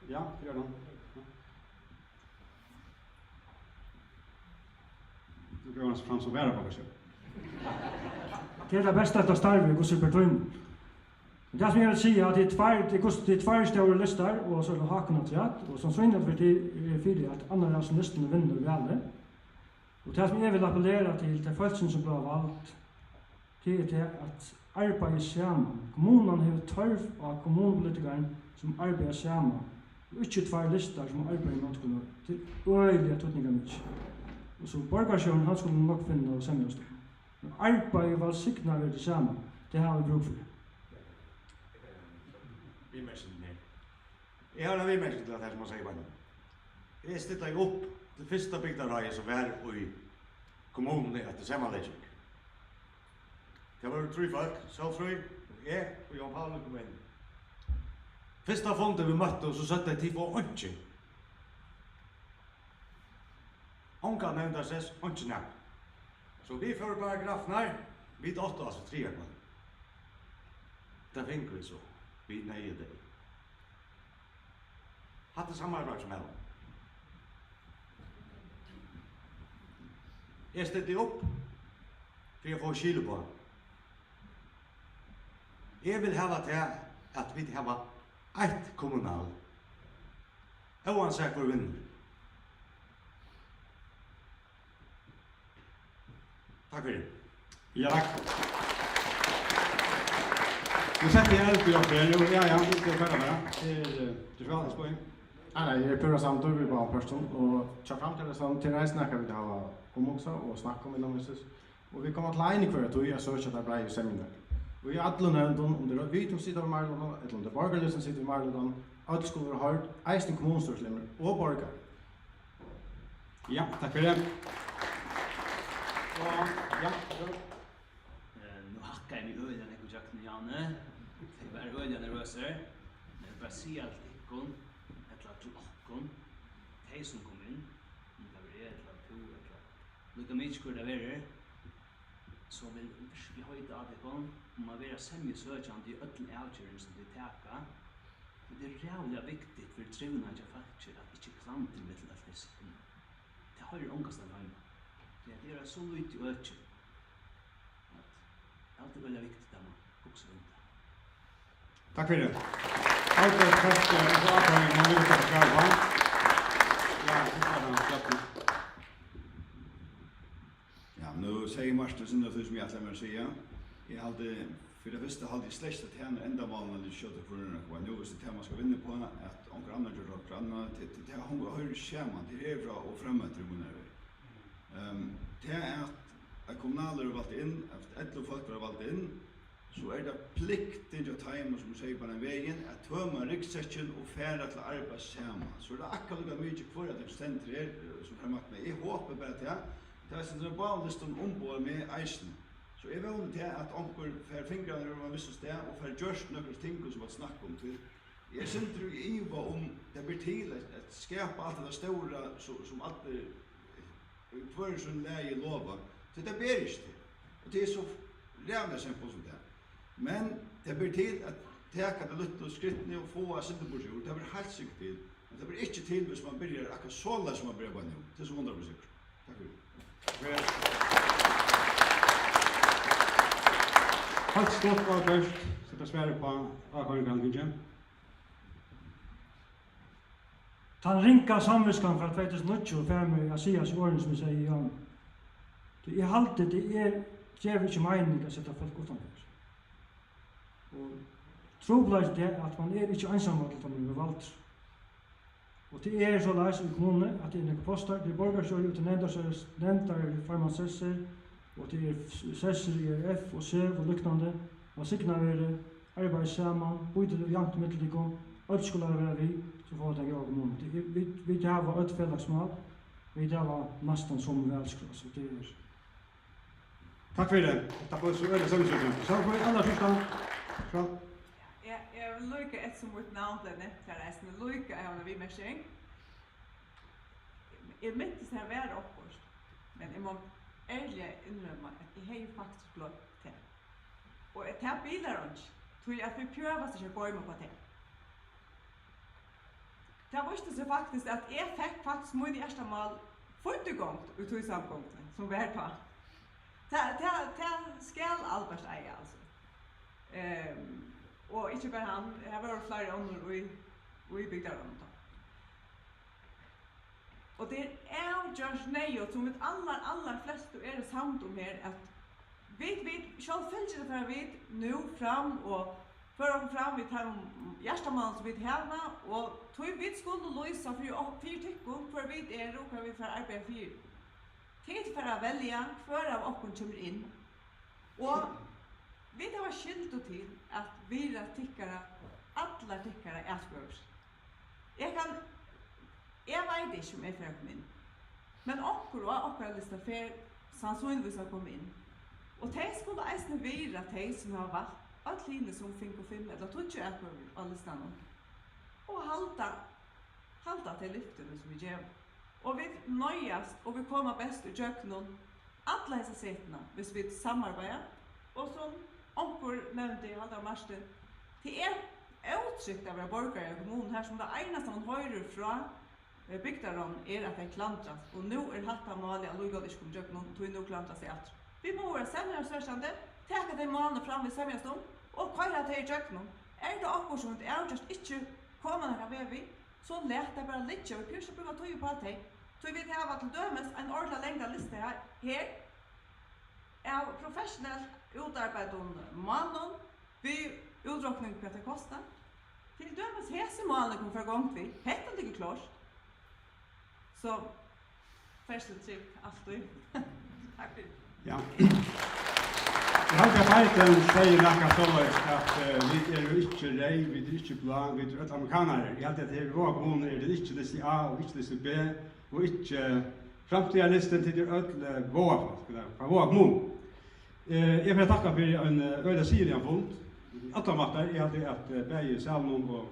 ja, gör det. Du går oss fram så vara på sig. Det är det bästa att starva och superdröm. Det som jag vill säga att det är två stora listor och så Hakon och Tjat och som svinner för det för att andra som listan vinner väl. Och det som jag vill appellera till folk som blir valt det är att arbeta samman. Kommunen har törv av kommunpolitikern som arbetar samman. Och inte två listor som arbetar mot kunna till öliga tutningar mycket. Och så borgarsjön han skulle nog finna och sämja oss. Men arbetar var signar det samman. Det har vi bruk för. Vi märker det. Jag har en vimärkning till det som man säger bara. Jag stittar upp till första bygdarraget som var i kommunen efter sammanläggning. Det var 3 folk, Salfrøy, jag och Jan Paul kom in. Första fondet vi mötte och så satt det till på ånche. Onka nämnda ses ånche näpp. Så vi får paragraferna, vi tar 8 alltså 3 kvar. Det fick vi så. Vi nöjer dig. Hade samarbete som helst. Jag ställde upp för att få skil på. Jag vill ha det att vi har ett kommunal. Oansett vad vi vinner. Tack för det. Ja, tack. Nu sätter jag upp i jobbet. Ja, inte förra med. Det är väl spång. Nej, jag är pura samtal vi bara person och ta fram till det som till resan kan vi ha om också och snacka om inom Jesus. Och vi kommer att line för att jag söker där bra i seminar. Och jag alla nämnt om det vi som sitter i Marlon eller om det borgarna som sitter i Marlon, att skulle ha hört Eisen kommunstyrelsemedlemmar och borgare. Ja, tack för det. Och ja, nu hackar jag mig öden i jakten Janne. Det var öden nervöser. Men bara se allt ikon. Till åkken, de som kom inn, om det var eller to, eller lukka mye hvor det var, så vil virkelig høyde av det om å være semjesøkjande i ødelen avgjøren som de taker. Det er rævlig viktig for trivna til faktisk at ikke klanter med til alt disse. Det har jo ångast av hjemme. Det er så lite i økje. Det er alltid veldig viktig at man bukser rundt det. Tack för det. Allt är först och avgången man vill ta själva. Ja, det var den klappen. Ja, nu säger Marsten sin det som jag ätlar mig att säga. Jag hade, för det första hade jag släckt att henne enda valen eller köttet för den och nu är det tema ska vinna på att onkel andra gör något annat. Det har hon hör scheman till herfra och framåt till hon det är att kommunaler har valt in, efter 11 folk har valt in, så är det pliktigt att tajma som säger på den vägen att tömma ryggsäcken och färra till arbeta samman. Så det är akkurat mycket kvar att det ständer här som framåt med. Jag hoppas bara att det är sådana bra listan ombord med eisen. Så jag vill till att onkel för fingrarna över en viss steg och för just några ting som att snacka om till. Jag syns ju Iva om det blir till att skapa allt det stora som alltid för sån läge lova. Så det blir inte. Och det är så jävla simpelt som det. Men det blir till att täcka det lite och skrittne och få sitta på sig. Det blir helt sikkert till. Men det blir inte till hvis man börjar akkurat såla som man börjar på nu. Det är så 100% sikkert. Tack för det. Allt stort var först. Så det svär på avgången. Han rinka samviskan för 2009 och för mig att säga så ordentligt som jag säger Jan. Det är alltid det är ger vi ikke mening å sette folk utanfor. Og trobladje det at man ikke ensamhet til man er valgt. Og det så leis i kommunene at det noen poster, det borgerskjøy og til nevntar farmansesser, og det sesser i RF og SEV og liknande, og sikna være arbeid sammen, bøyde og jankt middeldikom, alt skulle være vi, så får det gjøre kommunen. Vi har et fellagsmål, vi har nesten som velskra, så det Takk for det. Takk for det. Så får vi alle først. Jeg vil lykke et som vårt navn ble nevnt her reisende. Lykke er en vimersing. Jeg myntes her være oppgårst, men jeg må ærlig innrømme at jeg har faktisk glemt det. Og jeg tar biler ikke, tror jeg at vi prøver seg å gå med på det. Det viste seg faktisk at jeg fikk faktisk min første mål fortegångt ut i samkomsten som vi er på. Det skal Albert eie, altså. Og ikke bare han, jeg var flere ånder i bygdarum. Og det avgjørs nøyot som vi aller fleste er samt om her, at vi selvfølgelig for vi nå fram og før fram vi tar hjertemannen som vi har, og tog vi skulle løse for tykker, for vi og hva vi får arbeide for. Tid for å velge hver av oss kommer inn. Og vi har skilt til at vi tykkere, alle tykkere er spørs. Jeg vet ikke om jeg får komme inn. Men okkur lista fer sannsynligvis har kommet inn. Og de skulle eisne være de som har valgt alt linje som 5 eller 20 på listan. Og halda til lyftene som vi gjør. Og vi nøyast, og vi kommer best i kjøkkenen, alle disse setene, hvis vi samarbeider. Og som onkur nevnte i Halda Marsten, det uttrykt av borgere i kommunen her, som det eneste man hører fra bygdaron at de klandras. Og nå hatt av malig, og nå ikke kom kjøkkenen, tog nå klandras i alt. Vi må være semmer og sørsende, teka de malene fram i semmerstånd, og køyre til i kjøkkenen. Det akkur som det just ikke kommer her ved vi, så lät det bara lite och kanske bruka tog på det. Så vi har till dömes en ordentlig längre lista här. Är professionellt utarbetad mannen vi uträkning på det kostar. Till dömes hese mannen kommer för gång vi. Heter det klart. Så först och främst alltid. Tack för det. Ja. Jag har Biden säger något så att vi är inte rej, vi är inte blå, vi är amerikaner. Jag hade det var kommuner, det är inte lista A och inte lista B och inte framtida listan till det öll våra från vår kommun. Jag vill tacka för en öde Syrien fond. Alla mattar är det att bäge salmon och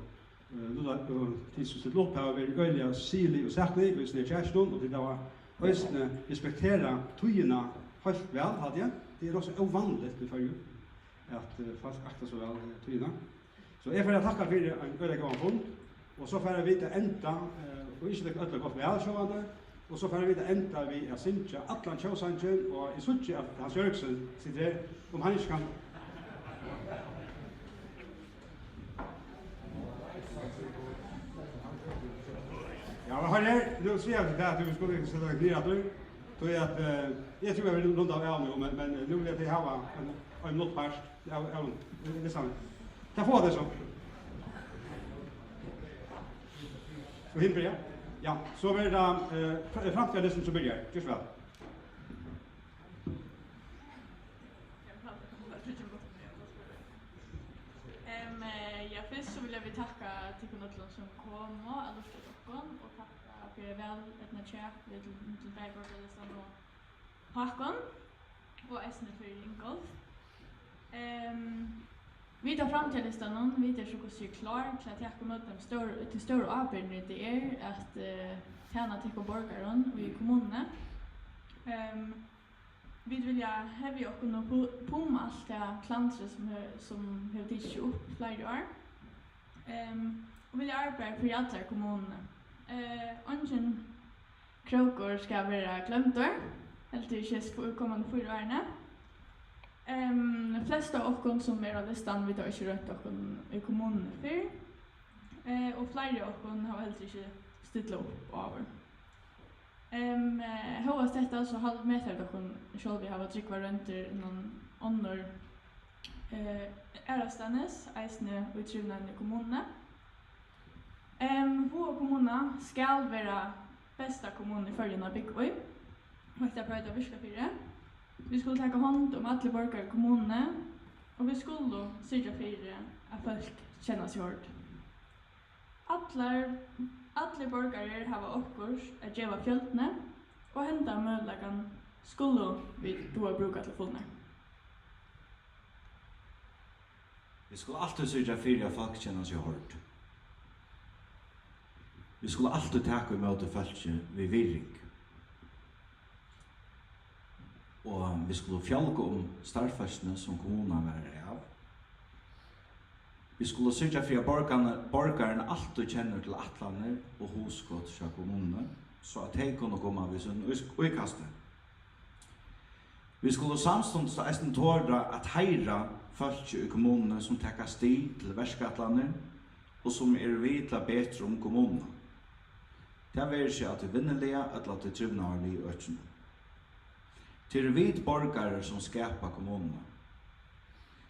tills lopp här över öliga Sili och Säkli och snä Chaston och det var östne respektera tojorna helt väl hade jag. Det är också ovanligt för ju att folk aktar så väl tojorna. Så jag vill tacka för en öde gång fond och så får vi det ända och inte det öde gott väl så och så får vi det ända vi är synja Atlant Chosanchen och i sucha att Hans Jörgsen sitter om han inte kan Ja, men hörni, nu ser jag att du skulle sätta dig ner då. Då är att jag tror jag vill runda av nu men nu vill jag ha en notpars. Ja, det är sant. Ta på det så. Så hinner jag. Ja, så blir det framtida det som börjar. Just väl. Ja, först så vill jag tacka till Knutland som kom och alla och tacka för väl ett natchat till Bergborgslistan och Hakon och Esne för Ingolf. Vi tar fram till listan vi tar så kostar klar till att jag kommer till stora avbildning det är att tjäna till borgaren och i kommunen. Vi vill ha vi och kunna på allt det klantre som har tagit upp flera år. Och vill arbeta för alla kommunerna. Ungen krokor ska vara glömda. Helt inte kommande 4 åren. De flesta av oss som är av listan vi tar inte runt oss i kommunen för. Och flera av oss har helt inte ställt upp över. Hovast detta så halvmeter då kun själv vi har tryckvar runt någon annor ärastanes eisne utrivnan i kommunen. Vår kommuna skal vara bästa kommun i Føroyarna Byggøy. Och det pröjda virka fyra. Vi skulle ta hand om alla borgare i kommunen och vi skulle sörja för att folk känner sig hårt. Alla borgare har okkurs att geva fjöltene och hända möjligheten skulle vi då bruka till fullnär. Vi skulle alltid sörja för att folk känner sig hårt. Vi skulle alltid taka emot folk vid virring. Og vi skulle fjallgå om startfestene som kommunen var av. Vi skulle sørge for at borgerne alltid kjenner til atlaner og hosgått fra kommunen, så at de kunne komme ved sin uikaste. Vi skulle samstånds eisen tåre at heira folk i kommunen som tekker sti til verskatlaner og som vidla betre om kommunen. Det vil ikke at det vinnelige at det trivnarlige i økene. Til vit borgare som skapar kommunen.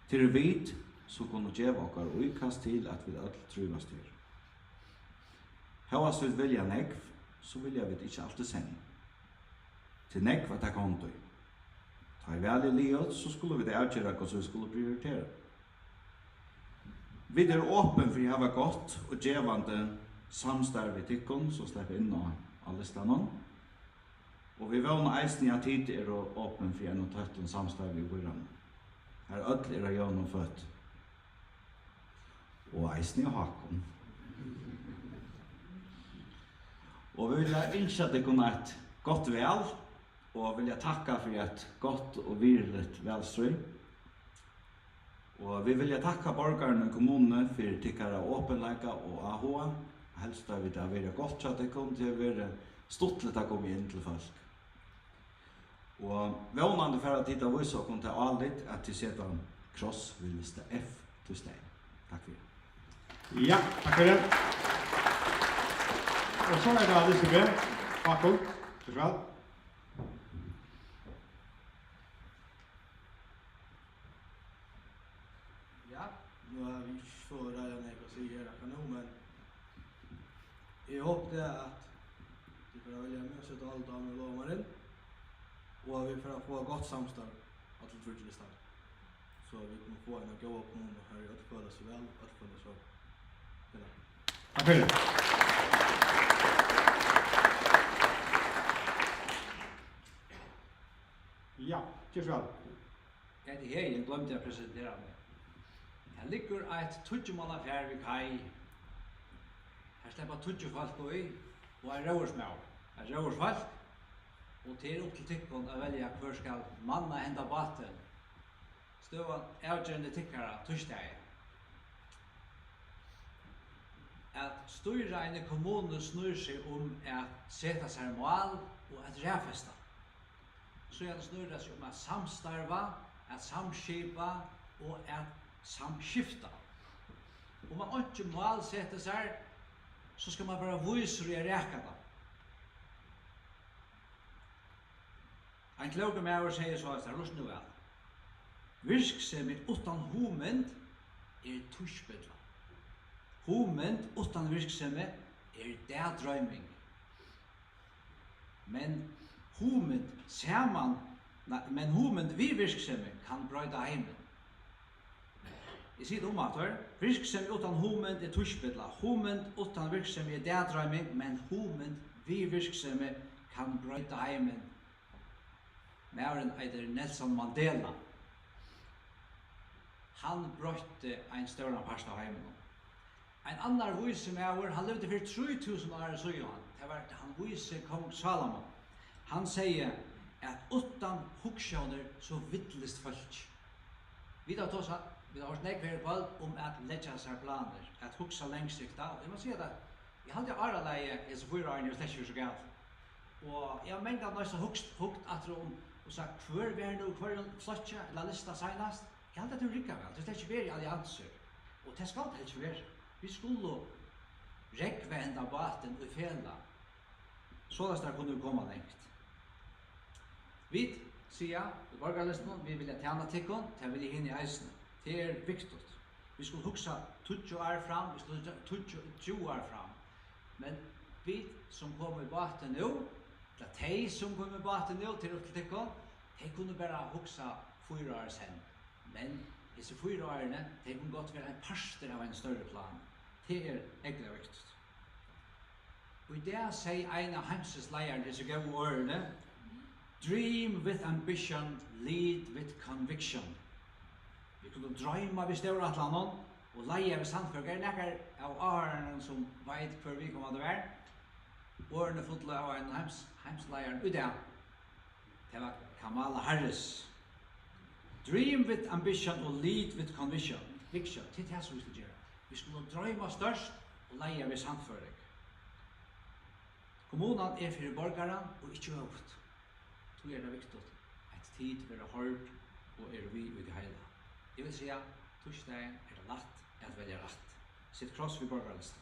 Til vit som kunne gjeva okkar uikast til at vi alle trivast her. Hevast vi vilja negv, så vilja vi ikke alltid sende. Til negv at takk håndtøy. Ta i vel i livet, så skulle vi det avgjøre hva vi skulle prioritere. Vi er åpen for å hava godt og gjevande samstarv i tikkun, så slipper inn av listanen. Og vi vågner eisen i at tid er åpen for en og tøtten samstarv i byrjan. Her ødel er jøn og født. Og eisen i hakon. Og vi vil ønske at det kunne et godt vel, og vil jeg takke for et godt og virlet velstrøy. Og vi vil takke borgerne i kommunene for tikkere åpenleika og AHA. Helst da vi det har vært godt at det kom til å være stortligt å komme inn til folk. Og vånande for at titta vise og kom til alit at de setter kross ved liste F til stein. Takk for det. Ja, takk for det. Og så er det liste B. Bakhold, forsvall. Ja, nu har vi ikke så redan jeg å si her akkurat nå, men jeg håper det at vi får velge med å sette alle damer og lover inn, og vi får få godt samstånd at vi tror det stedet. Så vi kan få en god kommune her i Øtføle så vel, Øtføle så vel. Takk for det. Ja, Kjørsvall. Det er her jeg glemte å presentere meg. Her ligger et tudjemål affær ved kai. Her slipper tudjefolk i, og er røversmør. Er røversfolk, og til opp til tykkene å velge hver skal manna henda baten. Støvan avgjørende tykkere tursdag. At styra en kommune snur seg om at seta seg mål og at ræfesta. Så er det snurra seg om at samstarva, at samskipa og at samskifta. Om man ikke mål seta seg, så skal man bare viser i rækata. Ein kloke med å sier så at det er lust nu vel. Virksomhet utan homend er tushbedla. Homend utan virksomhet er dædrøyming. Men homend saman, men homend vi virksomhet kan brøyda heimen. Jeg sier det at virksomhet utan homend er tushbedla. Homend utan virksomhet er dædrøyming, men homend vi virksomhet kan brøyda heimen. Mæren eider Nelson Mandela. Han brøtte ein større parst av heimen. Ein annar vise mæver, han levde for 3000 år så jo han. Det var han vise kong Salomon. Han sier at utan huksjoner så vittlest folk. Vi har hørt nekver på om at letja seg planer, at huksa lengsikta. Og jeg må si at jeg hadde araleie i så 4 år når jeg slett ikke så galt. Og jeg har mengt at nøysa hukt at og sagt hver vi er nå, hver flotja, eller lista senast. Jeg hadde det rikka vel, det er ikke veri allianser. Og det skal det ikke være. Vi skulle rekve enda baten og fela. Så där kunde vi komma längt. Vi säger i borgarlisten vi vill tjäna tikkon, det vill in i eisen. Det är viktigt. Vi skulle huxa 20 år fram, vi skulle 20 år fram. Men vi som kommer i baten nu, eller de som kommer i baten nu till upp till tikkon, de kunde bara huxa 4 år sen. Men disse 4 årene, de kunne godt være en parster av en større plan. Det er egentlig viktig. Og i det sier en av heimses leierne disse gode årene, dream with ambition, lead with conviction. Vi kunne drømme hvis det var et eller annet, og leie ved sandførger, nekker av årene som vet hvor vi kommer til å være. Årene fotle av en heimsleieren ut det. Det var Kamala Harris. Dream with ambition og lead with conviction. Viksja, det er det som vi skal gjøre. Vi skal drømme størst og leie ved sandføring. Kommunen er for borgere og ikke høyt. Så er det viktig at tid vil være hørt og er vi ut i hele. Jeg vil si at torsdagen er det lett at velge rett. Sitt kross ved borgerlisten.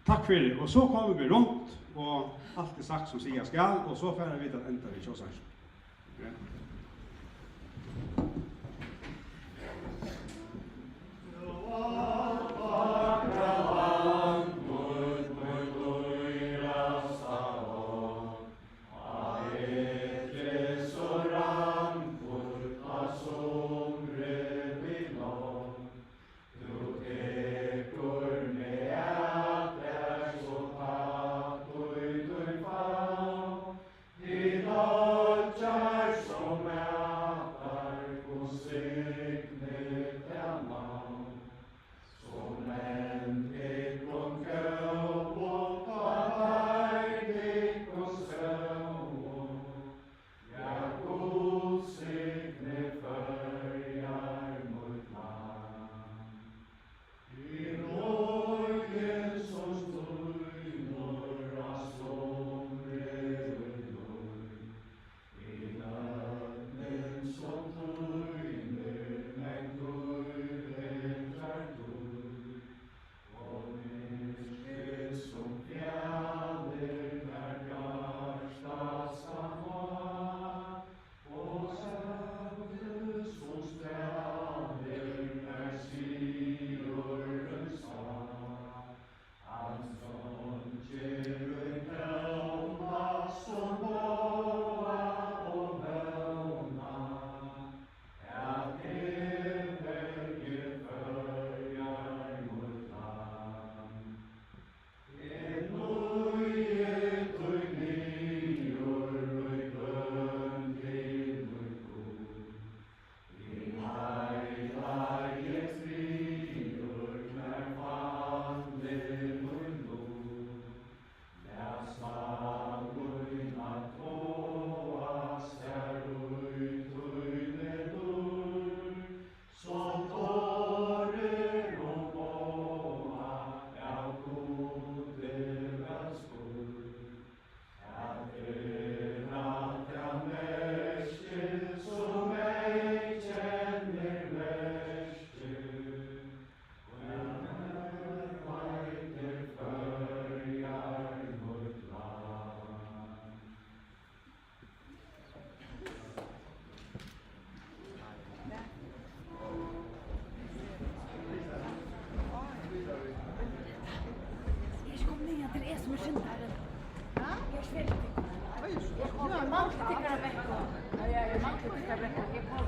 Takk for det. Og så kommer vi rundt, og alt er sagt som sier skal, og så får vi til å enda vi kjøsang.